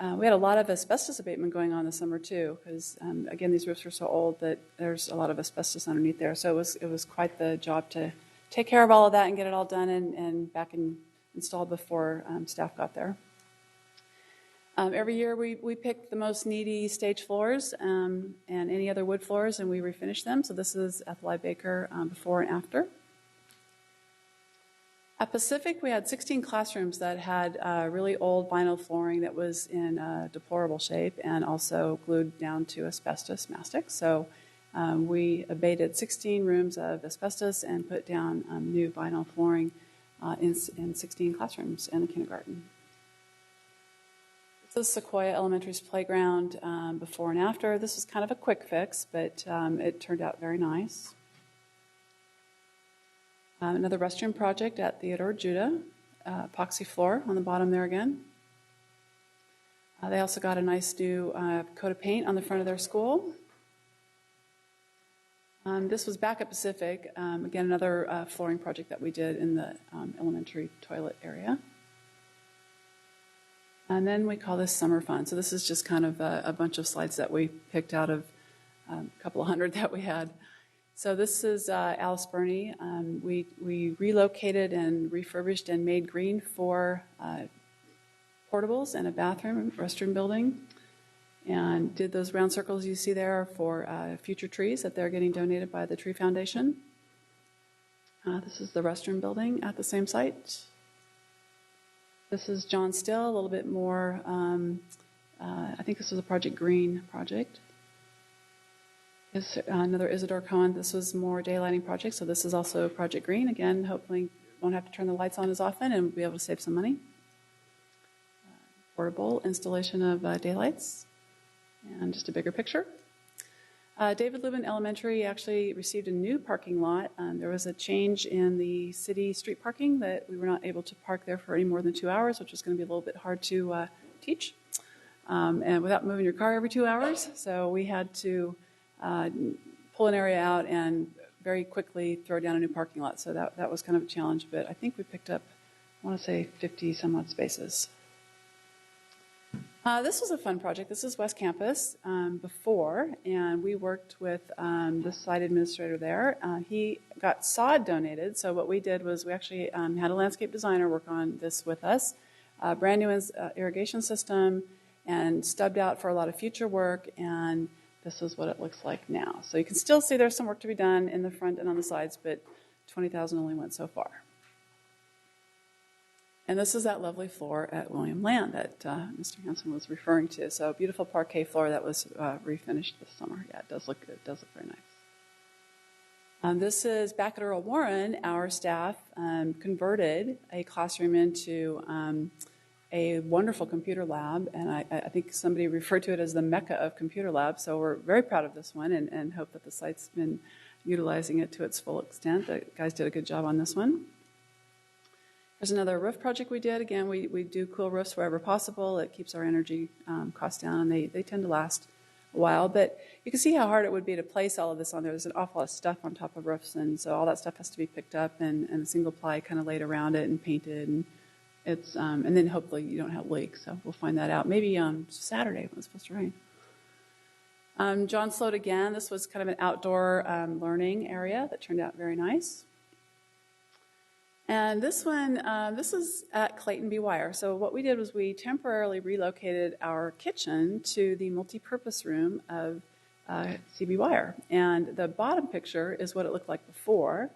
We had a lot of asbestos abatement going on this summer too, because again, these roofs are so old that there's a lot of asbestos underneath there. So it was quite the job to take care of all of that and get it all done and back and installed before staff got there. Every year we pick the most needy stage floors and any other wood floors, and we refinish them. So this is Ethel I. Baker before and after. At Pacific, we had 16 classrooms that had really old vinyl flooring that was in deplorable shape and also glued down to asbestos mastic. So we abated 16 rooms of asbestos and put down new vinyl flooring in 16 classrooms in the kindergarten. This is Sequoia Elementary's playground before and after. This was kind of a quick fix, but it turned out very nice. Another restroom project at Theodore Judah, epoxy floor on the bottom there again. They also got a nice new coat of paint on the front of their school. This was back at Pacific. Again, another flooring project that we did in the elementary toilet area. And then we call this Summer Fun. So this is just kind of a bunch of slides that we picked out of a couple of hundred that we had. So this is Alice Burney. We relocated and refurbished and made green 4 portables and a bathroom and restroom building, and did those round circles you see there for future trees that they're getting donated by the Tree Foundation. This is the restroom building at the same site. This is John Still, a little bit more, I think this was a Project Green project. Is another Isidore Cohen. This was more daylighting project, so this is also Project Green. Again, hopefully won't have to turn the lights on as often and we'll be able to save some money. Portable installation of daylights and just a bigger picture. David Lubin Elementary actually received a new parking lot. There was a change in the city street parking that we were not able to park there for any more than 2 hours, which was going to be a little bit hard to teach. And without moving your car every 2 hours, so we had to pull an area out and very quickly throw down a new parking lot. So that was kind of a challenge, but I think we picked up, I want to say 50 some odd spaces. This was a fun project. This is West Campus before, and we worked with the site administrator there. He got sod donated, so what we did was we actually had a landscape designer work on this with us, a brand new irrigation system, and stubbed out for a lot of future work, and this is what it looks like now. So you can still see there's some work to be done in the front and on the sides, but $20,000 only went so far. And this is that lovely floor at William Land that Mr. Hanson was referring to. So a beautiful parquet floor that was refinished this summer. Yeah, it does look good. It does look very nice. This is back at Earl Warren. Our staff converted a classroom into a wonderful computer lab, and I think somebody referred to it as the Mecca of computer labs, so we're very proud of this one and hope that the site's been utilizing it to its full extent. The guys did a good job on this one. There's another roof project we did. Again, we do cool roofs wherever possible. It keeps our energy costs down, and they tend to last a while, but you can see how hard it would be to place all of this on there. There's an awful lot of stuff on top of roofs, and so all that stuff has to be picked up and single ply kind of laid around it and painted, and it's and then hopefully you don't have leaks, so we'll find that out. Maybe on Saturday when it's supposed to rain. John Sloat again. This was kind of an outdoor learning area that turned out very nice. And this one, this is at Clayton B. Wire. So what we did was we temporarily relocated our kitchen to the multi-purpose room of CB Wire. And the bottom picture is what it looked like before,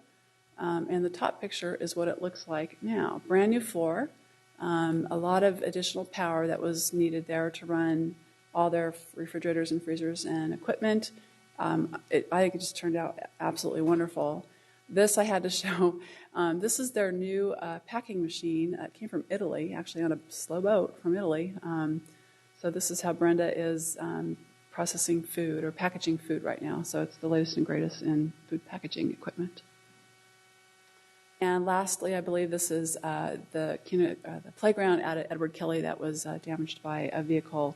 and the top picture is what it looks like now. Brand new floor, a lot of additional power that was needed there to run all their refrigerators and freezers and equipment. I think it just turned out absolutely wonderful. This I had to show. This is their new packing machine. It came from Italy, actually on a slow boat from Italy. So this is how Brenda is processing food or packaging food right now. So it's the latest and greatest in food packaging equipment. And lastly, I believe this is the playground at Edward Kelly that was damaged by a vehicle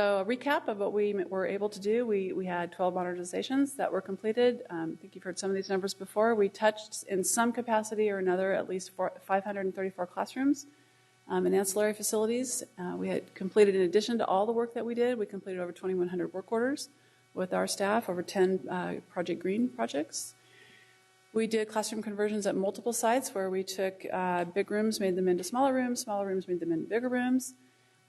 So a recap of what we were able to do, we had 12 modernizations that were completed. I think you've heard some of these numbers before. We touched in some capacity or another at least 534 classrooms and ancillary facilities. We had completed, in addition to all the work that we did, we completed over 2,100 work orders with our staff, over 10 Project Green projects. We did classroom conversions at multiple sites where we took big rooms, made them into smaller rooms made them into bigger rooms.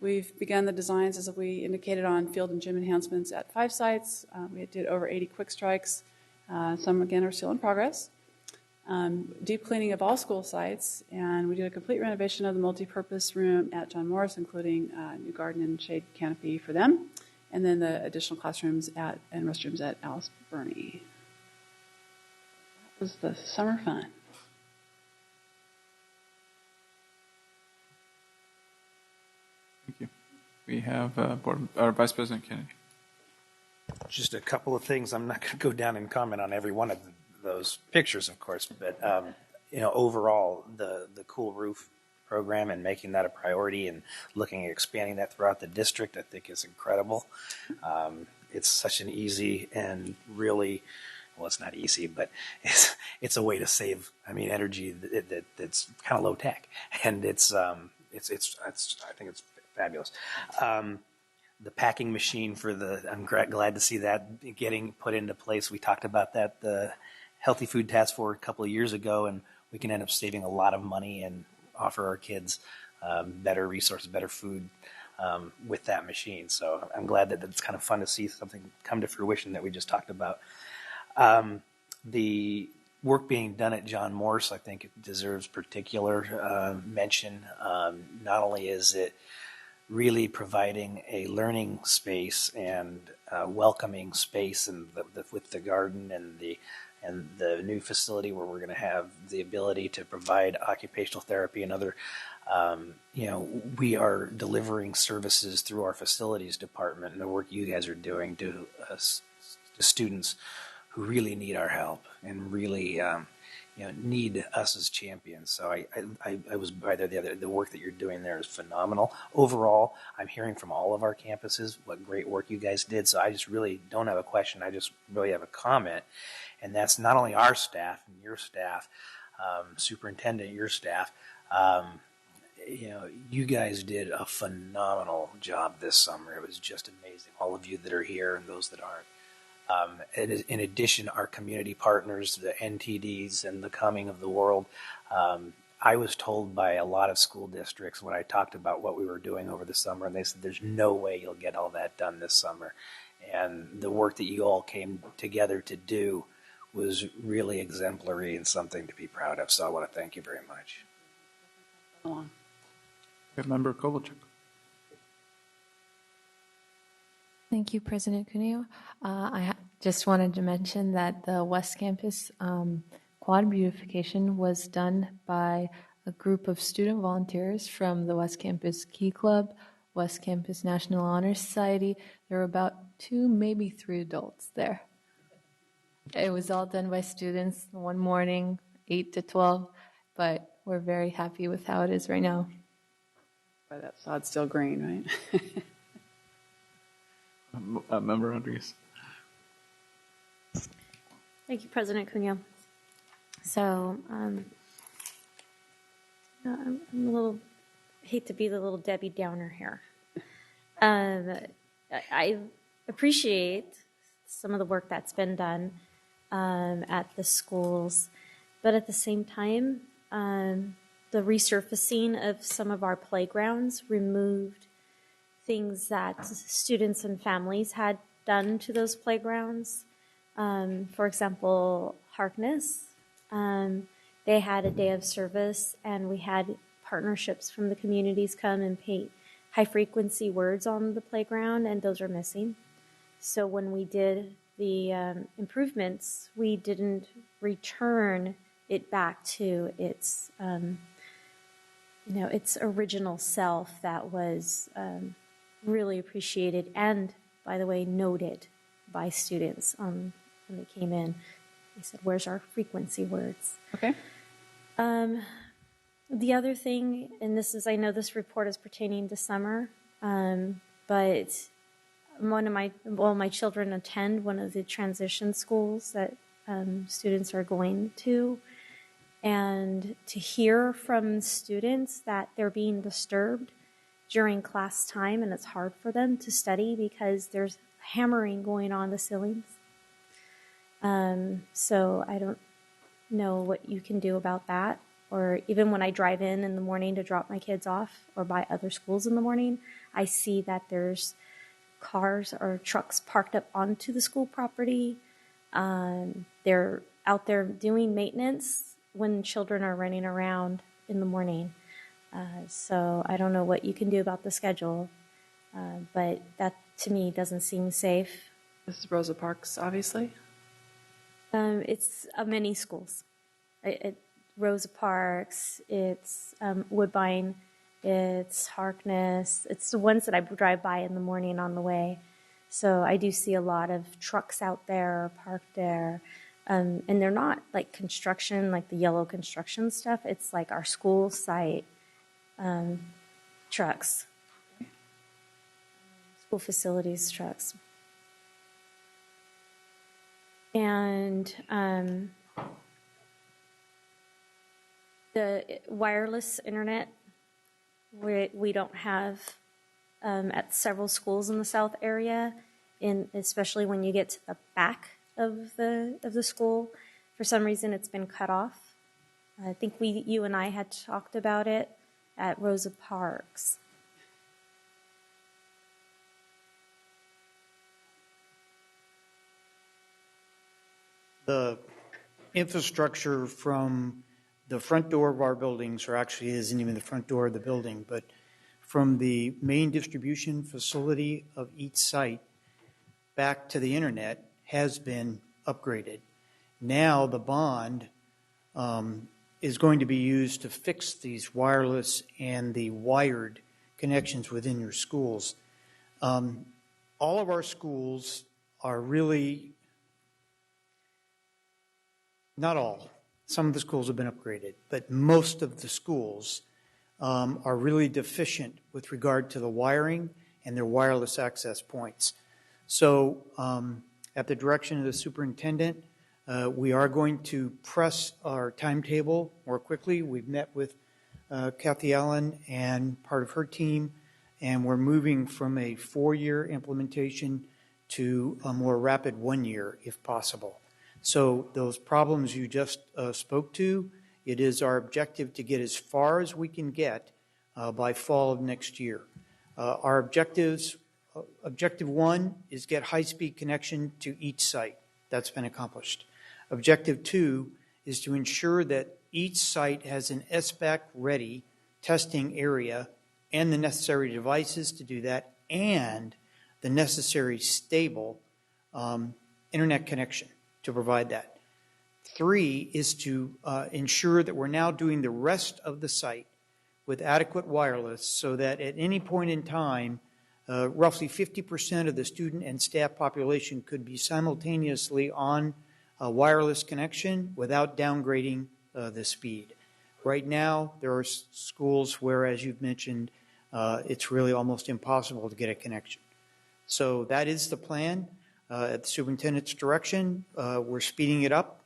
We've begun the designs, as we indicated, on field and gym enhancements at 5 sites. We did over 80 quick strikes. Some, again, are still in progress. Deep cleaning of all school sites, and we did a complete renovation of the multipurpose room at John Morris, including new garden and shade canopy for them, and then the additional classrooms and restrooms at Alice Burney. That was the summer fun. Thank you. We have Vice President Kennedy. Just a couple of things. I'm not going to go down and comment on every one of those pictures, of course, but overall, the Cool Roof program and making that a priority and looking at expanding that throughout the district, I think is incredible. It's such an easy and really, well, it's not easy, but it's a way to save, energy that's kind of low tech, and I think it's fabulous. The packing machine I'm glad to see that getting put into place. We talked about that, the Healthy Food Task Force, a couple of years ago, and we can end up saving a lot of money and offer our kids better resources, better food with that machine. So I'm glad that it's kind of fun to see something come to fruition that we just talked about. The work being done at John Morris, I think, it deserves particular mention. Not only is it really providing a learning space and welcoming space, and with the garden and the new facility where we're going to have the ability to provide occupational therapy and other, we are delivering services through our facilities department and the work you guys are doing to students who really need our help and really need us as champions. So I was by there the other. The work that you're doing there is phenomenal. Overall, I'm hearing from all of our campuses what great work you guys did. So I just really don't have a question. I just really have a comment, and that's not only our staff and your staff, superintendent, your staff. You guys did a phenomenal job this summer. It was just amazing. All of you that are here and those that aren't. In addition, our community partners, the NTDs and the Coming of the World, I was told by a lot of school districts when I talked about what we were doing over the summer, and they said, there's no way you'll get all that done this summer. And the work that you all came together to do was really exemplary and something to be proud of. So I want to thank you very much. Member Kovalchuk. Thank you, President Cuneo. I just wanted to mention that the West Campus quad beautification was done by a group of student volunteers from the West Campus Key Club, West Campus National Honor Society. There were about 2, maybe 3 adults there. It was all done by students one morning, 8 to 12, but we're very happy with how it is right now. By that sod still green, right? Member Rodriguez. Thank you, President Cuneo. So, I'm hate to be the little Debbie Downer here. I appreciate some of the work that's been done at the schools, but at the same time, the resurfacing of some of our playgrounds removed things that students and families had done to those playgrounds. For example, Harkness, they had a day of service, and we had partnerships from the communities come and paint high-frequency words on the playground, and those are missing. So when we did the improvements, we didn't return it back to its, its original self that was really appreciated and, by the way, noted by students when they came in. They said, "Where's our frequency words?" Okay. The other thing, and I know this report is pertaining to summer, but my children attend one of the transition schools that students are going to, and to hear from students that they're being disturbed during class time and it's hard for them to study because there's hammering going on the ceilings. So I don't know what you can do about that. Or even when I drive in the morning to drop my kids off or by other schools in the morning, I see that there's cars or trucks parked up onto the school property. They're out there doing maintenance when children are running around in the morning. So I don't know what you can do about the schedule, but that to me doesn't seem safe. This is Rosa Parks, obviously. It's many schools. Rosa Parks, it's Woodbine, it's Harkness. It's the ones that I drive by in the morning on the way. So I do see a lot of trucks out there parked there. And they're not like construction, like the yellow construction stuff. It's like our school site trucks, school facilities trucks. And the wireless internet, we don't have at several schools in the South area, especially when you get to the back of the school. For some reason, it's been cut off. I think you and I had talked about it at Rosa Parks. The infrastructure from the front door of our buildings, or actually it isn't even the front door of the building, but from the main distribution facility of each site back to the internet has been upgraded. Now the bond is going to be used to fix these wireless and the wired connections within your schools. All of our schools are really, not all, some of the schools have been upgraded, but most of the schools are really deficient with regard to the wiring and their wireless access points. So at the direction of the superintendent, we are going to press our timetable more quickly. We've met with Kathy Allen and part of her team, and we're moving from a 4-year implementation to a more rapid 1 year, if possible. So those problems you just spoke to, it is our objective to get as far as we can get by fall of next year. Our objective 1 is get high-speed connection to each site. That's been accomplished. Objective 2 is to ensure that each site has an SBAC-ready testing area and the necessary devices to do that, and the necessary stable internet connection to provide that. 3 is to ensure that we're now doing the rest of the site with adequate wireless so that at any point in time, roughly 50% of the student and staff population could be simultaneously on a wireless connection without downgrading the speed. Right now, there are schools where, as you've mentioned, it's really almost impossible to get a connection. So that is the plan. At the superintendent's direction, we're speeding it up,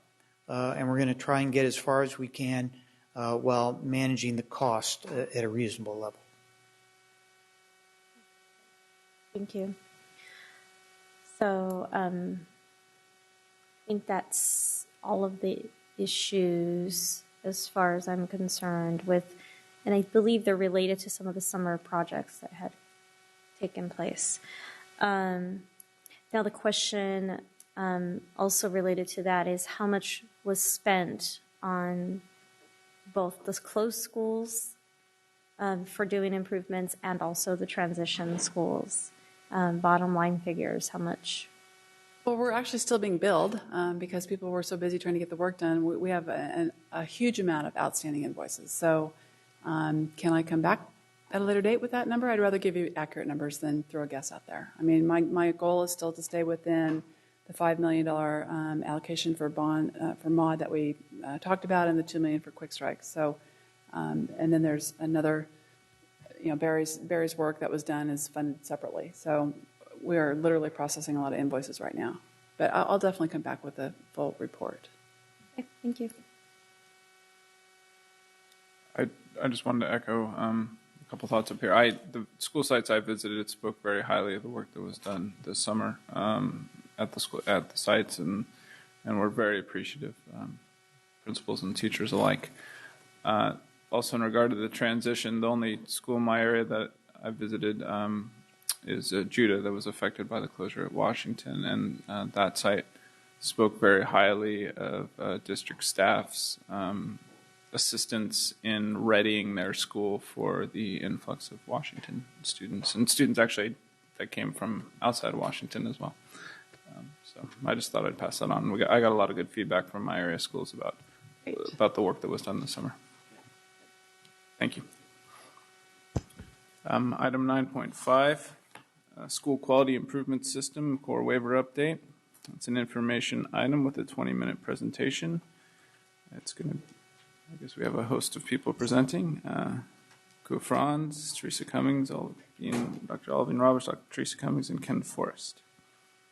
and we're going to try and get as far as we can while managing the cost at a reasonable level. Thank you. So I think that's all of the issues as far as I'm concerned with, and I believe they're related to some of the summer projects that had taken place. Now the question also related to that is how much was spent on both the closed schools for doing improvements and also the transition schools. Bottom line figures, how much? Well, we're actually still being billed because people were so busy trying to get the work done. We have a huge amount of outstanding invoices. So can I come back at a later date with that number? I'd rather give you accurate numbers than throw a guess out there. I mean, my goal is still to stay within the $5 million allocation for for MAUD that we talked about, and the $2 million for Quick Strike. So, and then there's another, Barry's work that was done is funded separately. So we are literally processing a lot of invoices right now. But I'll definitely come back with a full report. Okay, thank you. I just wanted to echo a couple thoughts up here. The school sites I visited spoke very highly of the work that was done this summer at the sites, and we're very appreciative, principals and teachers alike. Also, in regard to the transition, the only school in my area that I visited is Judah, that was affected by the closure at Washington, and that site spoke very highly of district staff's assistance in readying their school for the influx of Washington students, and students actually that came from outside of Washington as well. So I just thought I'd pass that on. I got a lot of good feedback from my area schools about the work that was done this summer. Thank you. Item 9.5, School Quality Improvement System Core Waiver Update. It's an information item with a 20-minute presentation. It's going to, I guess we have a host of people presenting. Kua Franz, Teresa Cummings, Dr. Alvin Roberts, Dr. Teresa Cummings, and Ken Forrest.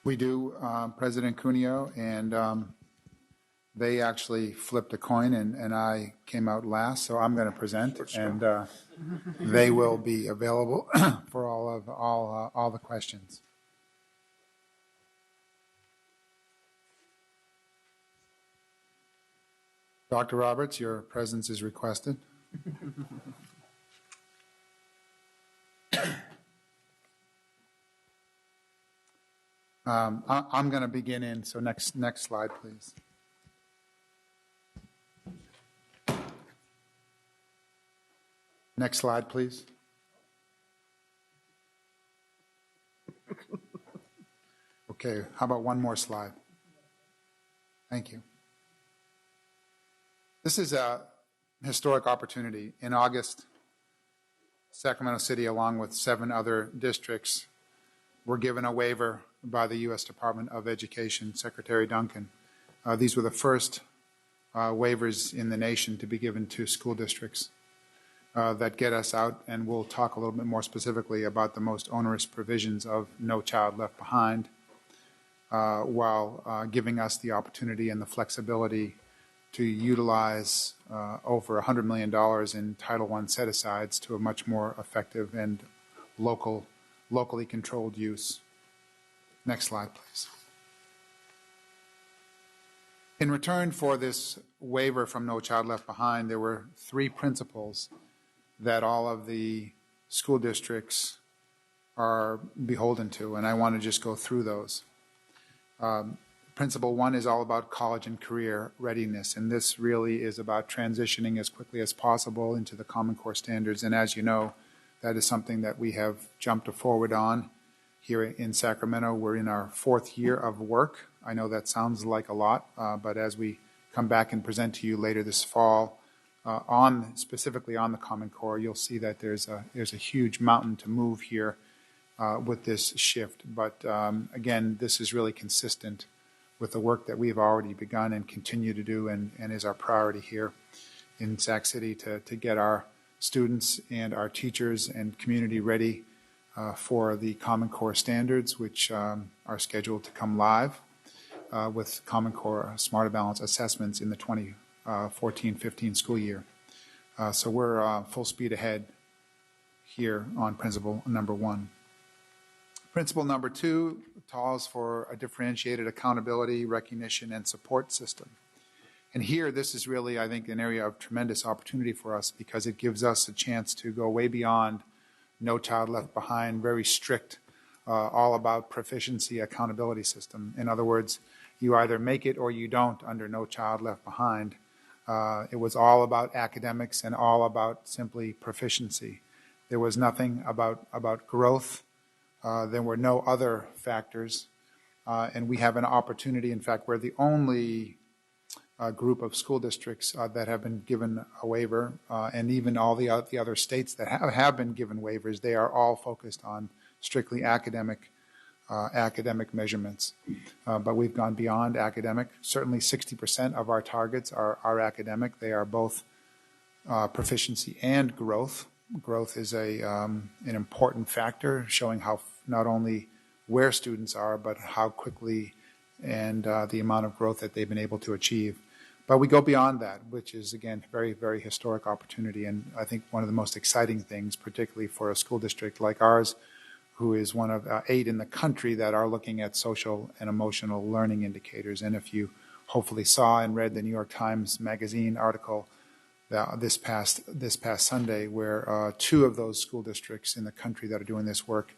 We do, President Cuneo, and they actually flipped a coin, and I came out last, so I'm going to present, and they will be available for all the questions. Dr. Roberts, your presence is requested. I'm going to begin in, so next slide, please. Next slide, please. Okay, how about one more slide? Thank you. This is a historic opportunity. In August, Sacramento City, along with 7 other districts, were given a waiver by the U.S. Department of Education, Secretary Duncan. These were the first waivers in the nation to be given to school districts that get us out, and we'll talk a little bit more specifically about the most onerous provisions of No Child Left Behind, while giving us the opportunity and the flexibility to utilize over $100 million in Title I set-asides to a much more effective and locally controlled use. Next slide, please. In return for this waiver from No Child Left Behind, there were 3 principles that all of the school districts are beholden to, and I want to just go through those. Principle 1 is all about college and career readiness, and this really is about transitioning as quickly as possible into the Common Core standards, and as you know, that is something that we have jumped forward on here in Sacramento. We're in our 4th year of work. I know that sounds like a lot, but as we come back and present to you later this fall, specifically on the Common Core, you'll see that there's a huge mountain to move here with this shift. But again, this is really consistent with the work that we've already begun and continue to do, and is our priority here in Sac City to get our students and our teachers and community ready for the Common Core standards, which are scheduled to come live with Common Core Smarter Balance assessments in the 2014-15 school year. So we're full speed ahead here on principle number 1. Principle number 2 calls for a differentiated accountability, recognition, and support system. And here, this is really, I think, an area of tremendous opportunity for us, because it gives us a chance to go way beyond No Child Left Behind, very strict, all about proficiency accountability system. In other words, you either make it or you don't under No Child Left Behind. It was all about academics and all about simply proficiency. There was nothing about growth. There were no other factors. And we have an opportunity. In fact, we're the only group of school districts that have been given a waiver, and even all the other states that have been given waivers, they are all focused on strictly academic measurements. But we've gone beyond academic. Certainly 60% of our targets are academic. They are both proficiency and growth. Growth is an important factor, showing how not only where students are, but how quickly and the amount of growth that they've been able to achieve. But we go beyond that, which is, again, very, very historic opportunity. And I think one of the most exciting things, particularly for a school district like ours, who is one of 8 in the country that are looking at social and emotional learning indicators. And if you hopefully saw and read the New York Times Magazine article this past Sunday, where 2 of those school districts in the country that are doing this work,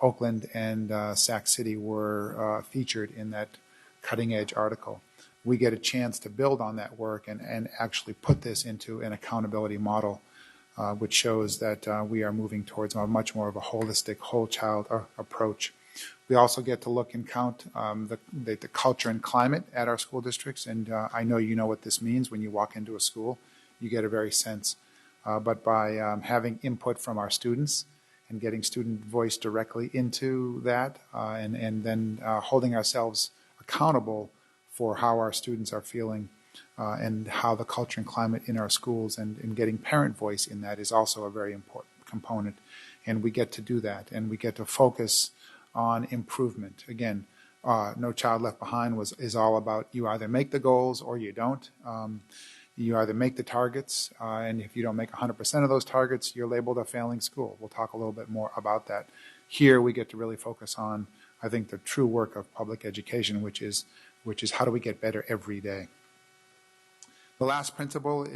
Oakland and Sac City, were featured in that cutting-edge article. We get a chance to build on that work and actually put this into an accountability model, which shows that we are moving towards a much more of a holistic, whole-child approach. We also get to look and count the culture and climate at our school districts, and I know you know what this means when you walk into a school. You get a very sense. But by having input from our students and getting student voice directly into that, and then holding ourselves accountable for how our students are feeling and how the culture and climate in our schools and getting parent voice in that is also a very important component. And we get to do that, and we get to focus on improvement. Again, No Child Left Behind is all about you either make the goals or you don't. You either make the targets, and if you don't make 100% of those targets, you're labeled a failing school. We'll talk a little bit more about that. Here we get to really focus on, I think, the true work of public education, which is how do we get better every day. The last principle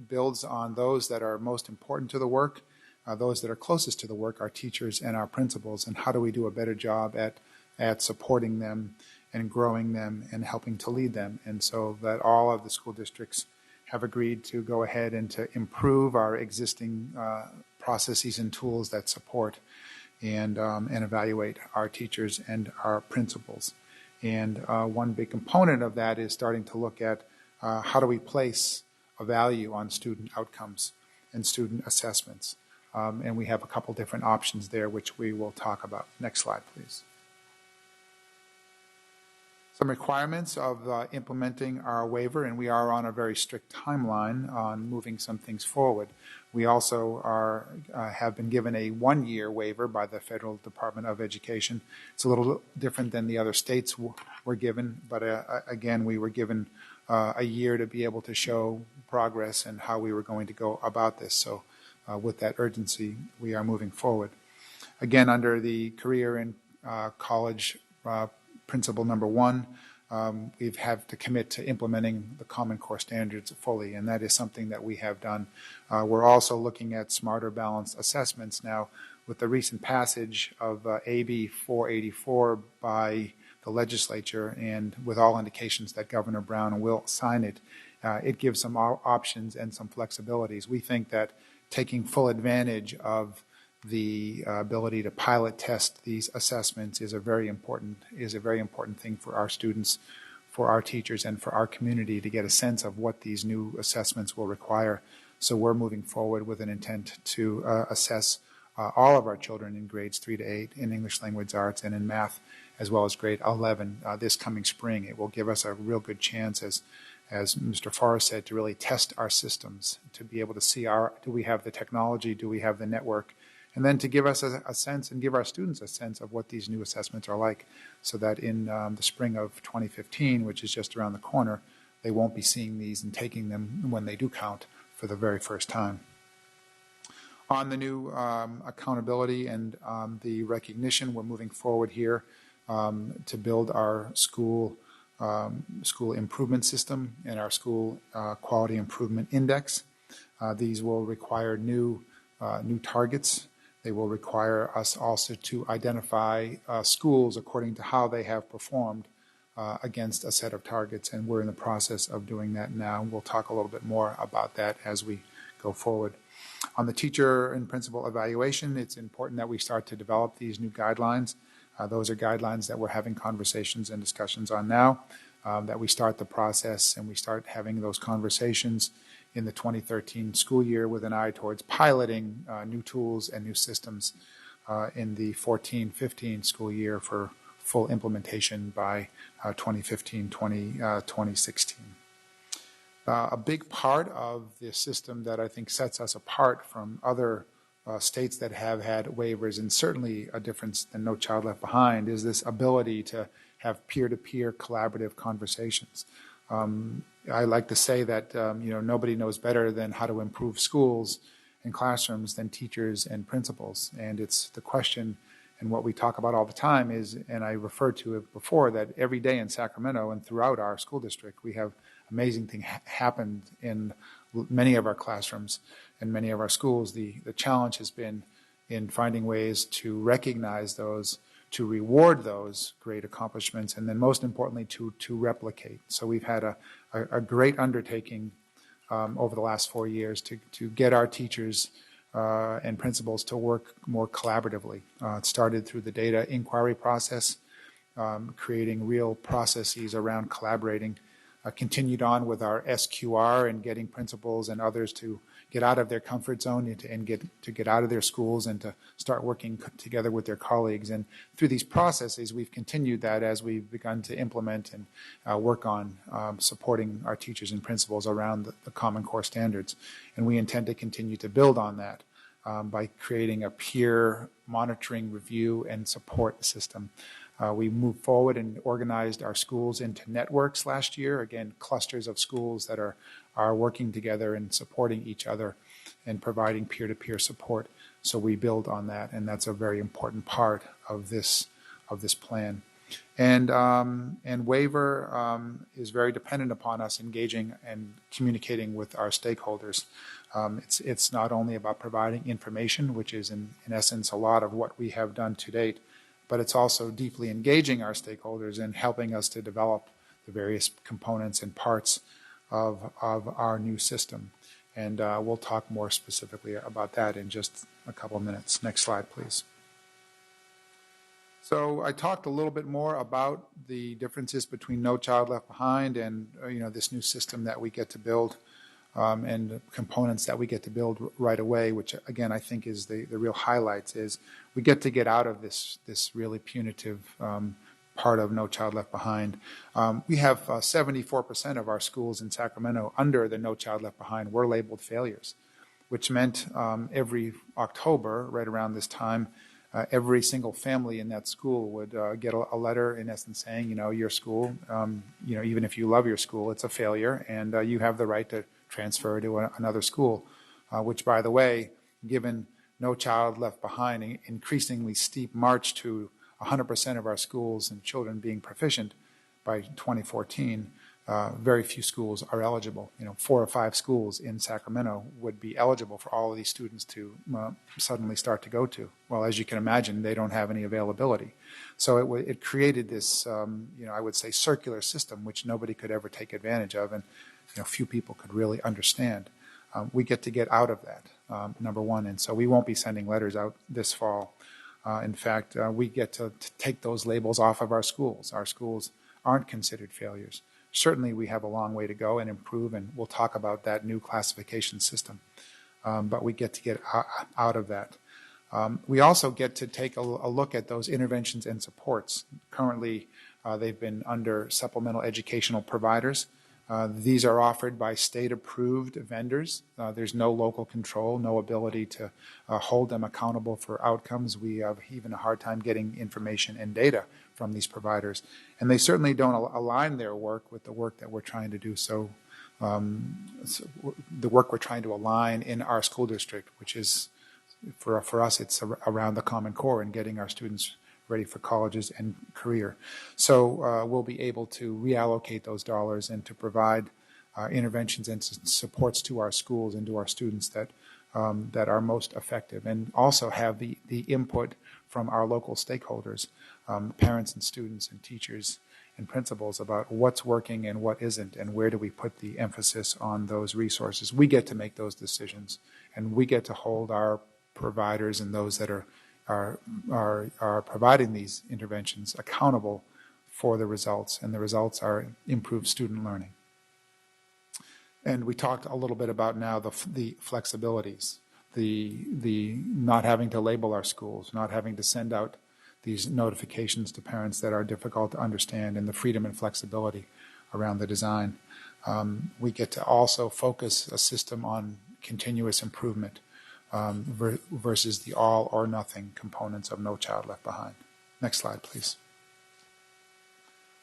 builds on those that are most important to the work, those that are closest to the work, our teachers and our principals, and how do we do a better job at supporting them and growing them and helping to lead them. And so that all of the school districts have agreed to go ahead and to improve our existing processes and tools that support and evaluate our teachers and our principals. And one big component of that is starting to look at how do we place a value on student outcomes and student assessments. And we have a couple different options there, which we will talk about. Next slide, please. Some requirements of implementing our waiver, and we are on a very strict timeline on moving some things forward. We also have been given a 1-year waiver by the Federal Department of Education. It's a little different than the other states were given, but again, we were given a year to be able to show progress and how we were going to go about this. So with that urgency, we are moving forward. Again, under the career and college principle number 1, we've had to commit to implementing the Common Core standards fully, and that is something that we have done. We're also looking at smarter balanced assessments now with the recent passage of AB 484 by the legislature, and with all indications that Governor Brown will sign it. It gives some options and some flexibilities. We think that taking full advantage of the ability to pilot test these assessments is a very important thing for our students, for our teachers, and for our community to get a sense of what these new assessments will require. So we're moving forward with an intent to assess all of our children in grades 3 to 8 in English language arts and in math, as well as grade 11 this coming spring. It will give us a real good chance, as Mr. Forrest said, to really test our systems, to be able to see do we have the technology, do we have the network, and then to give us a sense and give our students a sense of what these new assessments are like, so that in the spring of 2015, which is just around the corner, they won't be seeing these and taking them when they do count for the very first time. On the new accountability and the recognition, we're moving forward here to build our school improvement system and our school quality improvement index. These will require new targets. They will require us also to identify schools according to how they have performed against a set of targets, and we're in the process of doing that now. We'll talk a little bit more about that as we go forward. On the teacher and principal evaluation, it's important that we start to develop these new guidelines. Those are guidelines that we're having conversations and discussions on now, that we start the process and we start having those conversations in the 2013 school year with an eye towards piloting new tools and new systems in the 14-15 school year for full implementation by 2015-2016. A big part of the system that I think sets us apart from other states that have had waivers, and certainly a difference than No Child Left Behind, is this ability to have peer-to-peer collaborative conversations. I like to say that nobody knows better than how to improve schools and classrooms than teachers and principals. And it's the question, and what we talk about all the time is, and I referred to it before, that every day in Sacramento and throughout our school district, we have amazing things happen in many of our classrooms and many of our schools. The challenge has been in finding ways to recognize those, to reward those great accomplishments, and then most importantly to replicate. So we've had a great undertaking over the last 4 years to get our teachers and principals to work more collaboratively. It started through the data inquiry process, creating real processes around collaborating, continued on with our SQR and getting principals and others to get out of their comfort zone and get out of their schools and to start working together with their colleagues. And through these processes, we've continued that as we've begun to implement and work on supporting our teachers and principals around the Common Core standards. And we intend to continue to build on that by creating a peer monitoring, review, and support system. We moved forward and organized our schools into networks last year, again, clusters of schools that are working together and supporting each other and providing peer-to-peer support. So we build on that, and that's a very important part of this plan. And waiver is very dependent upon us engaging and communicating with our stakeholders. It's not only about providing information, which is in essence a lot of what we have done to date, but it's also deeply engaging our stakeholders and helping us to develop the various components and parts of our new system. And we'll talk more specifically about that in just a couple of minutes. Next slide, please. So I talked a little bit more about the differences between No Child Left Behind and this new system that we get to build and the components that we get to build right away, which again I think is the real highlights, is we get out of this really punitive part of No Child Left Behind. We have 74% of our schools in Sacramento under the No Child Left Behind were labeled failures, which meant every October, right around this time, every single family in that school would get a letter in essence saying, your school, even if you love your school, it's a failure, and you have the right to transfer to another school, which, by the way, given No Child Left Behind, increasingly steep march to 100% of our schools and children being proficient by 2014, very few schools are eligible. 4 or 5 schools in Sacramento would be eligible for all of these students to suddenly start to go to. Well, as you can imagine, they don't have any availability. So it created this, I would say, circular system, which nobody could ever take advantage of, and few people could really understand. We get to get out of that, number one, and so we won't be sending letters out this fall. In fact, we get to take those labels off of our schools. Our schools aren't considered failures. Certainly we have a long way to go and improve, and we'll talk about that new classification system. But we get to get out of that. We also get to take a look at those interventions and supports. Currently, they've been under supplemental educational providers. These are offered by state-approved vendors. There's no local control, no ability to hold them accountable for outcomes. We have even a hard time getting information and data from these providers. And they certainly don't align their work with the work that we're trying to do. So the work we're trying to align in our school district, which is, for us, it's around the Common Core and getting our students ready for colleges and career. So we'll be able to reallocate those dollars and to provide interventions and supports to our schools and to our students that are most effective, and also have the input from our local stakeholders, parents and students and teachers and principals, about what's working and what isn't, and where do we put the emphasis on those resources. We get to make those decisions, and we get to hold our providers and those that are providing these interventions accountable for the results, and the results are improved student learning. And we talked a little bit about now the flexibilities, the not having to label our schools, not having to send out these notifications to parents that are difficult to understand, and the freedom and flexibility around the design. We get to also focus a system on continuous improvement. versus the all or nothing components of No Child Left Behind. Next slide, please.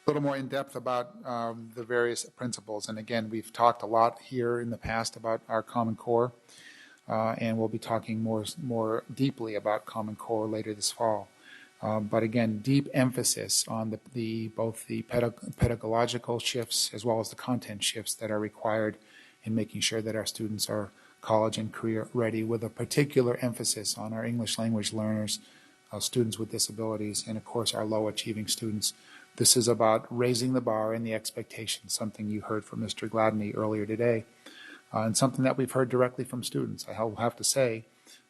A little more in depth about the various principles. And again, we've talked a lot here in the past about our Common Core, and we'll be talking more deeply about Common Core later this fall. But again, deep emphasis on both the pedagogical shifts as well as the content shifts that are required in making sure that our students are college and career ready, with a particular emphasis on our English language learners, students with disabilities, and of course our low achieving students. This is about raising the bar and the expectations, something you heard from Mr. Gladney earlier today, and something that we've heard directly from students. I will have to say,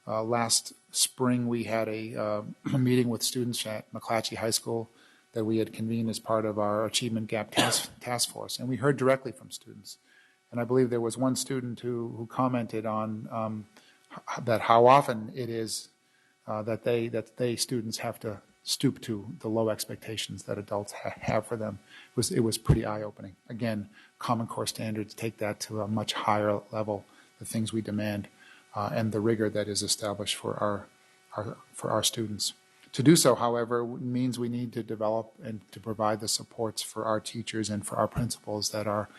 last spring we had a meeting with students at McClatchy High School that we had convened as part of our Achievement Gap Task Force, and we heard directly from students. And I believe there was one student who commented on that how often it is that they students have to stoop to the low expectations that adults have for them. It was pretty eye-opening. Again, Common Core standards take that to a much higher level, the things we demand, and the rigor that is established for our students. To do so, however, means we need to develop and to provide the supports for our teachers and for our principals that are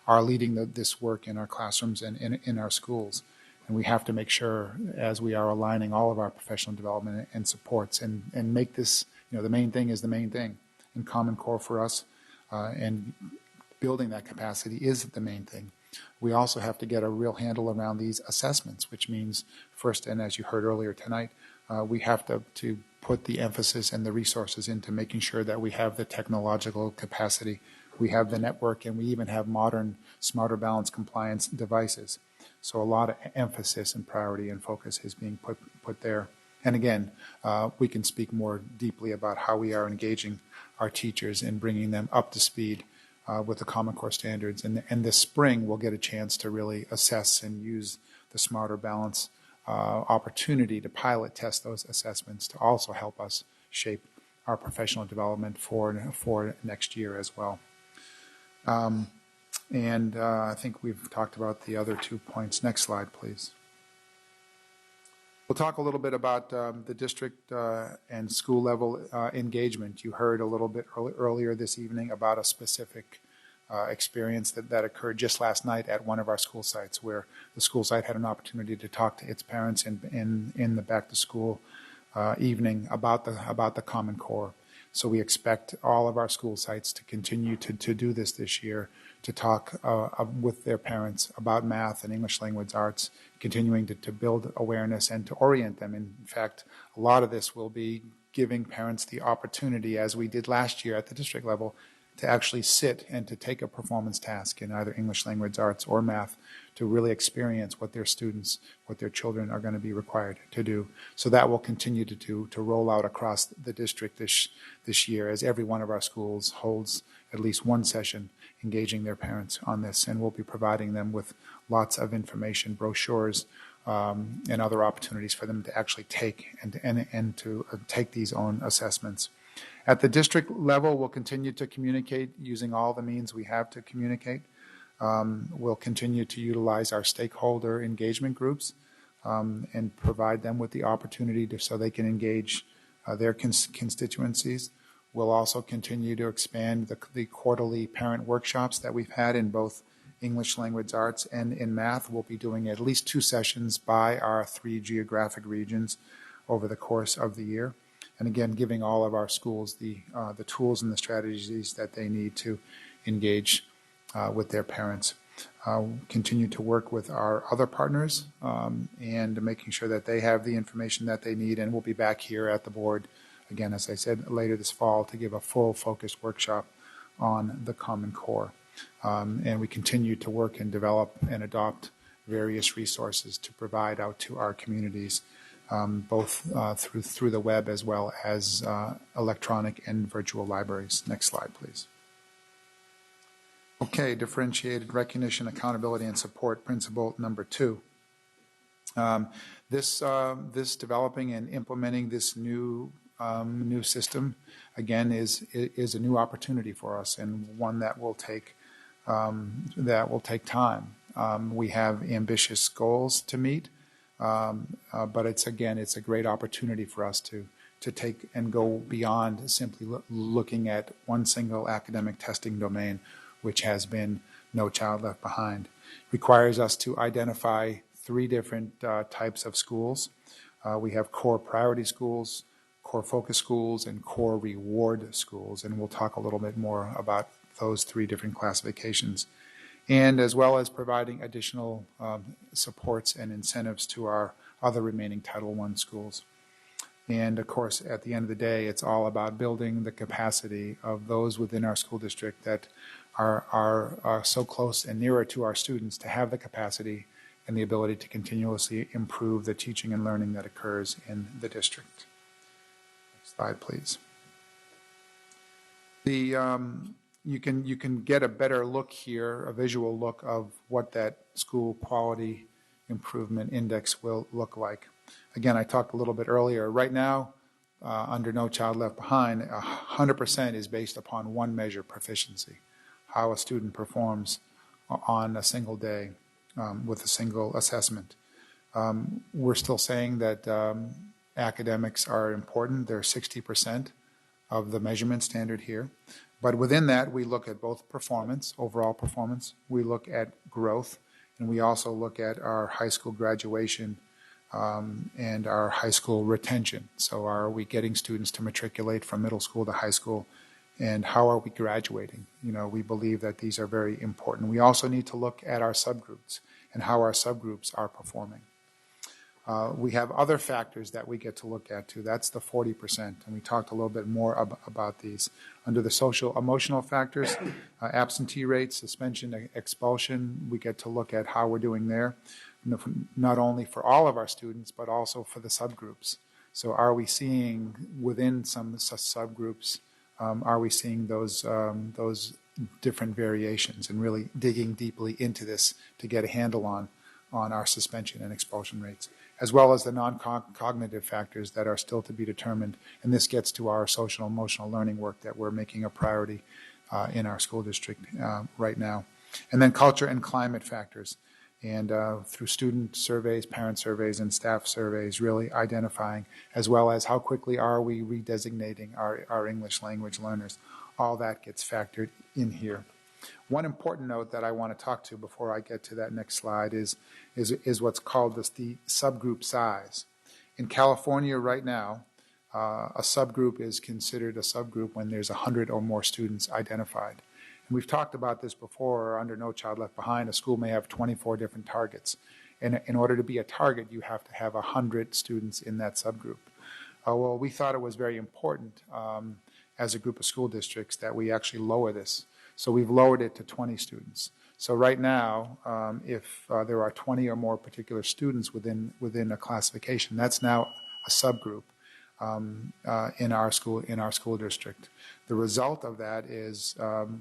leading this work in our classrooms and in our schools. And we have to make sure, as we are aligning all of our professional development and supports, and make this, the main thing is the main thing. And Common Core for us, and building that capacity is the main thing. We also have to get a real handle around these assessments, which means first, and as you heard earlier tonight, we have to put the emphasis and the resources into making sure that we have the technological capacity, we have the network, and we even have modern, smarter balance compliance devices. So a lot of emphasis and priority and focus is being put there. And again, we can speak more deeply about how we are engaging our teachers and bringing them up to speed with the Common Core standards. And this spring, we'll get a chance to really assess and use the Smarter Balance opportunity to pilot test those assessments to also help us shape our professional development for next year as well. And I think we've talked about the other 2 points. Next slide, please. We'll talk a little bit about the district and school level engagement. You heard a little bit earlier this evening about a specific experience that occurred just last night at one of our school sites, where the school site had an opportunity to talk to its parents in the back to school evening about the Common Core. So we expect all of our school sites to continue to do this year, to talk with their parents about math and English language arts, continuing to build awareness and to orient them. In fact, a lot of this will be giving parents the opportunity, as we did last year at the district level, to actually sit and to take a performance task in either English language arts or math to really experience what their students, what their children are going to be required to do. So that will continue to roll out across the district this year, as every one of our schools holds at least one session engaging their parents on this. And we'll be providing them with lots of information, brochures, and other opportunities for them to actually take and to take these own assessments. At the district level, we'll continue to communicate using all the means we have to communicate. We'll continue to utilize our stakeholder engagement groups and provide them with the opportunity so they can engage their constituencies. We'll also continue to expand the quarterly parent workshops that we've had in both English language arts and in math. We'll be doing at least 2 sessions by our 3 geographic regions over the course of the year. And again, giving all of our schools the tools and the strategies that they need to engage with their parents. Continue to work with our other partners and making sure that they have the information that they need. And we'll be back here at the board, again, as I said, later this fall to give a full focused workshop on the Common Core. And we continue to work and develop and adopt various resources to provide out to our communities, both through the web as well as electronic and virtual libraries. Next slide, please. Okay, differentiated recognition, accountability, and support principle number 2. This developing and implementing this new system, again, is a new opportunity for us, and one that will take time. We have ambitious goals to meet, But it's a great opportunity for us to take and go beyond simply looking at one single academic testing domain, which has been No Child Left Behind. Requires us to identify 3 different types of schools. We have core priority schools, core focus schools, and core reward schools, and we'll talk a little bit more about those 3 different classifications, and as well as providing additional supports and incentives to our other remaining Title I schools. And of course, at the end of the day, it's all about building the capacity of those within our school district that are so close and nearer to our students to have the capacity and the ability to continuously improve the teaching and learning that occurs in the district. Next slide, please. You can get a better look here, a visual look of what that school quality improvement index will look like. Again, I talked a little bit earlier. Right now, under No Child Left Behind, 100% is based upon one measure, proficiency, how a student performs on a single day with a single assessment. We're still saying that academics are important. They're 60% of the measurement standard here. But within that, we look at both performance, overall performance, we look at growth, and we also look at our high school graduation and our high school retention. So are we getting students to matriculate from middle school to high school, and how are we graduating? We believe that these are very important. We also need to look at our subgroups and how our subgroups are performing. We have other factors that we get to look at too. That's the 40%, and we talked a little bit more about these. Under the social emotional factors, absentee rates, suspension, expulsion, we get to look at how we're doing there, not only for all of our students, but also for the subgroups. So are we seeing within some subgroups, are we seeing those different variations, and really digging deeply into this to get a handle on our suspension and expulsion rates, as well as the non-cognitive factors that are still to be determined. And this gets to our social emotional learning work that we're making a priority in our school district right now. And then culture and climate factors. And through student surveys, parent surveys, and staff surveys, really identifying, as well as how quickly are we redesignating our English language learners. All that gets factored in here. One important note that I want to talk to before I get to that next slide is what's called the subgroup size. In California right now, a subgroup is considered a subgroup when there's 100 or more students identified. And we've talked about this before. Under No Child Left Behind, a school may have 24 different targets. And in order to be a target, you have to have 100 students in that subgroup. Well, we thought it was very important as a group of school districts that we actually lower this. So we've lowered it to 20 students. So right now, if there are 20 or more particular students within a classification, that's now a subgroup in our school district. The result of that is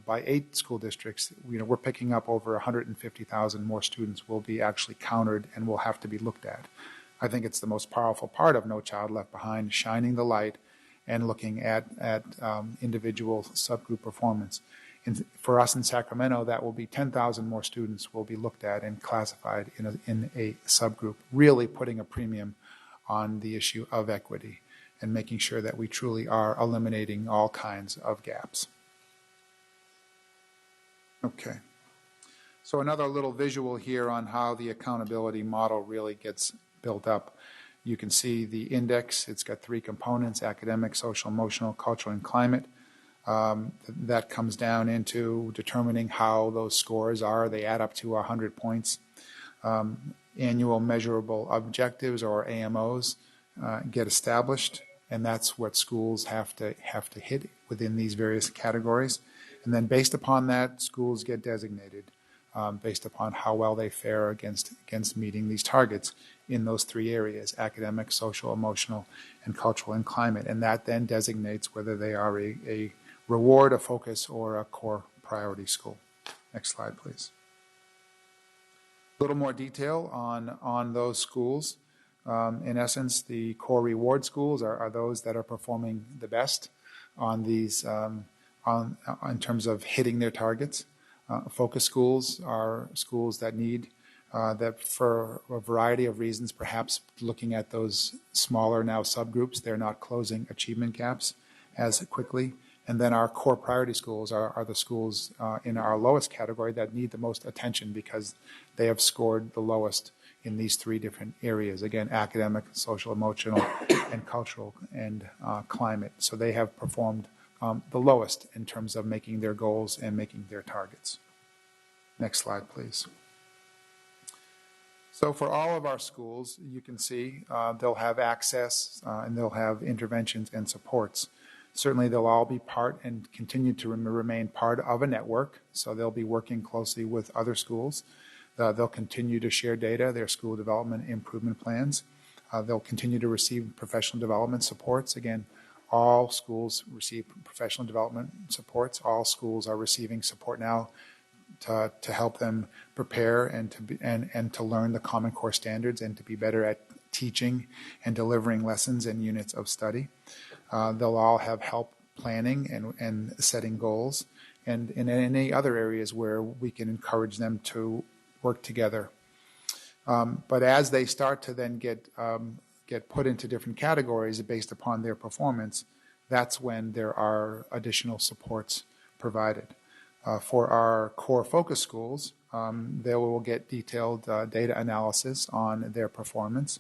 by 8 school districts, we're picking up over 150,000 more students will be actually counted and will have to be looked at. I think it's the most powerful part of No Child Left Behind, shining the light and looking at individual subgroup performance. For us in Sacramento, that will be 10,000 more students will be looked at and classified in a subgroup, really putting a premium on the issue of equity and making sure that we truly are eliminating all kinds of gaps. Okay. So another little visual here on how the accountability model really gets built up. You can see the index. It's got 3 components: academic, social, emotional, cultural, and climate. That comes down into determining how those scores are. They add up to 100 points. Annual measurable objectives, or AMOs, get established, and that's what schools have to hit within these various categories. And then based upon that, schools get designated based upon how well they fare against meeting these targets in those 3 areas: academic, social, emotional, and cultural and climate. And that then designates whether they are a reward, a focus, or a core priority school. Next slide, please. A little more detail on those schools. In essence, the core reward schools are those that are performing the best on these in terms of hitting their targets. Focus schools are schools that need that for a variety of reasons, perhaps looking at those smaller now subgroups, they're not closing achievement gaps as quickly. And then our core priority schools are the schools in our lowest category that need the most attention because they have scored the lowest in these three different areas. Again, academic, social, emotional, and cultural, and climate. So they have performed the lowest in terms of making their goals and making their targets. Next slide, please. So for all of our schools, you can see they'll have access and they'll have interventions and supports. Certainly they'll all be part and continue to remain part of a network, so they'll be working closely with other schools. They'll continue to share data, their school development improvement plans. They'll continue to receive professional development supports. Again, all schools receive professional development supports. All schools are receiving support now to help them prepare and to learn the Common Core standards and to be better at teaching and delivering lessons and units of study. They'll all have help planning and setting goals, and in any other areas where we can encourage them to work together. But as they start to then get put into different categories based upon their performance, that's when there are additional supports provided. For our core focus schools, they will get detailed data analysis on their performance.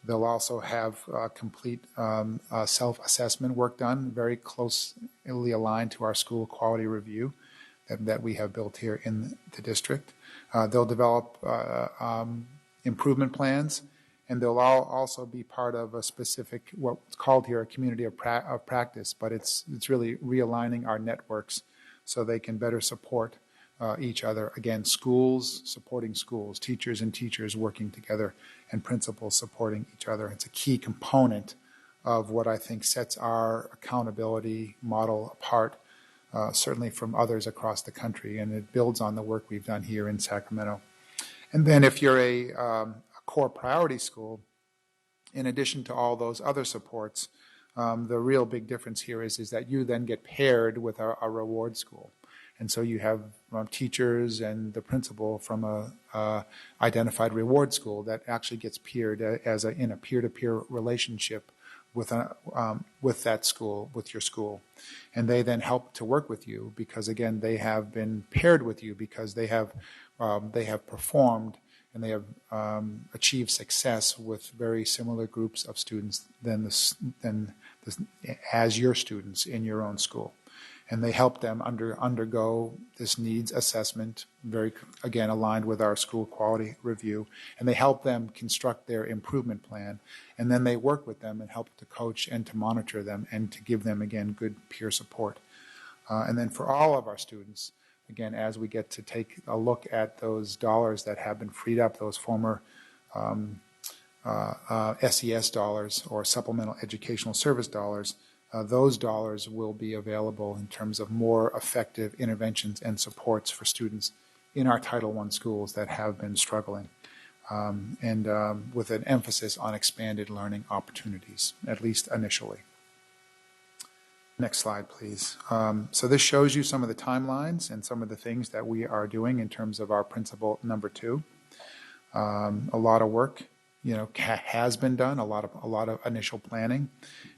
They'll also have complete self-assessment work done, very closely aligned to our school quality review that we have built here in the district. They'll develop improvement plans, and they'll all also be part of a specific, what's called here a community of practice, but it's really realigning our networks so they can better support each other. Again, schools supporting schools, teachers and teachers working together, and principals supporting each other. It's a key component of what I think sets our accountability model apart, certainly from others across the country, and it builds on the work we've done here in Sacramento. And then if you're a core priority school, in addition to all those other supports, the real big difference here is that you then get paired with a reward school. And so you have teachers and the principal from a identified reward school that actually gets paired in a peer-to-peer relationship with that school, with your school. And they then help to work with you because, again, they have been paired with you because they have performed and they have achieved success with very similar groups of students as your students in your own school. And they help them undergo this needs assessment, very, again, aligned with our school quality review. And they help them construct their improvement plan. And then they work with them and help to coach and to monitor them and to give them, again, good peer support. And then for all of our students, again, as we get to take a look at those dollars that have been freed up, those former SES dollars or supplemental educational service dollars, those dollars will be available in terms of more effective interventions and supports for students in our Title I schools that have been struggling, and with an emphasis on expanded learning opportunities, at least initially. Next slide, please. So this shows you some of the timelines and some of the things that we are doing in terms of our principle number 2. A lot of work, has been done, a lot of initial planning.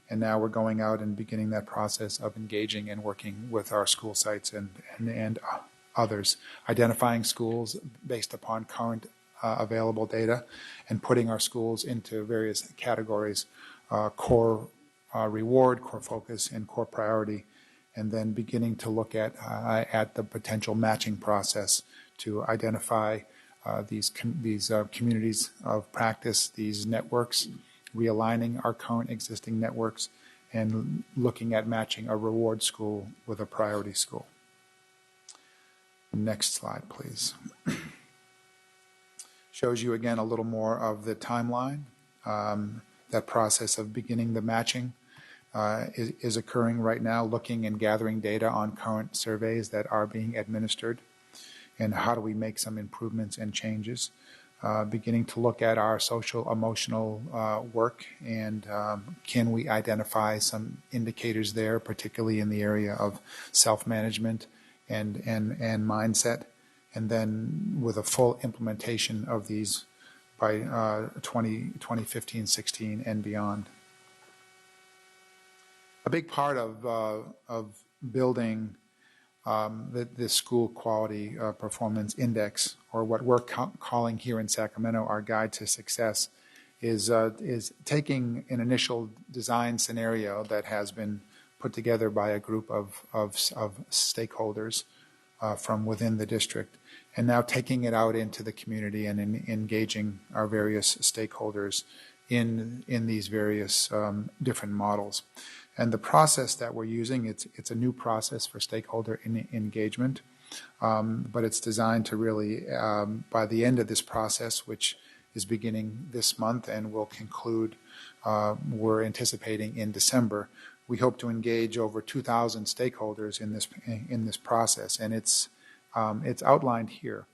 And now we're going out and beginning that process of engaging and working with our school sites and others, identifying schools based upon current available data and putting our schools into various categories, core reward, core focus, and core priority, and then beginning to look at the potential matching process to identify these communities of practice, these networks, realigning our current existing networks, and looking at matching a reward school with a priority school. Next slide, please. Shows you again a little more of the timeline. That process of beginning the matching is occurring right now, looking and gathering data on current surveys that are being administered, and how do we make some improvements and changes. Beginning to look at our social emotional work, and can we identify some indicators there, particularly in the area of self-management and mindset, and then with a full implementation of these by 2015-16 and beyond. A big part of building the school quality performance index, or what we're calling here in Sacramento our guide to success, is taking an initial design scenario that has been put together by a group of stakeholders from within the district, and now taking it out into the community and engaging our various stakeholders in these various different models. And the process that we're using, it's a new process for stakeholder engagement, but it's designed to really, by the end of this process, which is beginning this month and will conclude, we're anticipating in December, we hope to engage over 2,000 stakeholders in this process, and it's outlined here.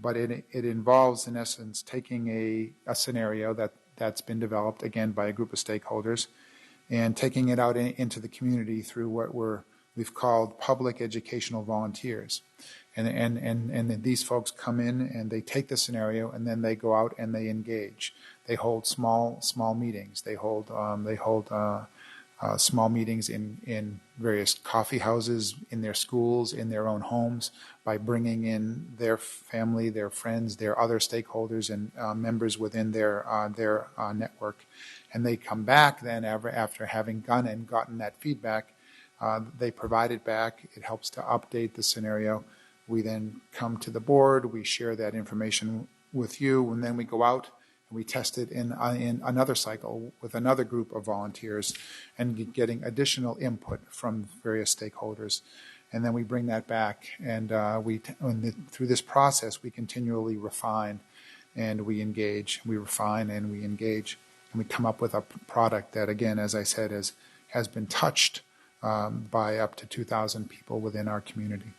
But it involves, in essence, taking a scenario that's been developed, again, by a group of stakeholders, and taking it out into the community through what we've called public educational volunteers. And these folks come in and they take the scenario, and then they go out and they engage. They hold small meetings. They hold small meetings in various coffee houses, in their schools, in their own homes, by bringing in their family, their friends, their other stakeholders, and members within their network. And they come back then after having gotten that feedback. They provide it back. It helps to update the scenario. We then come to the board. We share that information with you, and then we go out and we test it in another cycle with another group of volunteers, and getting additional input from various stakeholders. And then we bring that back, and through this process, we continually refine and we engage. We refine and we engage, and we come up with a product that, again, as I said, has been touched by up to 2,000 people within our community.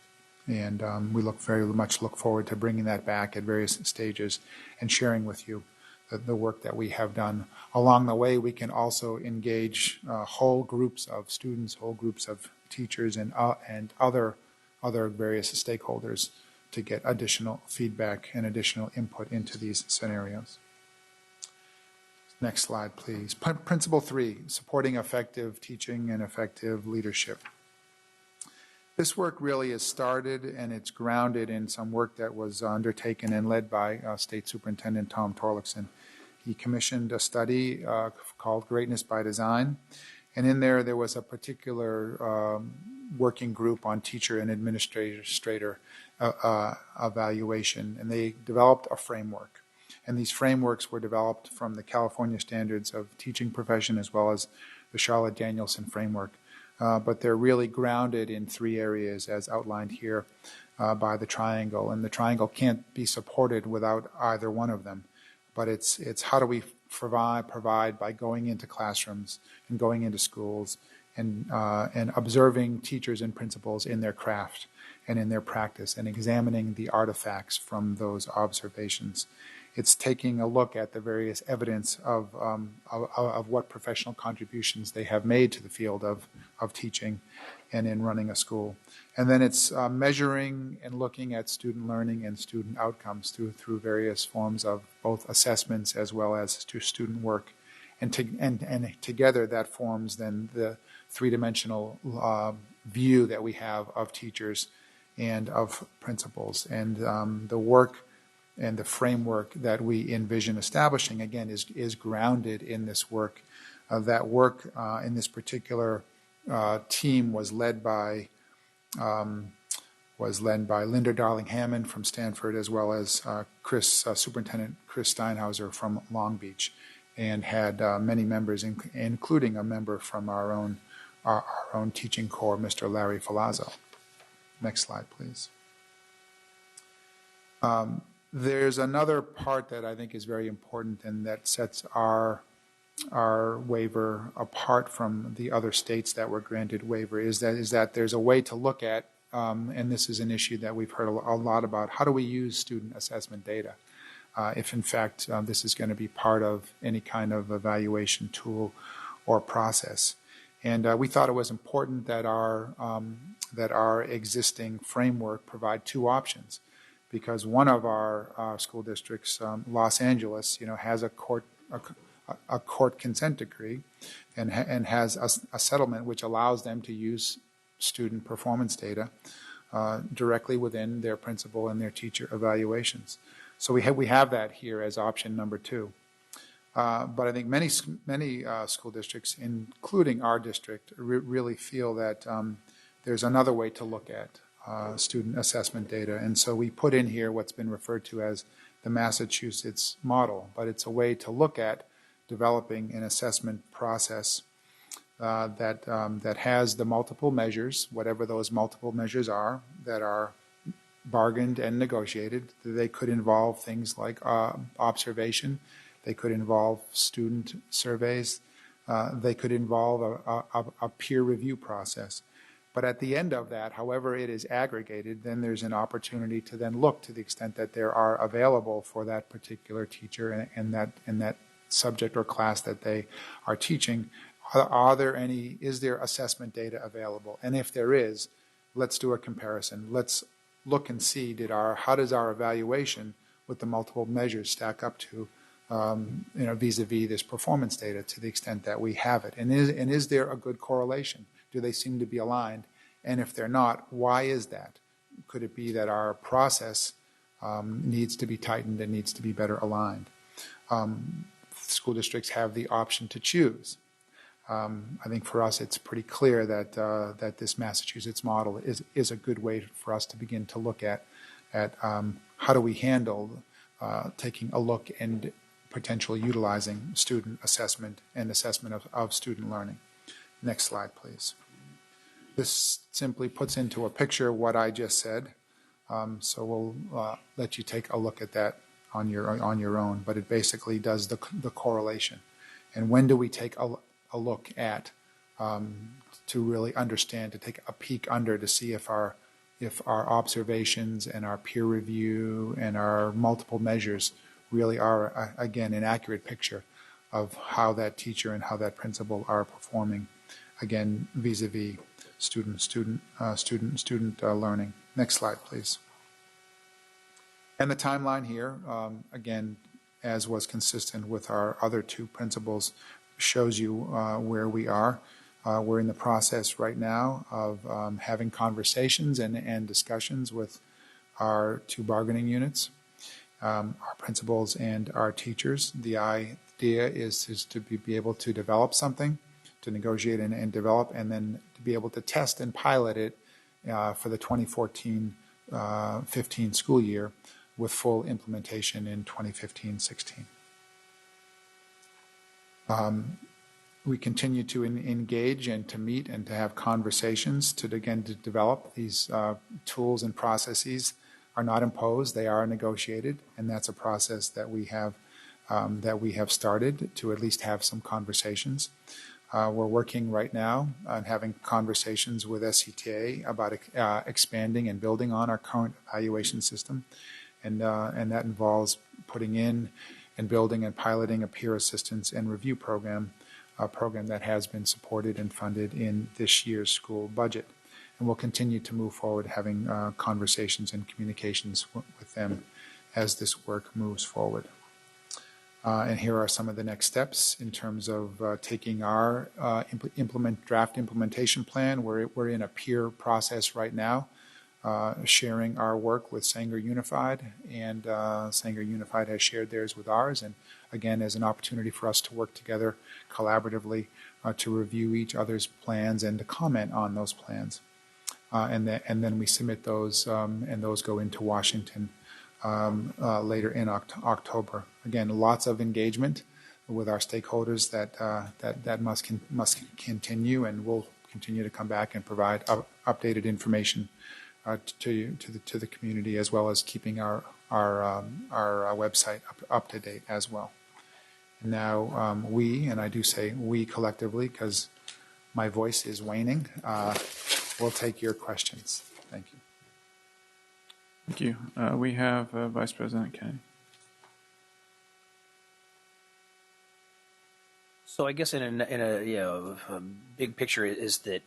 And we very much look forward to bringing that back at various stages and sharing with you the work that we have done. Along the way, we can also engage whole groups of students, whole groups of teachers, and other various stakeholders to get additional feedback and additional input into these scenarios. Next slide, please. Principle 3, supporting effective teaching and effective leadership. This work really has started, and it's grounded in some work that was undertaken and led by State Superintendent Tom Torlakson. He commissioned a study called Greatness by Design, and in there was a particular working group on teacher and administrator evaluation, and they developed a framework. And these frameworks were developed from the California Standards of Teaching Profession as well as the Charlotte Danielson framework. But they're really grounded in 3 areas as outlined here by the triangle. And the triangle can't be supported without either one of them. But it's how do we provide by going into classrooms and going into schools and observing teachers and principals in their craft and in their practice and examining the artifacts from those observations. It's taking a look at the various evidence of what professional contributions they have made to the field of teaching and in running a school. And then it's measuring and looking at student learning and student outcomes through various forms of both assessments as well as student work. And together that forms then the 3-dimensional view that we have of teachers and of principals. And the work and the framework that we envision establishing, again, is grounded in this work. That work in this particular team was led by Linda Darling-Hammond from Stanford, as well as Superintendent Chris Steinhauser from Long Beach, and had many members, including a member from our own teaching corps, Mr. Larry Falazzo. Next slide, please. There's another part that I think is very important and that sets our waiver apart from the other states that were granted waiver is that there's a way to look at, and this is an issue that we've heard a lot about, how do we use student assessment data if in fact this is going to be part of any kind of evaluation tool or process. And we thought it was important that our existing framework provide 2 options. because one of our school districts, Los Angeles, has a court consent decree and has a settlement which allows them to use student performance data directly within their principal and their teacher evaluations. So we have that here as option number 2. But I think many school districts, including our district, really feel that there's another way to look at student assessment data. And so we put in here what's been referred to as the Massachusetts model, but it's a way to look at developing an assessment process that has the multiple measures, whatever those multiple measures are, that are bargained and negotiated. They could involve things like observation. They could involve student surveys. They could involve a peer review process. But at the end of that, however it is aggregated, then there's an opportunity to then look to the extent that there are available for that particular teacher and that subject or class that they are teaching. Is there assessment data available? And if there is, let's do a comparison. Let's look and see how does our evaluation with the multiple measures stack up to vis-a-vis this performance data to the extent that we have it. And is there a good correlation? Do they seem to be aligned? And if they're not, why is that? Could it be that our process needs to be tightened and needs to be better aligned? School districts have the option to choose. I think for us it's pretty clear that this Massachusetts model is a good way for us to begin to look at how do we handle taking a look and potentially utilizing student assessment and assessment of student learning. Next slide, please. This simply puts into a picture what I just said. So we'll let you take a look at that on your own. But it basically does the correlation. And when do we take a look at to really understand, to take a peek under to see if our observations and our peer review and our multiple measures really are, again, an accurate picture of how that teacher and how that principal are performing, again, vis-a-vis student learning. Next slide, please. And the timeline here, again, as was consistent with our other 2 principles, shows you where we are. We're in the process right now of having conversations and discussions with our 2 bargaining units, our principals and our teachers. The idea is to be able to develop something, to negotiate and develop, and then to be able to test and pilot it for the 2014-15 school year with full implementation in 2015-16. We continue to engage and to meet and to have conversations to develop these tools and processes. Are not imposed; they are negotiated, and that's a process that we have started to at least have some conversations. We're working right now on having conversations with SCTA about expanding and building on our current evaluation system, and that involves putting in and building and piloting a peer assistance and review program, a program that has been supported and funded in this year's school budget. And we'll continue to move forward having conversations and communications with them as this work moves forward. And here are some of the next steps in terms of taking our draft implementation plan. We're in a peer process right now, sharing our work with Sanger Unified, and Sanger Unified has shared theirs with ours. And again, as an opportunity for us to work together collaboratively to review each other's plans and to comment on those plans. And then we submit those, and those go into Washington later in October. Again, lots of engagement with our stakeholders that must continue, and we'll continue to come back and provide updated information to the community, as well as keeping our website up to date as well. And now and I do say we collectively because my voice is waning, we'll take your questions. Thank you. Thank you. We have Vice President Kennedy. So I guess in a big picture is that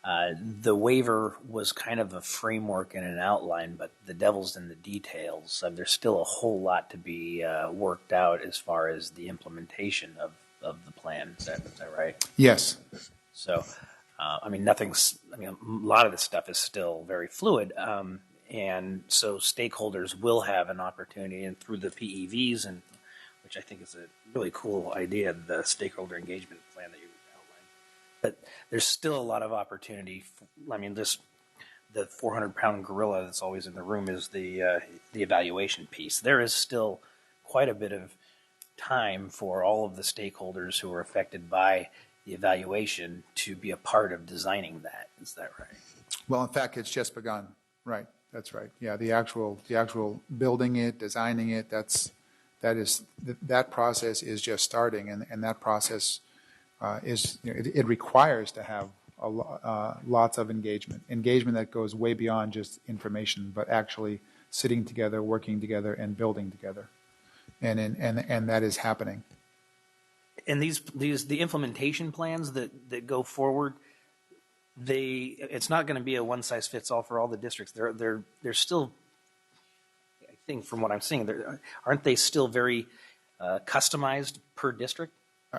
The waiver was kind of a framework and an outline, but the devil's in the details. There's still a whole lot to be worked out as far as the implementation of the plan. Is that right? Yes. So, a lot of this stuff is still very fluid. And so stakeholders will have an opportunity, and through the PEVs, and which I think is a really cool idea, the stakeholder engagement plan that you outlined. But there's still a lot of opportunity. The 400-pound gorilla that's always in the room is the evaluation piece. There is still quite a bit of time for all of the stakeholders who are affected by the evaluation to be a part of designing that. Is that right? Well, in fact, it's just begun. Right. That's right. Yeah, the actual building it, designing it, that process is just starting, and that process it requires to have lots of engagement that goes way beyond just information, but actually sitting together, working together, and building together, and that is happening. And the implementation plans that go forward, it's not going to be a one size fits all for all the districts. They're still, I think, from what I'm seeing, aren't they still very customized per district?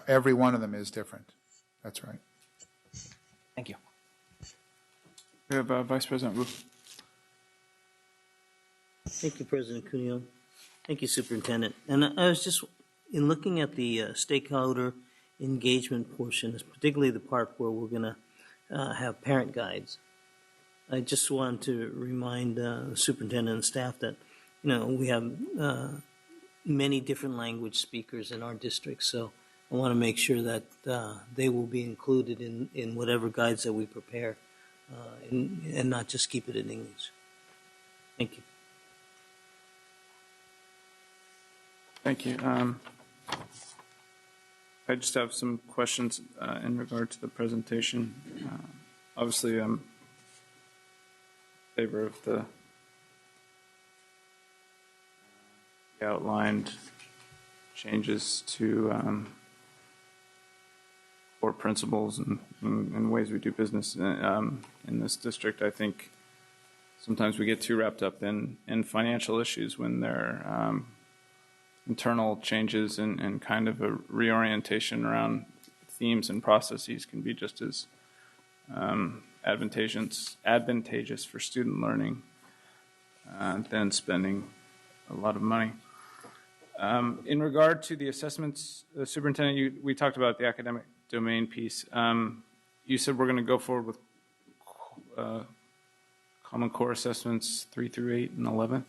Every one of them is different. That's right. Thank you. We have Vice President Wu. Thank you, President Cuneo. Thank you, Superintendent. And I was just, in looking at the stakeholder engagement portion, particularly the part where we're going to have parent guides, I just wanted to remind the superintendent and staff that, we have many different language speakers in our district, so I want to make sure that they will be included in whatever guides that we prepare, and not just keep it in English. Thank you. Thank you. I just have some questions in regard to the presentation. Obviously, I'm in favor of the outlined changes to core principles and ways we do business in this district. I think sometimes we get too wrapped up in financial issues when they're internal changes and kind of a reorientation around themes and processes can be just as advantageous for student learning than spending a lot of money. In regard to the assessments, Superintendent, we talked about the academic domain piece. You said we're going to go forward with Common Core assessments 3 through 8 and 11th?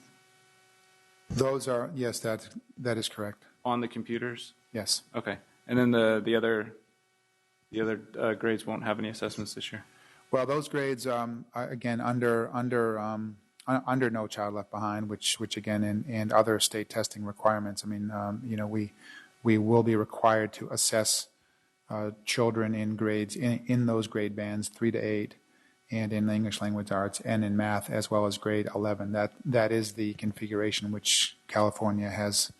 Those are, yes, that is correct. On the computers? Yes. Okay. And then the other grades won't have any assessments this year? Well, those grades, again, under No Child Left Behind, which again, and other state testing requirements. I mean, we will be required to assess children in grades in those grade bands 3 to 8, and in English language arts and in math, as well as grade 11. That is the configuration which California has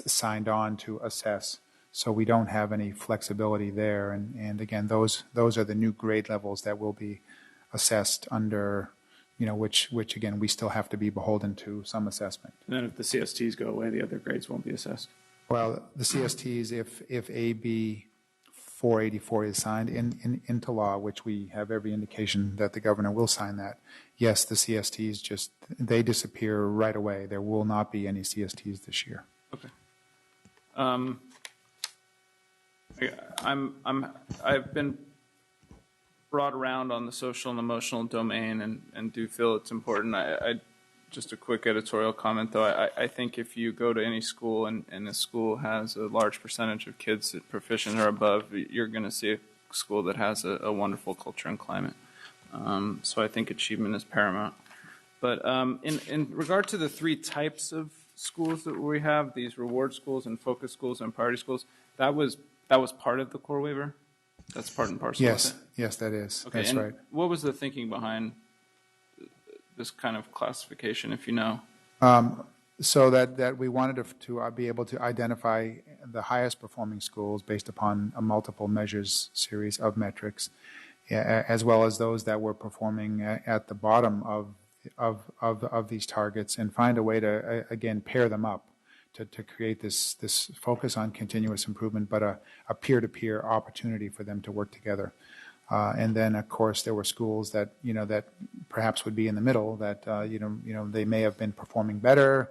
signed on to assess. So we don't have any flexibility there. And again, those are the new grade levels that will be assessed under, which again, we still have to be beholden to some assessment. And then if the CSTs go away, the other grades won't be assessed? Well, the CSTs, if AB 484 is signed into law, which we have every indication that the governor will sign that, yes, the CSTs they disappear right away. There will not be any CSTs this year. Okay. I've been brought around on the social and emotional domain and do feel it's important. I just a quick editorial comment, though. I think if you go to any school and the school has a large percentage of kids that proficient or above, you're going to see a school that has a wonderful culture and climate. So I think achievement is paramount. But in regard to the 3 types of schools that we have, these reward schools and focus schools and priority schools, that was part of the core waiver? That's part and parcel Yes, of it? yes, that is. Okay, That's and right. what was the thinking behind this kind of classification, if you know? So that we wanted to be able to identify the highest performing schools based upon a multiple measures series of metrics, as well as those that were performing at the bottom of these targets, and find a way to, again, pair them up to create this focus on continuous improvement, but a peer-to-peer opportunity for them to work together. And then, of course, there were schools that that perhaps would be in the middle. That they may have been performing better,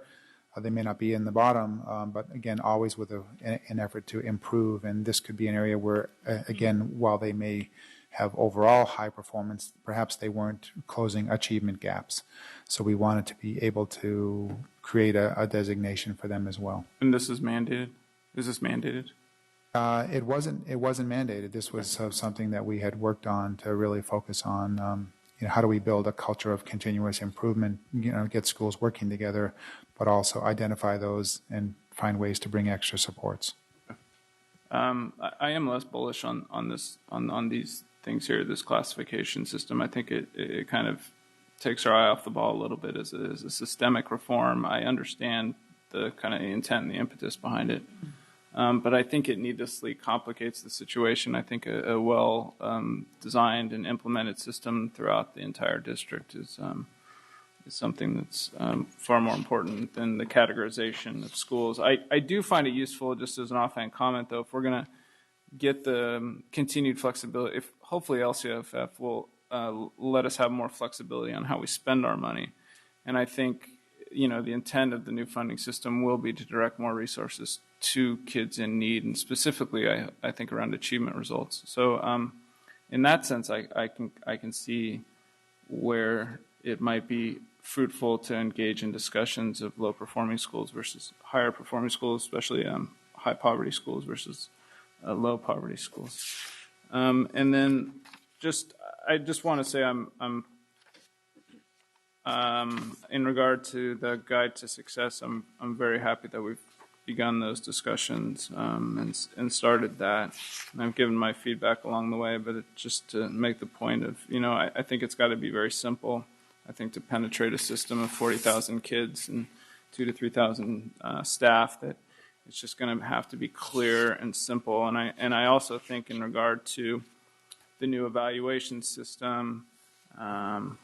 they may not be in the bottom, but again, always with an effort to improve. And this could be an area where, again, while they may have overall high performance, perhaps they weren't closing achievement gaps. So we wanted to be able to create a designation for them as well. And this is mandated? Is this mandated? It wasn't mandated. This was something that we had worked on to really focus on. How do we build a culture of continuous improvement? Get schools working together, but also identify those and find ways to bring extra supports. I am less bullish on this on these things here. This classification system, I think it kind of takes our eye off the ball a little bit as a systemic reform. I understand the kind of intent and the impetus behind it. But I think it needlessly complicates the situation. I think a well designed and implemented system throughout the entire district is something that's far more important than the categorization of schools. I do find it useful, just as an offhand comment, though, if we're going to get the continued flexibility, if hopefully LCFF will let us have more flexibility on how we spend our money. And I think the intent of the new funding system will be to direct more resources to kids in need, and specifically, I think, around achievement results. So, in that sense, I can see where it might be fruitful to engage in discussions of low-performing schools versus higher-performing schools, especially high-poverty schools versus low-poverty schools. And then, I just want to say I'm in regard to the Guide to Success, I'm very happy that we've begun those discussions and started that. And I've given my feedback along the way, but just to make the point of, I think it's got to be very simple. I think to penetrate a system of 40,000 kids and 2,000 to 3,000 staff, that it's just going to have to be clear and simple. And I also think in regard to the new evaluation system, all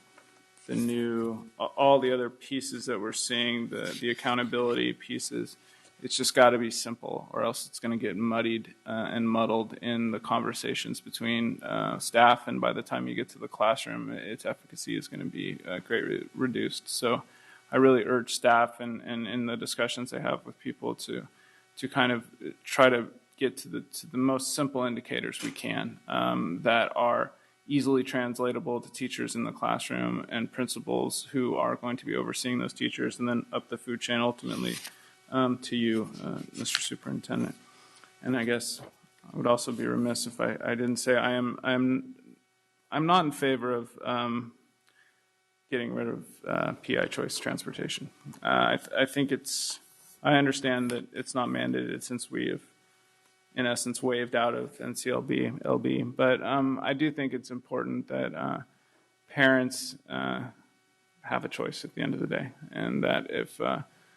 the other pieces that we're seeing, the accountability pieces, it's just got to be simple, or else it's going to get muddied and muddled in the conversations between staff, and by the time you get to the classroom, its efficacy is going to be greatly reduced. So I really urge staff and in the discussions they have with people to kind of try to get to the most simple indicators we can that are easily translatable to teachers in the classroom and principals who are going to be overseeing those teachers, and then up the food chain ultimately to you, Mr. Superintendent. And I guess I would also be remiss if I didn't say I'm not in favor of getting rid of PI choice transportation. I think I understand that it's not mandated since we have, in essence, waived out of NCLB, LB. But I do think it's important that parents have a choice at the end of the day, and that if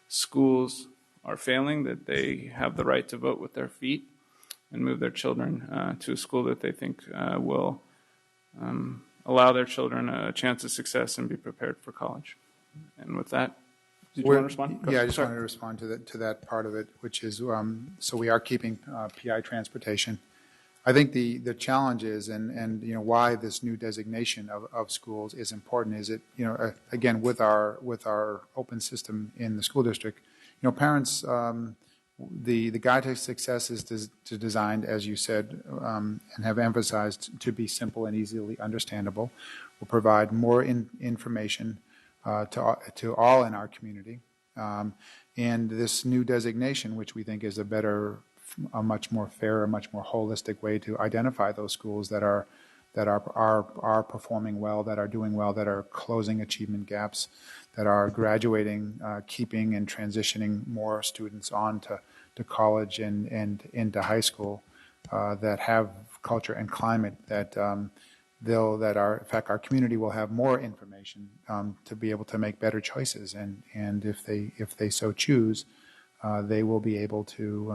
schools are failing, that they have the right to vote with their feet and move their children to a school that they think will allow their children a chance of success and be prepared for college. And with that, did you want to respond? Yeah, I just wanted to respond to that part of it, which is, so we are keeping PI transportation. I think the challenge is, and why this new designation of schools is important is it, again, with our open system in the school district, parents, the Guide to Success is designed, as you said, and have emphasized, to be simple and easily understandable. Will provide more information to all in our community. And this new designation, which we think is a much more fair, a much more holistic way to identify those schools that are performing well, that are doing well, that are closing achievement gaps, that are graduating, keeping and transitioning more students on to college and into high school, that have culture and climate that in fact, our community will have more information to be able to make better choices, and if they so choose, they will be able to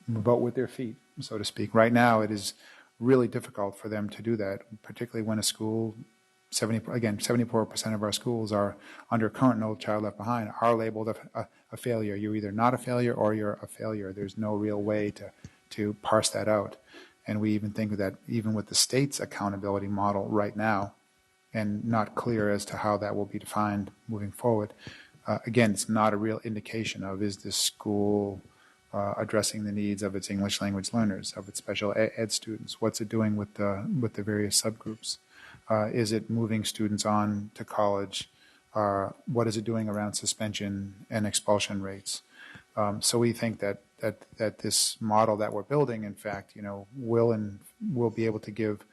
vote with their feet, so to speak. Right now, it is really difficult for them to do that, particularly when a school, 74% of our schools are under current No Child Left Behind, are labeled a failure. You're either not a failure or you're a failure. There's no real way to parse that out. And we even think that even with the state's accountability model right now, and not clear as to how that will be defined moving forward, again, it's not a real indication of is this school addressing the needs of its English language learners, of its special ed students. What's it doing with the various subgroups? Is it moving students on to college? What is it doing around suspension and expulsion rates? So we think that this model that we're building, in fact, will be able to give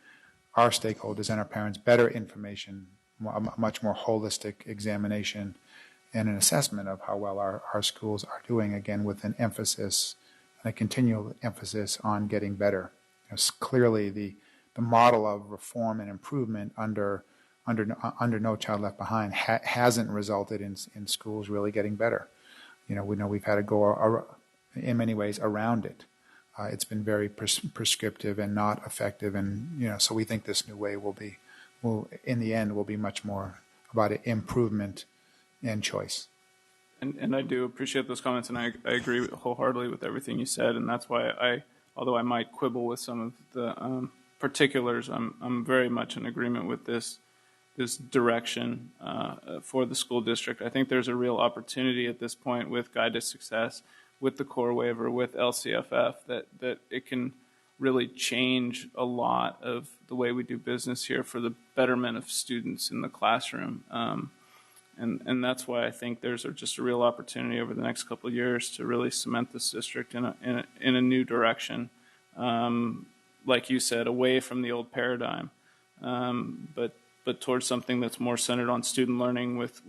our stakeholders and our parents better information, a much more holistic examination and an assessment of how well our schools are doing, again, with an emphasis, a continual emphasis on getting better. Clearly, the model of reform and improvement under No Child Left Behind hasn't resulted in schools really getting better. We know we've had to go in many ways around it. It's been very prescriptive and not effective, and so we think this new way will in the end be much more about improvement and choice. And I do appreciate those comments, and I agree wholeheartedly with everything you said, and that's why although I might quibble with some of the particulars, I'm very much in agreement with this direction for the school district. I think there's a real opportunity at this point with Guide to Success, with the core waiver, with LCFF, that it can really change a lot of the way we do business here for the betterment of students in the classroom. And that's why I think there's just a real opportunity over the next couple of years to really cement this district in a new direction. Like you said, away from the old paradigm, but towards something that's more centered on student learning with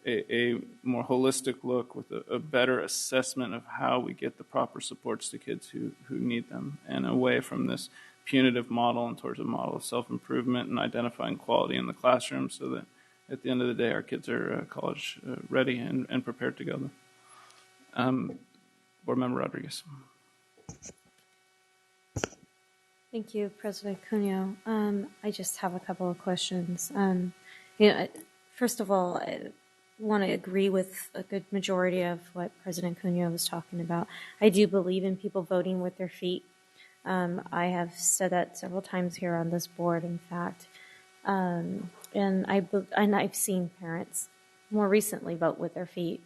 a more holistic look, with a better assessment of how we get the proper supports to kids who need them, and away from this punitive model and towards a model of self-improvement and identifying quality in the classroom, so that at the end of the day our kids are college ready and prepared to go there. Board Member Rodriguez. Thank you, President Cuneo. I just have a couple of questions. First of all, I want to agree with a good majority of what President Cuneo was talking about. I do believe in people voting with their feet. I have said that several times here on this board, in fact. And I've seen parents more recently vote with their feet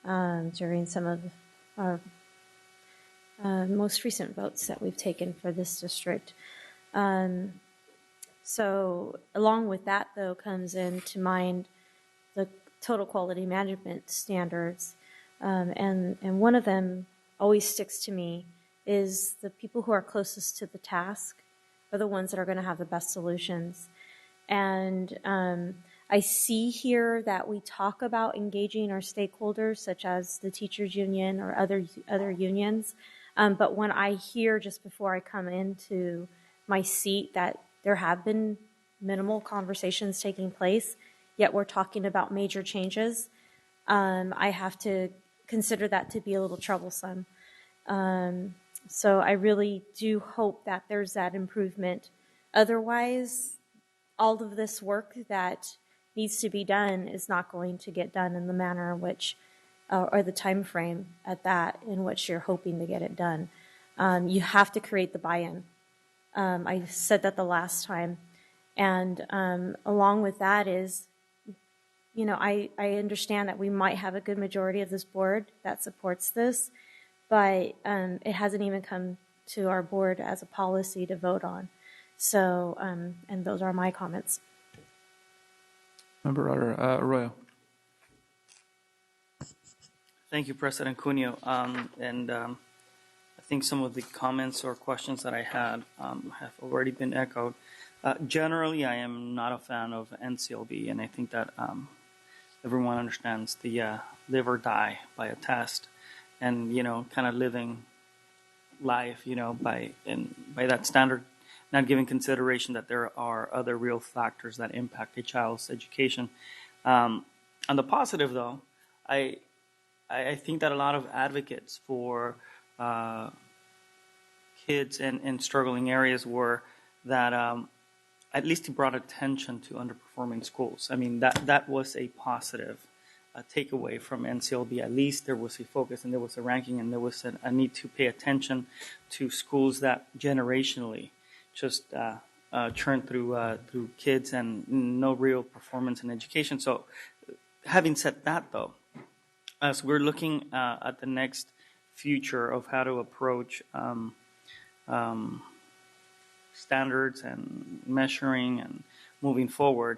during some of our most recent votes that we've taken for this district. So along with that, though, comes into mind the total quality management standards. And one of them always sticks to me is the people who are closest to the task are the ones that are going to have the best solutions. And I see here that we talk about engaging our stakeholders, such as the teachers union or other unions. But when I hear just before I come into my seat that there have been minimal conversations taking place, yet we're talking about major changes, I have to consider that to be a little troublesome. So I really do hope that there's that improvement. Otherwise, all of this work that needs to be done is not going to get done in the manner in which, or the time frame at that in which you're hoping to get it done. You have to create the buy-in. I said that the last time. And along with that is, I understand that we might have a good majority of this board that supports this, but it hasn't even come to our board as a policy to vote on. So, and those are my comments. Member Arroyo. Thank you, President Cuneo. I think some of the comments or questions that I had have already been echoed. Generally, I am not a fan of NCLB, and I think that everyone understands the live or die by a test, and kind of living life, by that standard, not giving consideration that there are other real factors that impact a child's education. On the positive, though, I think that a lot of advocates for kids in struggling areas were that at least he brought attention to underperforming schools. I mean, that was a positive takeaway from NCLB. At least there was a focus and there was a ranking and there was a need to pay attention to schools that generationally just churn through kids and no real performance in education. So having said that, though, as we're looking at the next future of how to approach standards and measuring and moving forward,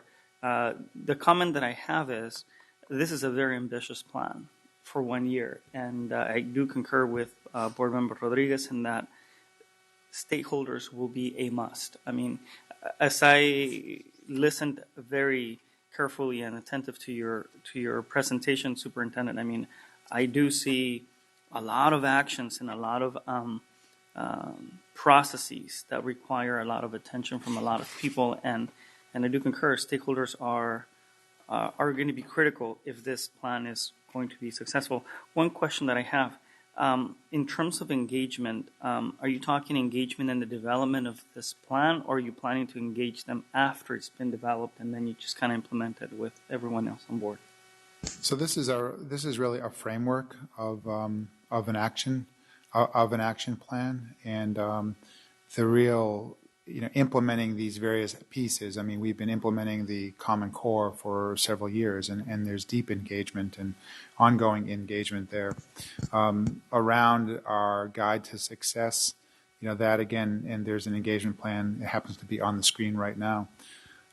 the comment that I have is this is a very ambitious plan for 1 year. And I do concur with Board Member Rodriguez in that stakeholders will be a must. I mean, as I listened very carefully and attentive to your presentation, Superintendent, I mean, I do see a lot of actions and a lot of processes that require a lot of attention from a lot of people, and I do concur. Stakeholders are going to be critical if this plan is going to be successful. One question that I have, in terms of engagement, are you talking engagement in the development of this plan, or are you planning to engage them after it's been developed and then you just kind of implement it with everyone else on board? So this is really a framework of an action plan, and the real implementing these various pieces. I mean, we've been implementing the Common Core for several years, and there's deep engagement and ongoing engagement there. Around our Guide to Success, that again, and there's an engagement plan. It happens to be on the screen right now.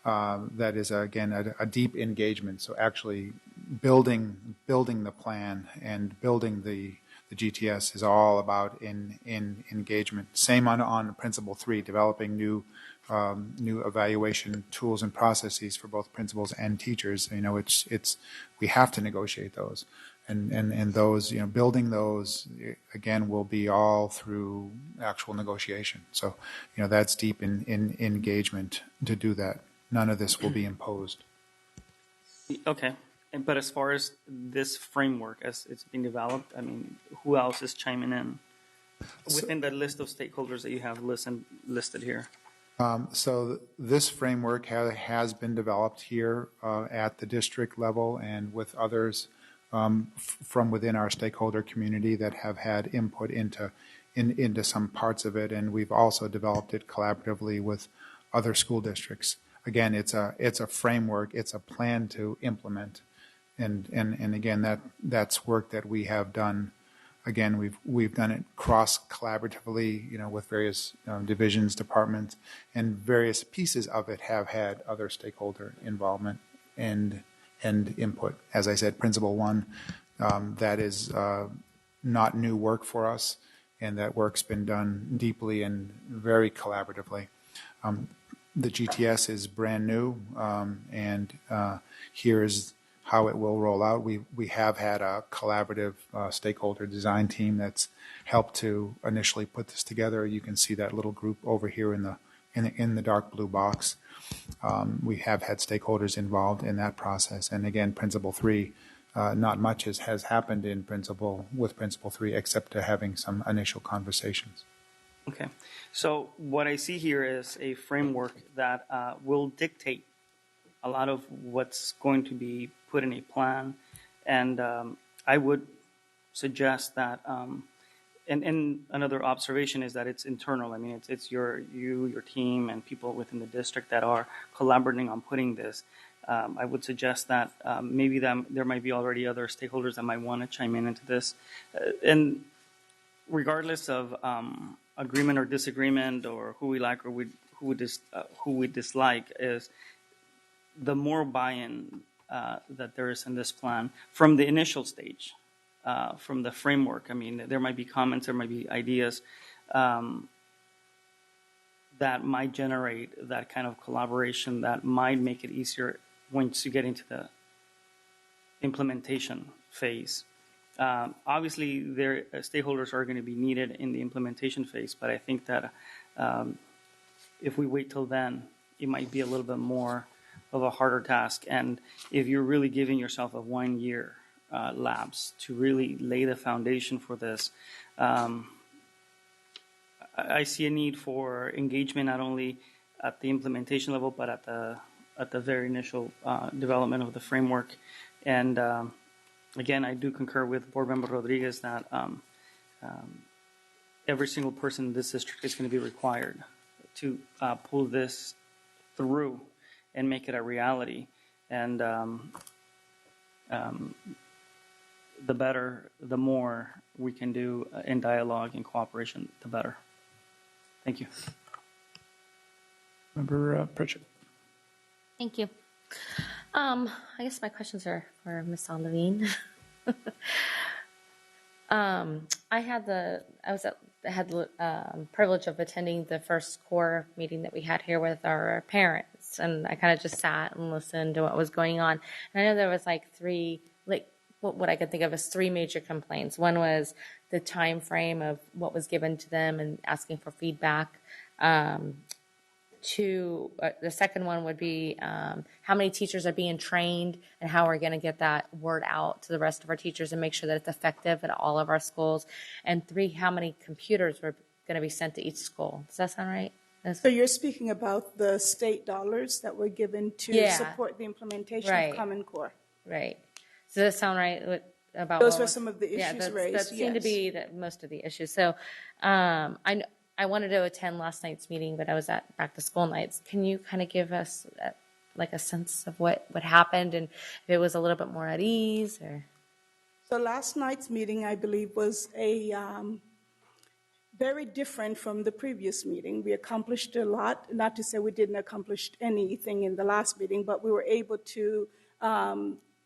That is, again, a deep engagement. So actually building the plan and building the GTS is all about in engagement. Same on Principle 3, developing new evaluation tools and processes for both principals and teachers. It's we have to negotiate those, and those building those again will be all through actual negotiation. So that's deep in engagement to do that. None of this will be imposed. Okay. But as far as this framework, as it's being developed, I mean, who else is chiming in within the list of stakeholders that you have listed here? So this framework has been developed here at the district level and with others from within our stakeholder community that have had input into some parts of it, and we've also developed it collaboratively with other school districts. Again, it's a framework, it's a plan to implement. And again, that's work that we have done. Again, we've done it cross collaboratively, with various divisions, departments, and various pieces of it have had other stakeholder involvement and input. As I said, Principle 1, that is not new work for us, and that work's been done deeply and very collaboratively. The GTS is brand new, and here's how it will roll out. We have had a collaborative stakeholder design team that's helped to initially put this together. You can see that little group over here in the dark blue box. We have had stakeholders involved in that process. And again, Principle 3, not much has happened with Principle 3 except to having some initial conversations. Okay. So what I see here is a framework that will dictate a lot of what's going to be put in a plan, and I would suggest that. And another observation is that it's internal. I mean, it's your team, and people within the district that are collaborating on putting this. I would suggest that maybe there might be already other stakeholders that might want to chime into this, and regardless of agreement or disagreement, or who we like or who we dislike, is the more buy-in that there is in this plan from the initial stage, from the framework. I mean, there might be comments, there might be ideas that might generate that kind of collaboration that might make it easier once you get into the implementation phase. Obviously, stakeholders are going to be needed in the implementation phase, but I think that if we wait till then, it might be a little bit more of a harder task. And if you're really giving yourself a 1 year lapse to really lay the foundation for this, I I see a need for engagement not only at the implementation level, but at the very initial development of the framework. And again, I do concur with Board Member Rodriguez that every single person in this district is going to be required to pull this through and make it a reality. And the better, the more we can do in dialogue and cooperation, the better. Thank you. Member Pritchett. Thank you. I guess my questions are for Ms. Levine. I had the privilege of attending the first core meeting that we had here with our parents, and I kind of just sat and listened to what was going on. And I know there was what I could think of as three major complaints. One was the time frame of what was given to them and asking for feedback. The second one would be how many teachers are being trained and how we're going to get that word out to the rest of our teachers and make sure that it's effective at all of our schools. And three, how many computers were going to be sent to each school. Does that sound right? So you're speaking about the state dollars that were given to support the implementation of Common Core. Right. Does that sound right? About those were some of the issues raised. That seemed to be most of the issues. So I wanted to attend last night's meeting, but I was at back to school nights. Can you kind of give us a sense of what happened and if it was a little bit more at ease? Or? So last night's meeting, I believe, was a very different from the previous meeting. We accomplished a lot. Not to say we didn't accomplish anything in the last meeting, but we were able to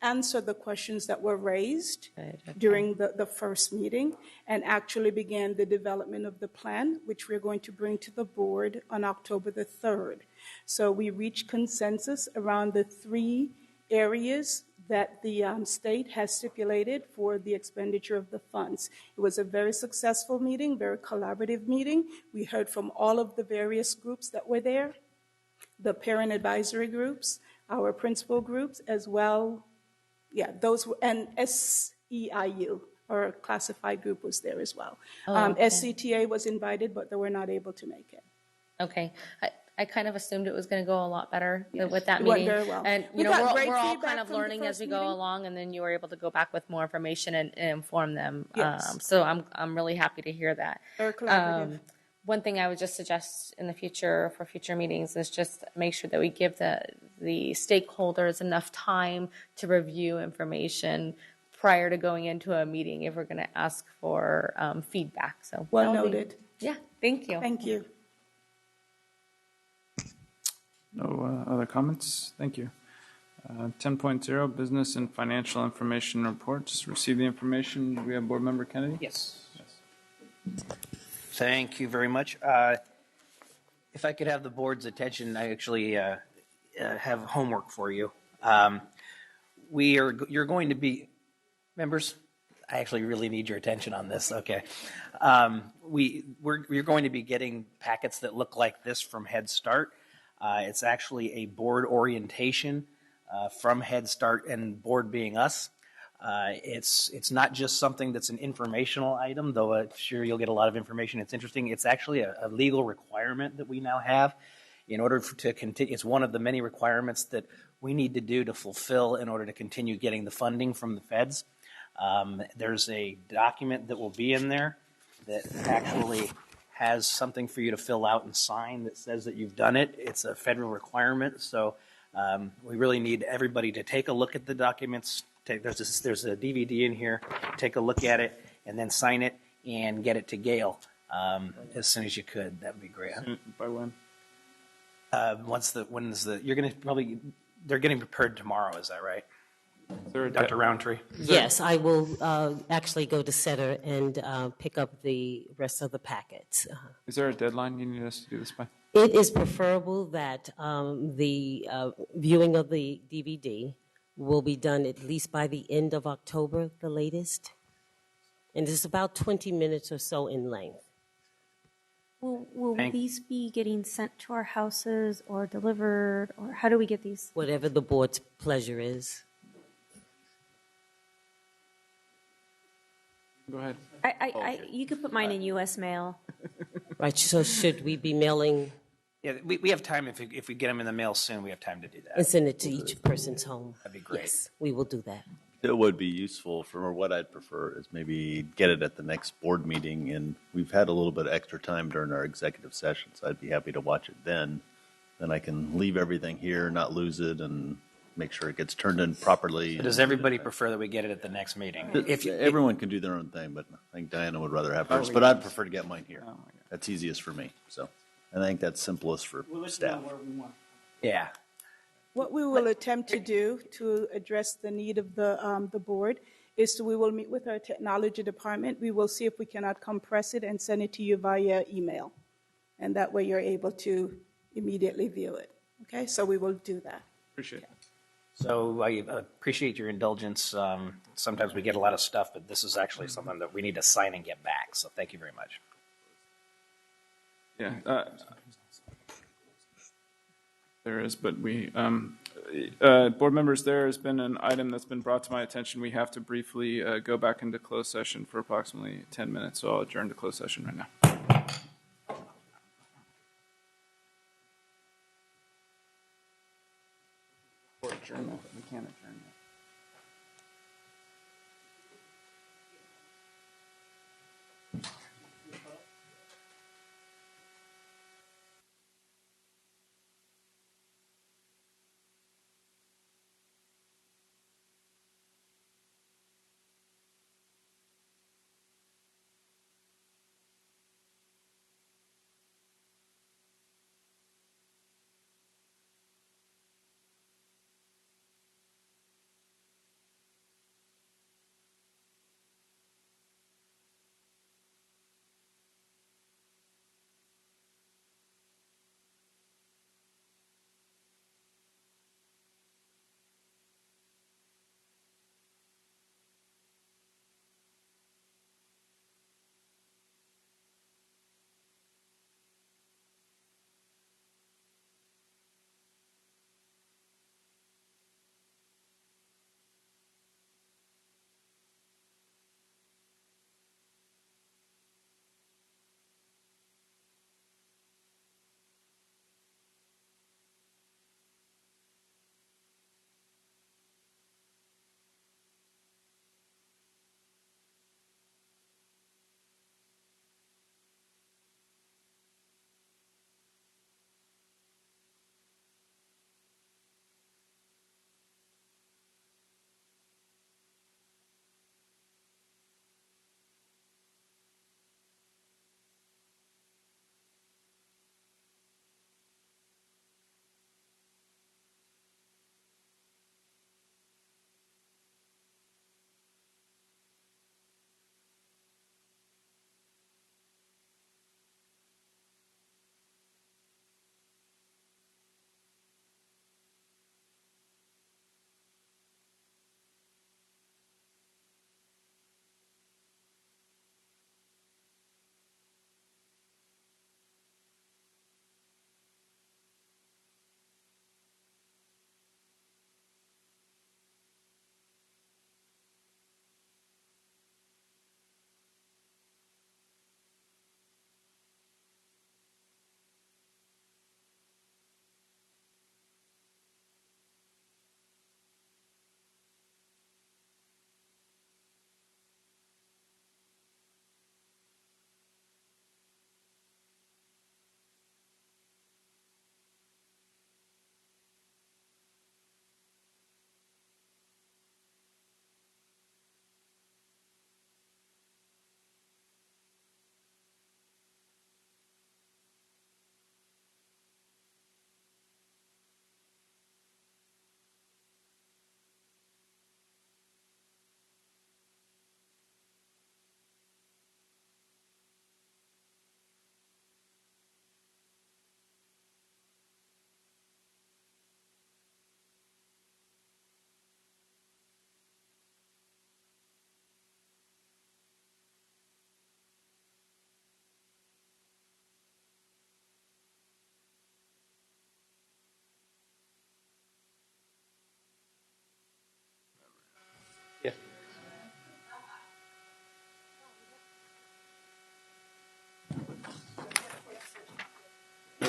answer the questions that were raised during the first meeting and actually began the development of the plan, which we're going to bring to the board on October the 3rd. So we reached consensus around the three areas that the state has stipulated for the expenditure of the funds. It was a very successful meeting, very collaborative meeting. We heard from all of the various groups that were there, the parent advisory groups, our principal groups, as well. Yeah, those were, and SEIU, or classified group, was there as well. Okay. SCTA was invited, but they were not able to make it. Okay. I kind of assumed it was going to go a lot better with that it went meeting. very well. And we're all kind of learning as we go along, and then you were able to go back with more information and inform them. Yes. So I'm really happy to hear that. Very collaborative. One thing I would just suggest in the future for future meetings is just make sure that we give the stakeholders enough time to review information prior to going into a meeting if we're going to ask for feedback. So well noted. Yeah, thank you. Thank you. No other comments? Thank you. 10.0, business and financial information reports. Receive the information. Do we have Board Member Kennedy? Yes. Thank you very much. If I could have the board's attention, I actually have homework for you. You're going to be, members, I actually really need your attention on this. Okay. We're going to be getting packets that look like this from Head Start. It's actually a board orientation from Head Start, and board being us. It's not just something that's an informational item, though I'm sure you'll get a lot of information. It's interesting. It's actually a legal requirement that we now have in order to continue. It's one of the many requirements that we need to do to fulfill in order to continue getting the funding from the feds. There's a document that will be in there that actually has something for you to fill out and sign that says that you've done it. It's a federal requirement, so we really need everybody to take a look at the documents. There's a DVD in here. Take a look at it and then sign it and get it to Gail as soon as you could. That would be great. By when? They're getting prepared tomorrow. Is that right? Dr. Roundtree? Yes, I will actually go to Setter and pick up the rest of the packets. Is there a deadline you need us to do this by? It is preferable that the viewing of the DVD will be done at least by the end of October, the latest. And it's about 20 minutes or so in length. Will these be getting sent to our houses or delivered, or how do we get these? Whatever the board's pleasure is. Go ahead. You could put mine in U.S. mail. Right, so should we be mailing Yeah, we have time if we get them in the mail soon. We have time to do that. and send it to each person's home? That'd be great. Yes, we will do that. It would be useful for what I'd prefer is maybe get it at the next board meeting, and we've had a little bit of extra time during our executive session, so I'd be happy to watch it then. Then I can leave everything here, not lose it, and make sure it gets turned in properly. Does everybody prefer that we get it at the next meeting? Everyone can do their own thing, but I think Diana would rather have hers, but I'd prefer to get mine here. That's easiest for me, so. I think that's simplest for staff. Yeah. What we will attempt to do to address the need of the board is we will meet with our technology department. We will see if we cannot compress it and send it to you via email. And that way you're able to immediately view it. Okay, so we will do that. Appreciate it. So I appreciate your indulgence. Sometimes we get a lot of stuff, but this is actually something that we need to sign and get back. So thank you very much. Yeah. There is, but we, board members, there has been an item that's been brought to my attention. We have to briefly go back into closed session for approximately 10 minutes, so I'll adjourn to closed session right now. We can't adjourn yet.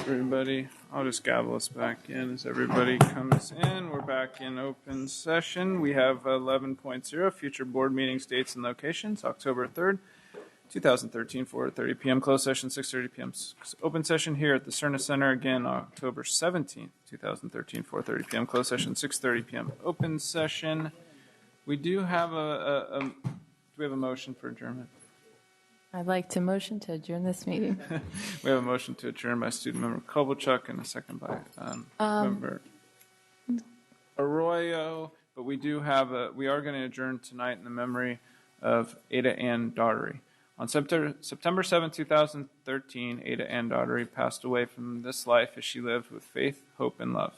everybody. I'll just gavel us back in as everybody comes in. We're back in open session. We have 11.0, future board meetings, dates, and locations, October 3rd, 2013, 4:30 p.m. Closed session, 6:30 p.m. Open session here at the Cerna Center, again, October 17th, 2013, 4:30 p.m. Closed session, 6:30 p.m. Open session. We do have do we have a motion for adjournment? I'd like to motion to adjourn this meeting. We have a motion to adjourn by student member Kovalchuk and a second by member Arroyo. But we do have we are going to adjourn tonight in the memory of Ada Ann Daughtery. On September 7, 2013, Ada Ann Daughtery passed away from this life as she lived with faith, hope, and love.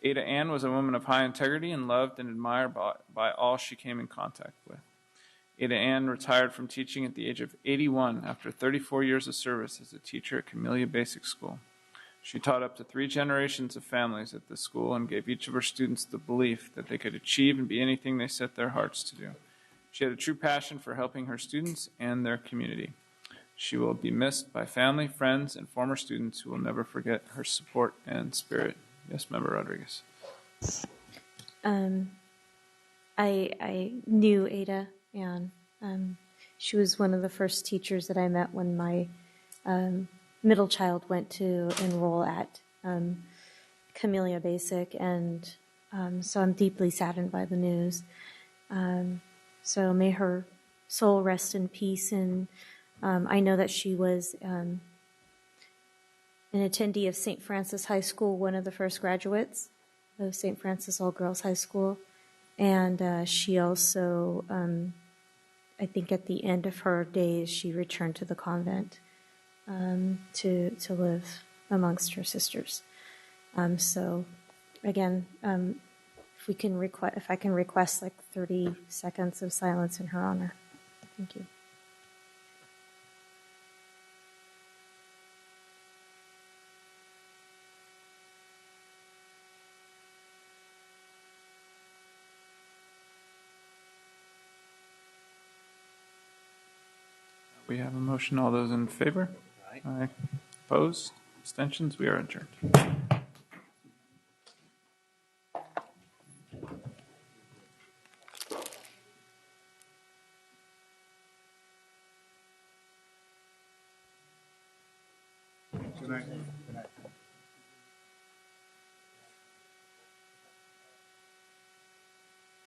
Ada Ann was a woman of high integrity and loved and admired by all she came in contact with. Ada Ann retired from teaching at the age of 81 after 34 years of service as a teacher at Camellia Basic School. She taught up to 3 generations of families at the school and gave each of her students the belief that they could achieve and be anything they set their hearts to do. She had a true passion for helping her students and their community. She will be missed by family, friends, and former students who will never forget her support and spirit. Yes, Member Rodriguez. I knew Ada Ann. She was one of the first teachers that I met when my middle child went to enroll at Camellia Basic, and so I'm deeply saddened by the news. So may her soul rest in peace, and I know that she was an attendee of St. Francis High School, one of the first graduates of St. Francis All-Girls High School, and she also, I think at the end of her days, she returned to the convent to live amongst her sisters. So again, if I can request like 30 seconds of silence in her honor. Thank you. We have a motion. All those in favor? Aye. Opposed? Abstentions? We are adjourned. Good night. Good night.